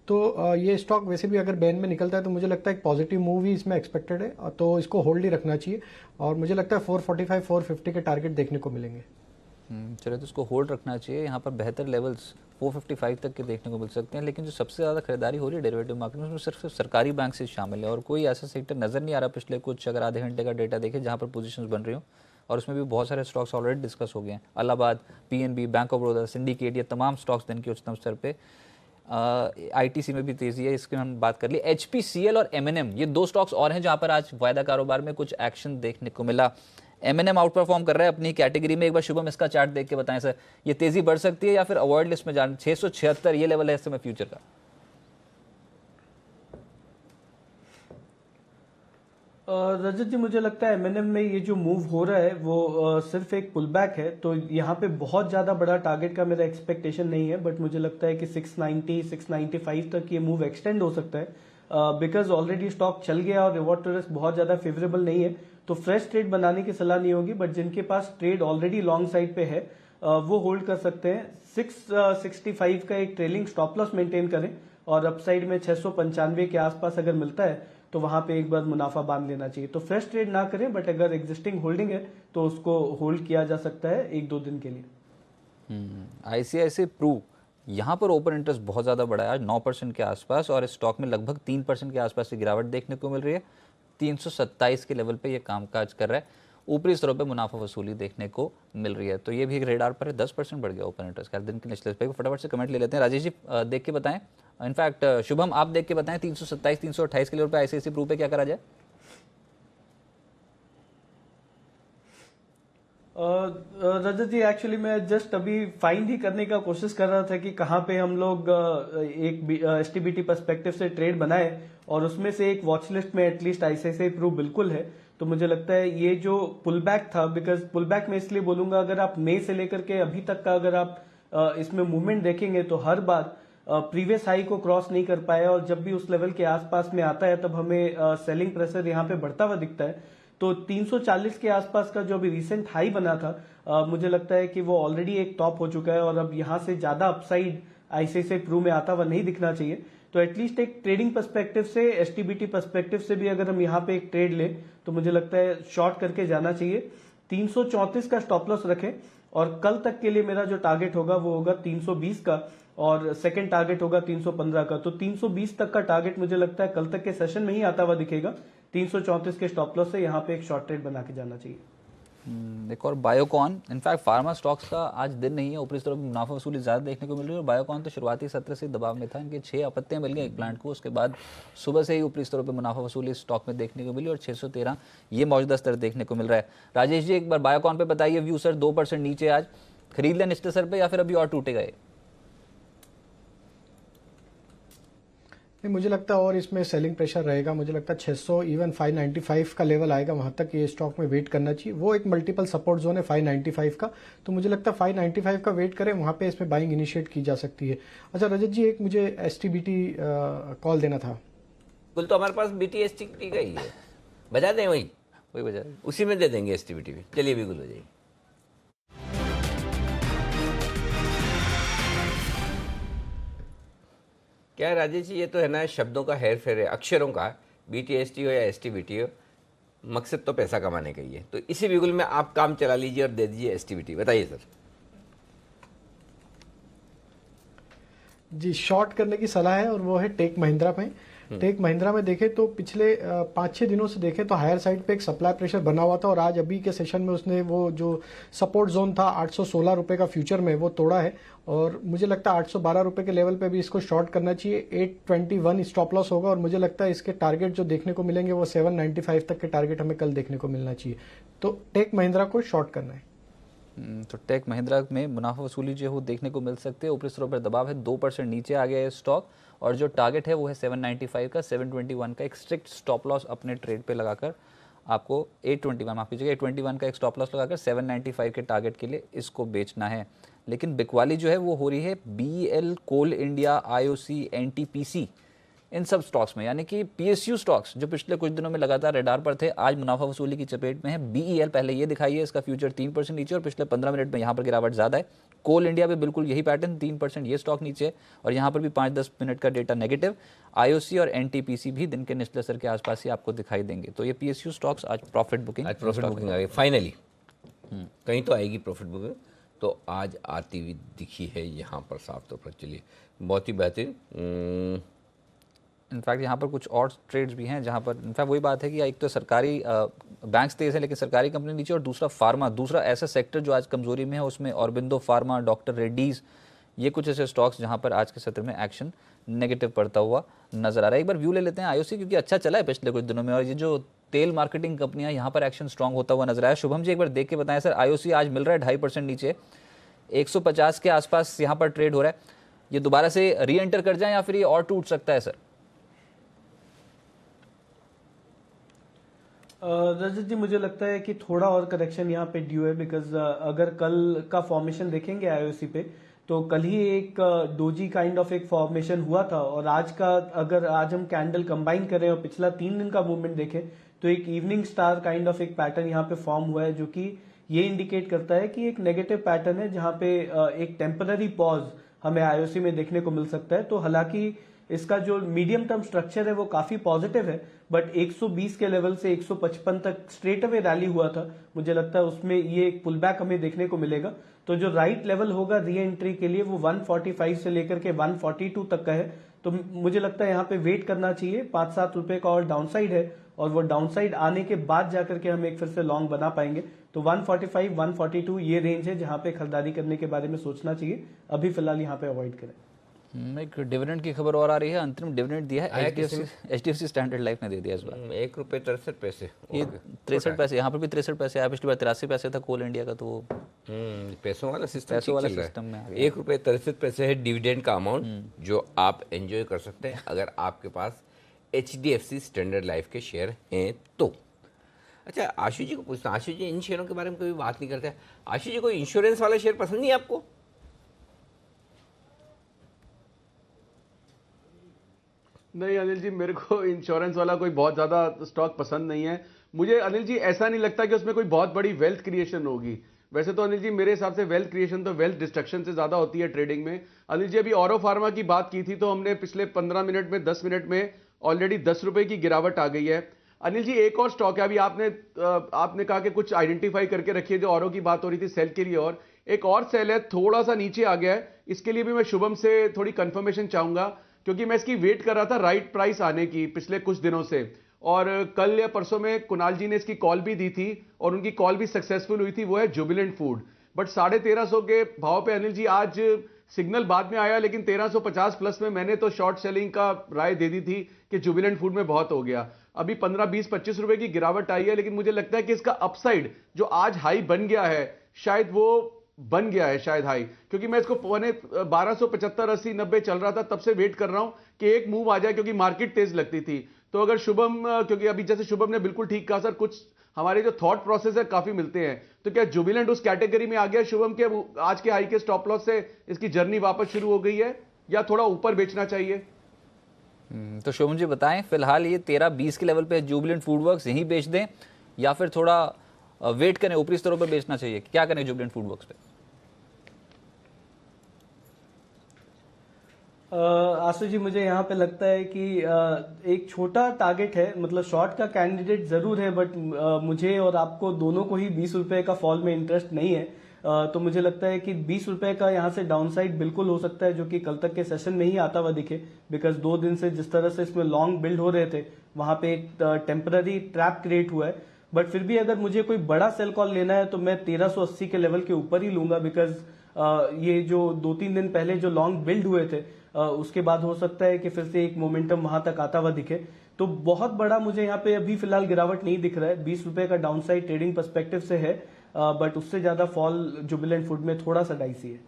तो ये स्टॉक वैसे भी अगर बैन में निकलता है तो मुझे लगता है एक पॉजिटिव मूव ही इसमें एक्सपेक्टेड है, तो इसको होल्ड ही रखना चाहिए और मुझे लगता है 445-450 के टारगेट देखने को मिलेंगे। चलिए तो इसको होल्ड रखना चाहिए। यहाँ पर बेहतर लेवल्स 455 तक के देखने को मिल सकते हैं। लेकिन जो सबसे ज़्यादा खरीदारी हो रही है डेरिवेटिव मार्केट में, उसमें सिर्फ सरकारी बैंक से शामिल है और कोई ऐसा सेक्टर नज़र नहीं आ रहा पिछले कुछ अगर आधे घंटे का डेटा देखें जहाँ पर पोजीशंस बन रही हो, और उसमें भी बहुत सारे स्टॉक्स ऑलरेडी डिस्कस हो गए हैं। Allahabad, PNB, bank of Baroda, syndicate, ये तमाम स्टॉक्स दिन के उच्चतम स्तर पे। आईटीसी में भी तेजी है, इसकी हम बात कर ली। एचपीसीएल और एमएनएम, ये दो स्टॉक्स और हैं जहां पर आज वायदा कारोबार में कुछ एक्शन देखने को मिला। एमएनएम आउट परफॉर्म कर रहा है अपनी कैटेगरी में। एक बार शुभम इसका चार्ट देख के बताएं सर, ये तेजी बढ़ सकती है या फिर अवॉइड लिस्ट में जाना? 676 ये लेवल है इस समय फ्यूचर का। रजत जी, मुझे लगता है एमएनएम में ये जो मूव हो रहा है वो सिर्फ एक पुल बैक है, तो यहाँ पे बहुत ज्यादा बड़ा टारगेट का मेरा एक्सपेक्टेशन नहीं है, बट मुझे लगता है कि 690 695 तक ये मूव एक्सटेंड हो सकता है, बिकॉज ऑलरेडी स्टॉक चल गया और रिवॉर्ड टू रिस्क बहुत ज्यादा फेवरेबल नहीं है, तो फ्रेश ट्रेड बनाने की सलाह नहीं होगी। बट जिनके पास ट्रेड ऑलरेडी लॉन्ग साइड पे है वो होल्ड कर सकते हैं। 665 का एक ट्रेलिंग स्टॉप लॉस मेंटेन करें और अपसाइड में 695 के आसपास अगर मिलता है तो वहां पे एक बार मुनाफा बांध लेना चाहिए। तो फ्रेश ट्रेड ना करें, बट अगर एग्जिस्टिंग होल्डिंग है तो उसको होल्ड किया जा सकता है 1-2 दिन के लिए। आईसीआईसी प्रू, यहाँ पर ओपन इंटरेस्ट बहुत ज़्यादा बढ़ा है आज 9% के आसपास, और इस स्टॉक में लगभग 3% के आसपास की गिरावट देखने को मिल रही है। 327 के लेवल पे ये कामकाज कर रहा है। ऊपरी स्तरों पे मुनाफा वसूली देखने को मिल रही है, तो ये भी एक रेडार पर है। 10% बढ़ गया ओपन इंटरेस्ट का दिन के निचले पे। फटाफट से कमेंट ले लेते हैं। राजेश जी देख के बताएं, इनफैक्ट शुभम आप देख के बताएं 327 328 के लेवल पे आईसीआईसी प्रू पे क्या करा जाए? रजत जी, एक्चुअली मैं जस्ट अभी फाइंड ही करने का कोशिश कर रहा था कि कहाँ पे हम लोग एक एसटीबीटी पर्सपेक्टिव से ट्रेड बनाए, और उसमें से एक वॉच लिस्ट में एटलीस्ट आईसीआईसीआई प्रू बिल्कुल है। तो मुझे लगता है ये जो पुल बैक था, बिकॉज पुल बैक में इसलिए बोलूंगा, अगर आप मई से लेकर के अभी तक का अगर आप इसमें मूवमेंट देखेंगे तो हर बार प्रीवियस हाई को क्रॉस नहीं कर पाया, और जब भी उस लेवल के आसपास में आता है तब हमें सेलिंग प्रेशर यहाँ पे बढ़ता हुआ दिखता है। तो 340 के आसपास का जो अभी रिसेंट हाई बना था, मुझे लगता है कि वो ऑलरेडी एक टॉप हो चुका है, और अब यहाँ से ज्यादा अपसाइड आईसीआईसीआई प्रू में आता हुआ नहीं दिखना चाहिए। तो एटलीस्ट एक ट्रेडिंग पर्सपेक्टिव से, एसटीबीटी पर्सपेक्टिव से भी अगर हम यहाँ पे एक ट्रेड ले तो मुझे लगता है शॉर्ट करके जाना चाहिए। 334 का स्टॉप लॉस रखें, और कल तक के लिए मेरा जो टारगेट होगा वो होगा 320 का, और सेकंड टारगेट होगा 315 का। तो 320 तक का टारगेट मुझे लगता है कल तक के सेशन में ही आता हुआ दिखेगा। 334 के स्टॉप लॉस से यहाँ पे एक शॉर्ट ट्रेड बना के जाना चाहिए। एक और बायोकॉन, इनफैक्ट फार्मा स्टॉक्स का आज दिन नहीं है, ऊपरी तरफ मुनाफा वसूली ज़्यादा देखने को मिल रही है। और बायोकॉन तो शुरुआती सत्र से दबाव में था, इनके 6 आपत्तियां मिल गई एक प्लांट को, उसके बाद सुबह से ही ऊपरी स्तरों पे मुनाफा वसूली स्टॉक में देखने को मिली, और 613 ये मौजूदा स्तर देखने को मिल रहा है। राजेश जी एक बार बायोकॉन पे बताइए व्यू सर, 2% नीचे आज, खरीद लें निचले स्तर पे या फिर अभी और टूटेगा ये? नहीं, मुझे लगता है और इसमें सेलिंग प्रेशर रहेगा। मुझे लगता है 600 इवन 595 का लेवल आएगा, वहां तक ये स्टॉक में वेट करना चाहिए। वो एक मल्टीपल सपोर्ट जोन है 595 का, तो मुझे लगता है 595 का वेट करें, वहां पे इसमें बाइंग इनिशिएट की जा सकती है। अच्छा रजत जी, एक मुझे एसटीबीटी कॉल देना था। बिल्कुल, तो हमारे पास बीटीएसटी का ही है, बजा दें वही बजा, उसी में दे देंगे एसटीबीटी में। चलिए बिल्कुल हो जाएगी। क्या है राजेश जी, ये तो है ना शब्दों का हेर फेर है, अक्षरों का। बीटीएसटी हो या एसटीबीटी हो, मकसद तो पैसा कमाने का ही है। तो इसी बिल्कुल में आप काम चला लीजिए और दे दीजिए एसटीबीटी। बताइए सर। जी, शॉर्ट करने की सलाह है, और वो है टेक महिंद्रा में। टेक महिंद्रा में देखें तो पिछले 5-6 दिनों से देखें तो हायर साइड पे एक सप्लाई प्रेशर बना हुआ था, और आज अभी के सेशन में उसने वो जो सपोर्ट जोन था 816 रुपए का फ्यूचर में वो तोड़ा है, और मुझे लगता है 812 रुपए के लेवल पे भी इसको शॉर्ट करना चाहिए। 821 स्टॉप लॉस होगा, और मुझे लगता है इसके टारगेट जो देखने को मिलेंगे वो 795 तक के टारगेट हमें कल देखने को मिलना चाहिए। तो टेक महिंद्रा को शॉर्ट करना है। तो टेक महिंद्रा में मुनाफा वसूली जो है वो देखने को मिल सकते हैं। ऊपरी स्तरों पर दबाव है, 2% नीचे आ गया है स्टॉक, और जो टारगेट है वो है 795 का। 721 का एक स्ट्रिक्ट स्टॉप लॉस अपने ट्रेड पे लगाकर आपको 821 माफ कीजिएगा 821 का एक स्टॉप लॉस लगाकर 795 के टारगेट के लिए इसको बेचना है। लेकिन बिकवाली जो है वो हो रही है बीईएल, कोल इंडिया, आईओसी, एनटीपीसी, इन सब स्टॉक्स में, यानी कि पीएसयू स्टॉक्स जो पिछले कुछ दिनों में लगातार रडार पर थे, आज मुनाफा वसूली की चपेट में है। बीईएल पहले ये दिखाई है, इसका फ्यूचर 3% नीचे, और पिछले 15 मिनट में यहाँ पर गिरावट ज़्यादा है। कोल इंडिया पे बिल्कुल यही पैटर्न, 3% ये स्टॉक नीचे है, और यहाँ पर भी 5-10 मिनट का डेटा नेगेटिव। आईओसी और एनटीपीसी भी दिन के निचले स्तर के आसपास ही आपको दिखाई देंगे। तो ये पीएसयू स्टॉक्स आज प्रॉफिट बुकिंग आ गई फाइनली। कहीं तो आएगी प्रॉफिट बुकिंग। तो आज आती हुई दिखी है यहाँ पर साफ तौर पर। चलिए, बहुत ही बेहतरीन। इनफैक्ट यहाँ पर कुछ और ट्रेड्स भी हैं जहाँ पर इनफैक्ट वही बात है कि एक तो सरकारी बैंक्स तेज है लेकिन सरकारी कंपनी नीचे, और दूसरा फार्मा, दूसरा ऐसा सेक्टर जो आज कमजोरी में है, उसमें ऑरबिंदो फार्मा, डॉक्टर रेड्डीज, ये कुछ ऐसे स्टॉक्स जहाँ पर आज के सत्र में एक्शन नेगेटिव पड़ता हुआ नजर आ रहा है। एक बार व्यू ले लेते हैं आईओसी, क्योंकि अच्छा चला है पिछले कुछ दिनों में, और ये जो तेल मार्केटिंग कंपनियां यहाँ पर एक्शन स्ट्रांग होता हुआ नजर आया। शुभम जी एक बार देख के बताएं सर, आईओसी आज मिल रहा है 2.5% नीचे, 150 के आसपास यहाँ पर ट्रेड हो रहा है। ये दोबारा से री एंटर कर जाए या फिर ये और टूट सकता है सर? रजत जी, मुझे लगता है कि थोड़ा और करेक्शन यहाँ पे ड्यू है, बिकॉज अगर कल का फॉर्मेशन देखेंगे आईओसी पे, तो कल ही एक डोजी काइंड ऑफ एक फॉर्मेशन हुआ था, और आज का अगर आज हम कैंडल कंबाइन करें और पिछला 3 दिन का मूवमेंट देखें तो एक इवनिंग स्टार काइंड ऑफ एक पैटर्न यहाँ पे फॉर्म हुआ है, जो कि ये इंडिकेट करता है कि एक नेगेटिव पैटर्न है, जहाँ पे एक टेम्पररी पॉज हमें आईओसी में देखने को मिल सकता है। तो हालांकि इसका जो मीडियम टर्म स्ट्रक्चर है वो काफी पॉजिटिव है, बट 120 के लेवल से 155 तक स्ट्रेट अवे रैली हुआ था, मुझे लगता है उसमें ये एक पुल बैक हमें देखने को मिलेगा। तो जो राइट लेवल होगा री एंट्री के लिए वो 145 से लेकर के 142 तक का है, तो मुझे लगता है यहाँ पे वेट करना चाहिए। 5-7 रुपए का और डाउनसाइड है, और वो डाउनसाइड आने के बाद जाकर के हम एक फिर से लॉन्ग बना पाएंगे। तो 145, 142 ये रेंज है जहां पे खरीदारी करने के बारे में सोचना चाहिए, अभी फिलहाल यहाँ पे अवॉइड करें। एक डिविडेंड की खबर और आ रही है, अंतरिम डिविडेंड दिया है एचडीएफसी स्टैंडर्ड लाइफ ने दे दिया इस बार ₹1.63। ये 63 पैसे, यहाँ पर भी 63 पैसे आया, पिछली बार 83 पैसे था कोल इंडिया का, तो वो पैसों वाला सिस्टम में आ गया। ₹1.63 है डिविडेंड का अमाउंट, जो आप एंजॉय कर सकते हैं अगर आपके पास एचडीएफसी स्टैंडर्ड लाइफ के शेयर हैं तो। अच्छा, आशु जी को पूछना, आशु जी इन शेयरों के बारे में कभी बात नहीं करते। आशु जी, कोई इंश्योरेंस वाला शेयर पसंद नहीं है आपको? नहीं अनिल जी, मेरे को इंश्योरेंस वाला कोई बहुत ज्यादा स्टॉक पसंद नहीं है। मुझे अनिल जी ऐसा नहीं लगता कि उसमें कोई बहुत बड़ी वेल्थ क्रिएशन होगी। वैसे तो अनिल जी मेरे हिसाब से वेल्थ क्रिएशन तो वेल्थ डिस्ट्रक्शन से ज्यादा होती है ट्रेडिंग में। अनिल जी अभी ऑरो फार्मा की बात की थी, तो हमने पिछले 15 मिनट में 10 मिनट में ऑलरेडी 10 रुपए की गिरावट आ गई है। अनिल जी एक और स्टॉक है, अभी आपने कहा कि कुछ आइडेंटिफाई करके रखिए, जो औरों की बात हो रही थी सेल के लिए, और एक और सेल है थोड़ा सा नीचे आ गया है, इसके लिए भी मैं शुभम से थोड़ी कंफर्मेशन चाहूंगा, क्योंकि मैं इसकी वेट कर रहा था राइट प्राइस आने की पिछले कुछ दिनों से, और कल या परसों में कुणाल जी ने इसकी कॉल भी दी थी और उनकी कॉल भी सक्सेसफुल हुई थी, वो है जुबिलेंट फूड। बट 1350 के भाव पे अनिल जी आज सिग्नल बाद में आया, लेकिन 1350 प्लस में मैंने तो शॉर्ट सेलिंग का राय दे दी थी कि जुबिलेंट फूड में बहुत हो गया। अभी 15, 20, 25 रुपए की गिरावट आई है, लेकिन मुझे लगता है कि इसका अपसाइड जो आज हाई बन गया है, शायद वो बन गया है शायद हाई, क्योंकि मैं इसको 1275, 80, 90 चल रहा था, तब से वेट कर रहा हूं कि एक मूव आ जाए, क्योंकि मार्केट तेज लगती थी। तो अगर शुभम, क्योंकि अभी जैसे शुभम ने बिल्कुल ठीक कहा सर, कुछ हमारे जो थॉट प्रोसेस है काफी मिलते हैं, तो क्या जुबिलेंट उस कैटेगरी में आ गया शुभम के आज के हाई के स्टॉप लॉस से इसकी जर्नी वापस शुरू हो गई है, या थोड़ा ऊपर बेचना चाहिए? तो शुभम जी बताएं, फिलहाल ये 13-20 के लेवल पे जुबिलेंट फूडवर्क्स यहीं बेच दें या फिर थोड़ा वेट करें, ऊपरी स्तरों पर बेचना चाहिए, क्या करें जुबिलेंट फूडवर्क्स पे? आशु जी, मुझे यहाँ पे लगता है कि एक छोटा टारगेट है, मतलब शॉर्ट का कैंडिडेट जरूर है, बट मुझे और आपको दोनों को ही 20 रुपए का फॉल में इंटरेस्ट नहीं है। तो मुझे लगता है कि 20 रुपए का यहाँ से डाउनसाइड बिल्कुल हो सकता है, जो कि कल तक के सेशन में ही आता हुआ दिखे, बिकॉज 2 दिन से जिस तरह से इसमें लॉन्ग बिल्ड हो रहे थे, वहां पे एक टेम्पररी ट्रैप क्रिएट हुआ है। बट फिर भी अगर मुझे कोई बड़ा सेल कॉल लेना है तो मैं 1380 के लेवल के ऊपर ही लूंगा, बिकॉज ये जो 2-3 दिन पहले जो लॉन्ग बिल्ड हुए थे, उसके बाद हो सकता है कि फिर से एक मोमेंटम वहां तक आता हुआ दिखे। तो बहुत बड़ा मुझे यहाँ पे अभी फिलहाल गिरावट नहीं दिख रहा है। 20 रुपए का डाउनसाइड ट्रेडिंग पर्सपेक्टिव से है, बट उससे ज्यादा फॉल जुबिलेंट फूड में थोड़ा सा डाइसी है।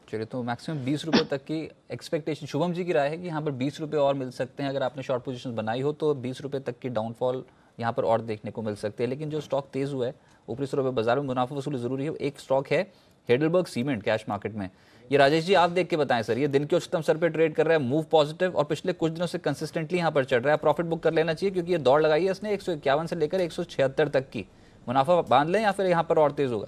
चलिए, तो मैक्सिमम 20 रुपए तक की एक्सपेक्टेशन शुभम जी की राय है कि यहाँ पर 20 रुपए और मिल सकते हैं। अगर आपने शॉर्ट पोजीशन बनाई हो तो 20 रुपए तक की डाउनफॉल यहाँ पर और देखने को मिल सकते हैं। लेकिन जो स्टॉक तेज हुआ है, ऊपरी स्तरों पर बाजार में मुनाफा वसूली जरूरी है। एक स्टॉक है हेडलबर्ग सीमेंट कैश मार्केट में। ये राजेश जी आप देख के बताएं सर, ये दिन के उच्चतम स्तर पे ट्रेड कर रहा है, मूव पॉजिटिव, और पिछले कुछ दिनों से कंसिस्टेंटली यहाँ पर चढ़ रहा है। प्रॉफिट बुक कर लेना चाहिए, क्योंकि ये दौड़ लगाई है इसने 151 से लेकर 176 तक की। मुनाफा बांध लें या फिर यहाँ पर और तेज होगा?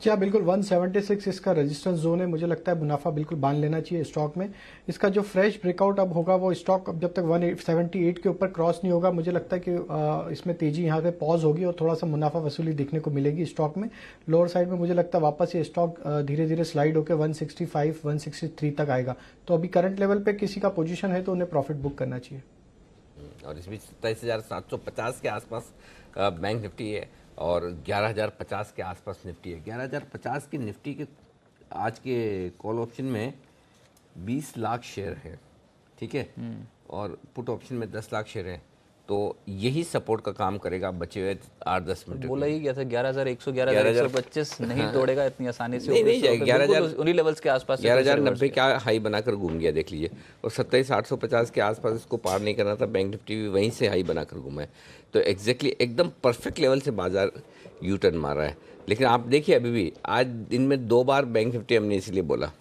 जी हाँ, बिल्कुल 176 इसका रेजिस्टेंस जोन है। मुझे लगता है मुनाफा बिल्कुल बांध लेना चाहिए स्टॉक में। इसका जो फ्रेश ब्रेकआउट अब होगा वो स्टॉक अब जब तक 178 के ऊपर क्रॉस नहीं होगा, मुझे लगता है कि इसमें तेजी यहाँ पे पॉज होगी और थोड़ा सा मुनाफा वसूली देखने को मिलेगी स्टॉक में। लोअर साइड में मुझे लगता है वापस ये स्टॉक धीरे धीरे स्लाइड होकर 165 163 तक आएगा। तो अभी करंट लेवल पे किसी का पोजीशन है तो उन्हें प्रॉफिट बुक करना चाहिए। और इस बीच 27,750 के आसपास बैंक निफ्टी है और 11,050 के आसपास निफ्टी है। 11,050 की निफ्टी के आज के कॉल ऑप्शन में 20 लाख शेयर है, ठीक है, और पुट ऑप्शन में 10 लाख शेयर है। तो यही सपोर्ट का काम करेगा बचे हुए 8-10 मिनट। बोला ही गया था 11,100 11,125 नहीं तोड़ेगा इतनी आसानी से। नहीं जाएगा, 11,000 उन्हीं लेवल्स के आसपास 11,090 क्या हाई बनाकर घूम गया, देख लीजिए। और 27,850 के आसपास इसको पार नहीं करना था, बैंक निफ्टी भी वहीं से हाई बनाकर घूमा है। तो एग्जैक्टली एकदम परफेक्ट लेवल से बाजार यू टर्न मार रहा है। लेकिन आप देखिए अभी भी आज दिन में 2 बार बैंक निफ्टी हमने इसलिए बोला,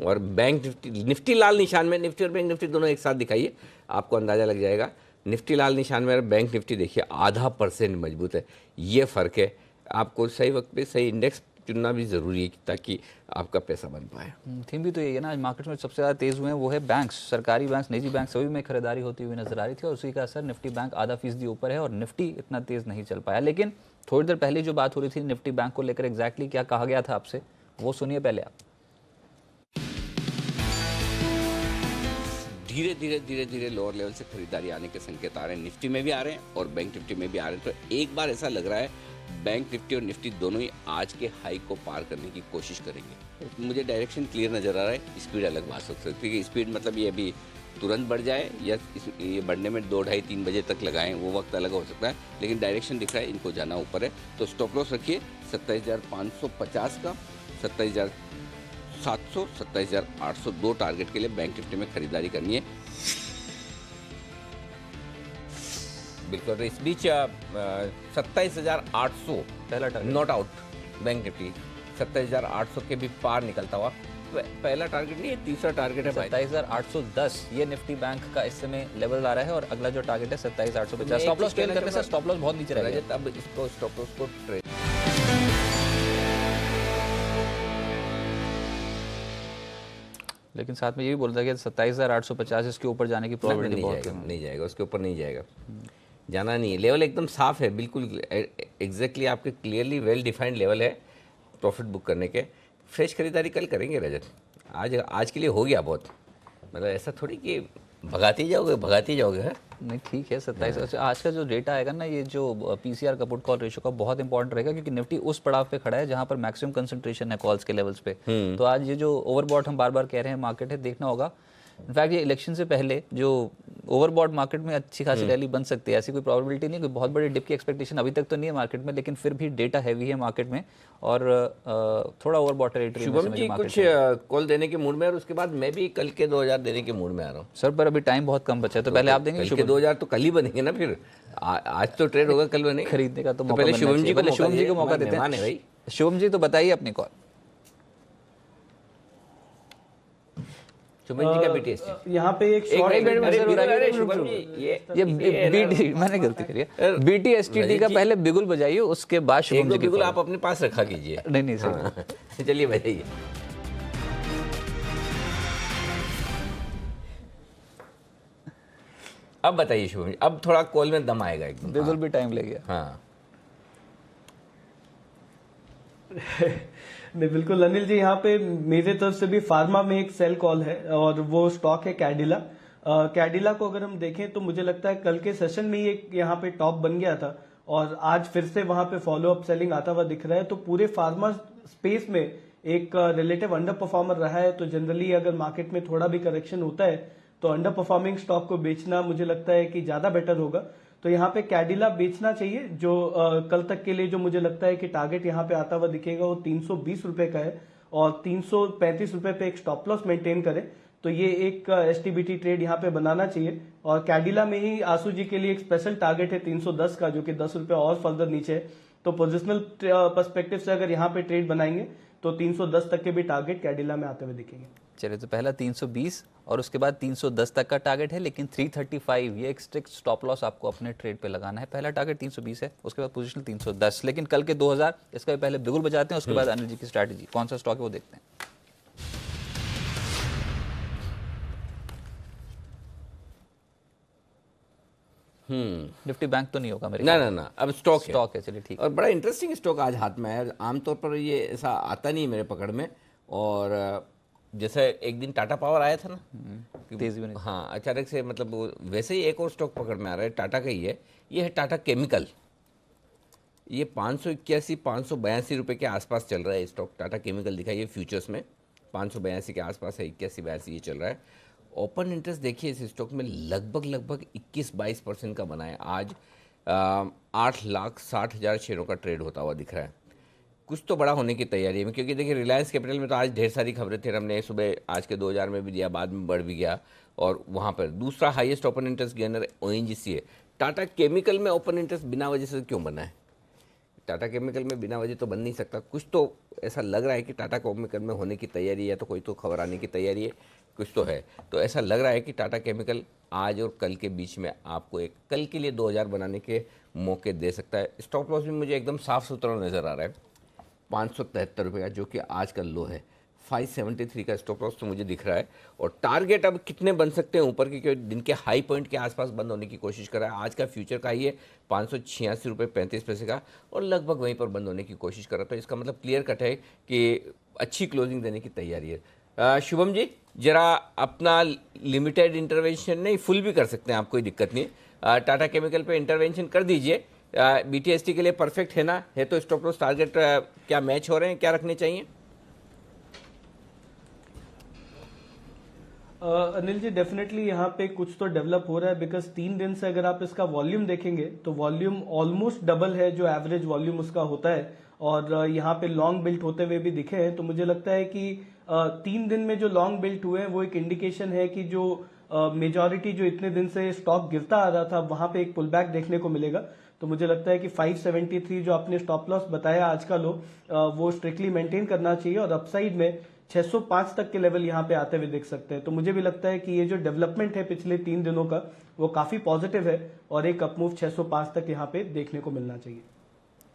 और बैंक निफ्टी लाल निशान में, निफ्टी और बैंक निफ्टी दोनों एक साथ दिखाइए, आपको अंदाजा लग जाएगा। निफ्टी लाल निशान में, बैंक निफ्टी देखिए 0.5% मजबूत है। ये फ़र्क है। आपको सही वक्त पे सही इंडेक्स चुनना भी ज़रूरी है ताकि आपका पैसा बन पाए। थीम भी तो यही है ना, आज मार्केट में सबसे ज़्यादा तेज़ हुए हैं वो है बैंक्स, सरकारी बैंक्स, निजी बैंक, सभी में खरीदारी होती हुई नजर आ रही थी और उसी का असर निफ्टी बैंक 0.5% ऊपर है और निफ्टी इतना तेज़ नहीं चल पाया। लेकिन थोड़ी देर पहले जो बात हो रही थी निफ्टी बैंक को लेकर एग्जैक्टली क्या कहा गया था आपसे, वो सुनिए पहले आप। धीरे धीरे लोअर लेवल से खरीदारी आने के संकेत आ रहे हैं। निफ्टी में भी आ रहे हैं और बैंक निफ्टी में भी आ रहे हैं। तो एक बार ऐसा लग रहा है बैंक निफ्टी और निफ्टी दोनों ही आज के हाई को पार करने की कोशिश करेंगे। मुझे डायरेक्शन क्लियर नजर आ रहा है। स्पीड अलग बात हो सकती है, स्पीड मतलब ये अभी तुरंत बढ़ जाए या ये बढ़ने में 2, 2:30, 3 बजे तक लगाएं, वो वक्त अलग हो सकता है। लेकिन डायरेक्शन दिख रहा है, इनको जाना ऊपर है। तो स्टॉप लॉस रखिए 27,550 का, 27,700, 27,800 2 टारगेट के लिए बैंक निफ्टी में खरीदारी करनी है। बिल्कुल। इस बीच 27,800 पहला target not out bank Nifty 27,800 के भी पार निकलता हुआ। पहला टारगेट नहीं है, तीसरा टारगेट है 27,810 ये निफ्टी बैंक का इस समय लेवल आ रहा है और अगला जो टारगेट है 27,850। स्टॉप लॉस ट्रेल करने से स्टॉप लॉस बहुत नीचे रहेगा। अब इसको स्टॉप लॉस को ट्रेल लेकिन साथ में ये भी बोल रहा है कि 27,850 इसके ऊपर जाने की प्रोबेबिलिटी बहुत है। नहीं जाएगा, उसके ऊपर नहीं जाएगा, जाना नहीं है। लेवल एकदम साफ है, बिल्कुल एग्जैक्टली आपके क्लियरली वेल डिफाइंड लेवल है प्रॉफिट बुक करने के। फ्रेश खरीदारी कल करेंगे रजत, आज के लिए हो गया बहुत। मतलब ऐसा थोड़ी कि भगाते ही जाओगे है। नहीं ठीक है 27। आज का जो डेटा आएगा ना, ये जो पीसीआर का पुट कॉल रेशियो का बहुत इंपॉर्टेंट रहेगा क्योंकि निफ्टी उस पड़ाव पे खड़ा है जहां पर मैक्सिमम कंसंट्रेशन है कॉल्स के लेवल्स पे। तो आज ये जो ओवरबॉट हम बार बार कह रहे हैं मार्केट है, देखना होगा। इनफैक्ट ये इलेक्शन से पहले जो ओवरबॉट मार्केट में अच्छी खासी रैली बन सकती है, ऐसी कोई प्रोबेबिलिटी नहीं, कोई बहुत बड़ी डिप की एक्सपेक्टेशन अभी तक तो नहीं है मार्केट में, लेकिन फिर भी डेटा हैवी है मार्केट में और थोड़ा ओवरबॉट टेरिटरी में। शुभम जी कुछ कॉल देने के मूड में और उसके बाद मैं भी कल के 2,000 देने के मूड में आ रहा हूँ सर, पर अभी टाइम बहुत कम बचा है तो पहले आप देंगे। कल के 2,000 तो कल ही बनेंगे ना, फिर आज तो ट्रेड होगा, कल बनेगा। खरीदने का तो पहले शुभम जी को मौका देते हैं भाई। शुभम जी तो बताइए अपनी कॉल। शुभम जी का बीटीएसटी यहाँ पे एक बीटी मैंने गलती करी है, बीटीएसटी का पहले बिगुल बजाइए उसके बाद शुभम जी बिगुल आप अपने पास रखा कीजिए। नहीं सर चलिए बजाइए। अब बताइए शुभम जी, अब थोड़ा कॉल में दम आएगा एकदम। बिगुल भी टाइम ले गया। हाँ नहीं बिल्कुल अनिल जी, यहाँ पे मेरे तरफ से भी फार्मा में एक सेल कॉल है और वो स्टॉक है कैडिला। कैडिला को अगर हम देखें तो मुझे लगता है कल के सेशन में ही एक यहाँ पे टॉप बन गया था और आज फिर से वहां पे फॉलो अप सेलिंग आता हुआ दिख रहा है। तो पूरे फार्मा स्पेस में एक रिलेटिव अंडर परफॉर्मर रहा है। तो जनरली अगर मार्केट में थोड़ा भी करेक्शन होता है तो अंडर परफॉर्मिंग स्टॉक को बेचना मुझे लगता है कि ज्यादा बेटर होगा। तो यहाँ पे कैडिला बेचना चाहिए। जो कल तक के लिए जो मुझे लगता है कि टारगेट यहाँ पे आता हुआ दिखेगा वो 320 रुपए का है और 335 रुपए पे एक स्टॉप लॉस मेंटेन करे तो ये एक एसटीबीटी ट्रेड यहाँ पे बनाना चाहिए। और कैडिला में ही आसू जी के लिए एक स्पेशल टारगेट है 310 का, जो कि 10 रुपए और फर्दर नीचे है। तो पोजिशनल पर्सपेक्टिव से अगर यहाँ पे ट्रेड बनाएंगे तो 310 तक के भी टारगेट कैडिला में आते हुए दिखेंगे। चलिए, तो पहला 320 और उसके बाद 310 तक का टारगेट है, लेकिन 335 ये एक स्ट्रिक्ट स्टॉप लॉस आपको अपने ट्रेड पे लगाना है। पहला टारगेट 320 है, उसके बाद पोजीशनल 310, लेकिन कल के 2000 इसका भी पहले बिगुल बजाते हैं, उसके बाद अनिल जी की स्ट्रैटेजी कौन सा स्टॉक है वो देखते हैं। निफ्टी बैंक तो नहीं होगा मेरे ना ना ना, अब स्टॉक है। चलिए ठीक। और बड़ा इंटरेस्टिंग स्टॉक आज हाथ में है, आमतौर पर ये ऐसा आता नहीं मेरे पकड़ में। और जैसे एक दिन टाटा पावर आया था ना, तेजी में, हाँ अचानक से, मतलब वो वैसे ही एक और स्टॉक पकड़ में आ रहा है, टाटा का ही है, ये है टाटा केमिकल। ये 581 582 रुपये के आसपास चल रहा है स्टॉक। टाटा केमिकल दिखाइए फ्यूचर्स में 582 के आसपास है, 81-82 ये चल रहा है। ओपन इंटरेस्ट देखिए इस स्टॉक में लगभग 21-22% का बना है। आज 8,60,000 शेयरों का ट्रेड होता हुआ दिख रहा है। कुछ तो बड़ा होने की तैयारी है, क्योंकि देखिए रिलायंस कैपिटल में तो आज ढेर सारी खबरें थी। हमने सुबह आज के 2000 में भी दिया, बाद में बढ़ भी गया, और वहाँ पर दूसरा highest open interest gainer ONGC है। टाटा केमिकल में ओपन इंटरेस्ट बिना वजह से क्यों बना है? टाटा केमिकल में बिना वजह तो बन नहीं सकता। कुछ तो ऐसा लग रहा है कि टाटा केमिकल में होने की तैयारी है, तो कोई तो खबर आने की तैयारी है, कुछ तो है। तो ऐसा लग रहा है कि टाटा केमिकल आज और कल के बीच में आपको एक कल के लिए 2000 बनाने के मौके दे सकता है। स्टॉप लॉस भी मुझे एकदम साफ सुथरा नज़र आ रहा है, 573 रुपये का, जो कि आज का लो है। 573 का स्टॉप लॉस तो मुझे दिख रहा है। और टारगेट अब कितने बन सकते हैं ऊपर की, क्योंकि दिन के हाई पॉइंट के आसपास बंद होने की कोशिश कर रहा है। आज का फ्यूचर का ही है 586 रुपये 35 पैसे का, और लगभग वहीं पर बंद होने की कोशिश कर रहा है। तो इसका मतलब क्लियर कट है कि अच्छी क्लोजिंग देने की तैयारी है। शुभम जी, जरा अपना लिमिटेड इंटरवेंशन नहीं, फुल भी कर सकते हैं आप, कोई दिक्कत नहीं। टाटा केमिकल पे इंटरवेंशन कर दीजिए। BTST के लिए परफेक्ट है ना? है तो स्टॉप लॉस टारगेट क्या मैच हो रहे हैं, क्या रखने चाहिए? अनिल जी, डेफिनेटली यहाँ पे कुछ तो डेवलप हो रहा है, बिकॉज 3 दिन से अगर आप इसका वॉल्यूम देखेंगे तो वॉल्यूम ऑलमोस्ट डबल है जो एवरेज वॉल्यूम उसका होता है, और यहाँ पे लॉन्ग बिल्ट होते हुए भी दिखे हैं। तो मुझे लगता है कि 3 दिन में जो लॉन्ग बिल्ट हुए हैं वो एक इंडिकेशन है कि जो मेजॉरिटी जो इतने दिन से स्टॉक गिरता आ रहा था, वहां पे एक पुल बैक देखने को मिलेगा। तो मुझे लगता है कि 573 जो आपने स्टॉप लॉस बताया आज का लो, वो स्ट्रिक्टली मेंटेन करना चाहिए, और अपसाइड में 605 तक के लेवल यहाँ पे आते हुए दिख सकते हैं। तो मुझे भी लगता है कि ये जो डेवलपमेंट है पिछले 3 दिनों का, वो काफी पॉजिटिव है, और एक अपमूव 605 तक यहाँ पे देखने को मिलना चाहिए।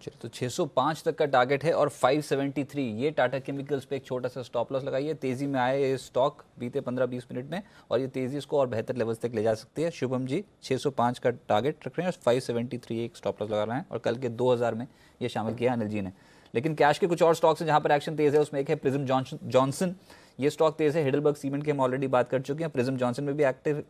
चलिए, तो 605 तक का टारगेट है और 573 ये टाटा केमिकल्स पे एक छोटा सा स्टॉप लॉस लगाइए। तेजी में आए ये स्टॉक बीते 15-20 मिनट में, और ये तेजी इसको और बेहतर लेवल्स तक ले जा सकती है। शुभम जी 605 का टारगेट रख रहे हैं और 573 एक स्टॉप लॉस लगा रहे हैं, और कल के 2000 में ये शामिल किया अनिल जी ने। लेकिन कैश के कुछ और स्टॉक्स हैं जहां पर एक्शन तेज है, उसमें एक है प्रिज्म जॉनसन। ये स्टॉक तेज है। हिडलबर्ग सीमेंट के हम ऑलरेडी बात कर चुके हैं। प्रिज्म जॉनसन में भी एक्टिव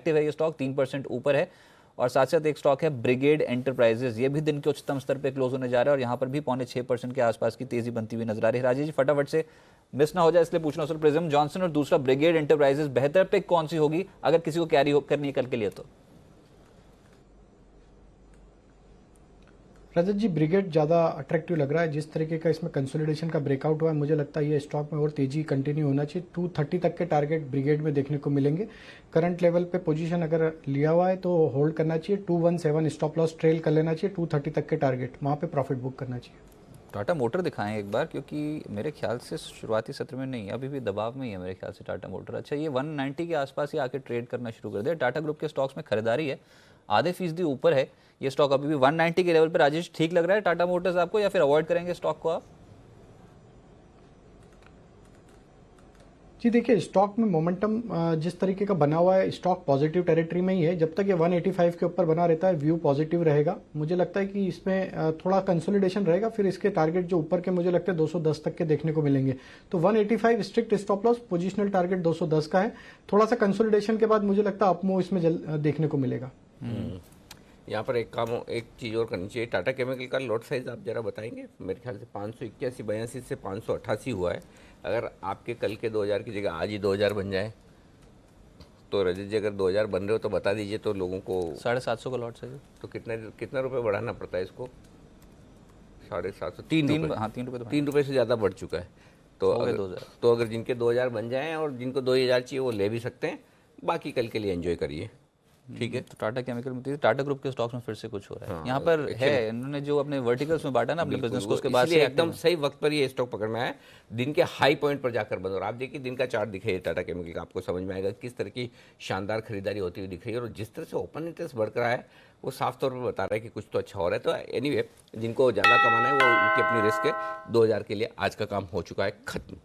है ये स्टॉक, 3% ऊपर है। और साथ साथ एक स्टॉक है ब्रिगेड एंटरप्राइजेज, ये भी दिन के उच्चतम स्तर पे क्लोज होने जा रहा है, और यहाँ पर भी 5.6% के आसपास की तेजी बनती हुई नजर आ रही है। राजेश जी फटाफट से मिस ना हो जाए इसलिए पूछना, सर प्रिज्म जॉनसन और दूसरा ब्रिगेड एंटरप्राइजेज बेहतर पिक कौन सी होगी अगर किसी को कैरी करनी है कल के लिए? तो रजत जी, ब्रिगेड ज़्यादा अट्रैक्टिव लग रहा है। जिस तरीके का इसमें कंसोलिडेशन का ब्रेकआउट हुआ है, मुझे लगता है ये स्टॉक में और तेजी कंटिन्यू होना चाहिए। 230 तक के टारगेट ब्रिगेड में देखने को मिलेंगे। करंट लेवल पे पोजीशन अगर लिया हुआ है तो होल्ड करना चाहिए। 217 स्टॉप लॉस ट्रेल कर लेना चाहिए। 230 तक के टारगेट, वहाँ पे प्रॉफिट बुक करना चाहिए। टाटा मोटर दिखाएं एक बार, क्योंकि मेरे ख्याल से शुरुआती सत्र में नहीं, अभी भी दबाव में ही है मेरे ख्याल से टाटा मोटर। अच्छा, ये 190 के आसपास ही आके ट्रेड करना शुरू कर दिया। टाटा ग्रुप के स्टॉक्स में खरीदारी है, आधे फीसदी ऊपर है ये स्टॉक अभी भी 190 के लेवल पर। राजेश, ठीक लग रहा है टाटा मोटर्स आपको, या फिर अवॉइड करेंगे स्टॉक को आप? जी देखिए, स्टॉक में मोमेंटम जिस तरीके का बना हुआ है, स्टॉक पॉजिटिव टेरिटरी में ही है। जब तक ये 185 के ऊपर बना रहता है, व्यू पॉजिटिव रहेगा। मुझे लगता है कि इसमें थोड़ा कंसोलिडेशन रहेगा, फिर इसके टारगेट जो ऊपर के मुझे लगता है 210 तक के देखने को मिलेंगे। तो 185 strict stop loss, positional target 210 का है। थोड़ा सा कंसोलिडेशन के बाद मुझे लगता है अपमूव इसमें देखने को मिलेगा। यहाँ पर एक चीज़ और करनी चाहिए। टाटा केमिकल का लॉट साइज आप जरा बताएंगे? मेरे ख्याल से 581-82 से 588 हुआ है। अगर आपके कल के 2000 की जगह आज ही 2000 बन जाए तो रजत जी, अगर 2000 बन रहे हो तो बता दीजिए, तो लोगों को 750 का लॉट साइज। तो कितना रुपये बढ़ाना पड़ता है इसको? 750, 3 रुपये। हाँ, 3 रुपये, 3 रुपये से ज़्यादा बढ़ चुका है। तो अगर जिनके 2000 बन जाएँ और जिनको 2000 चाहिए वो ले भी सकते हैं। बाकी कल के लिए एंजॉय करिए। ठीक है। तो टाटा केमिकल में टाटा ग्रुप के स्टॉक्स में फिर से कुछ हो रहा है। यहाँ पर है, इन्होंने जो अपने वर्टिकल्स में बांटा ना अपने बिजनेस को, उसके बाद से एकदम सही वक्त पर ये स्टॉक पकड़ में आया, दिन के हाई पॉइंट पर जाकर बंद। और आप देखिए दिन का चार्ट दिखे टाटा केमिकल का, आपको समझ में आएगा किस तरह की शानदार खरीदारी होती हुई दिख रही है। और जिस तरह से ओपन इंटरेस्ट बढ़ कर आया है वो साफ तौर पर बता रहा है कि कुछ तो अच्छा हो रहा है। तो एनीवे जिनको ज़्यादा कमाना है वो उनकी अपनी रिस्क है। 2000 के लिए आज का काम हो चुका है खत्म।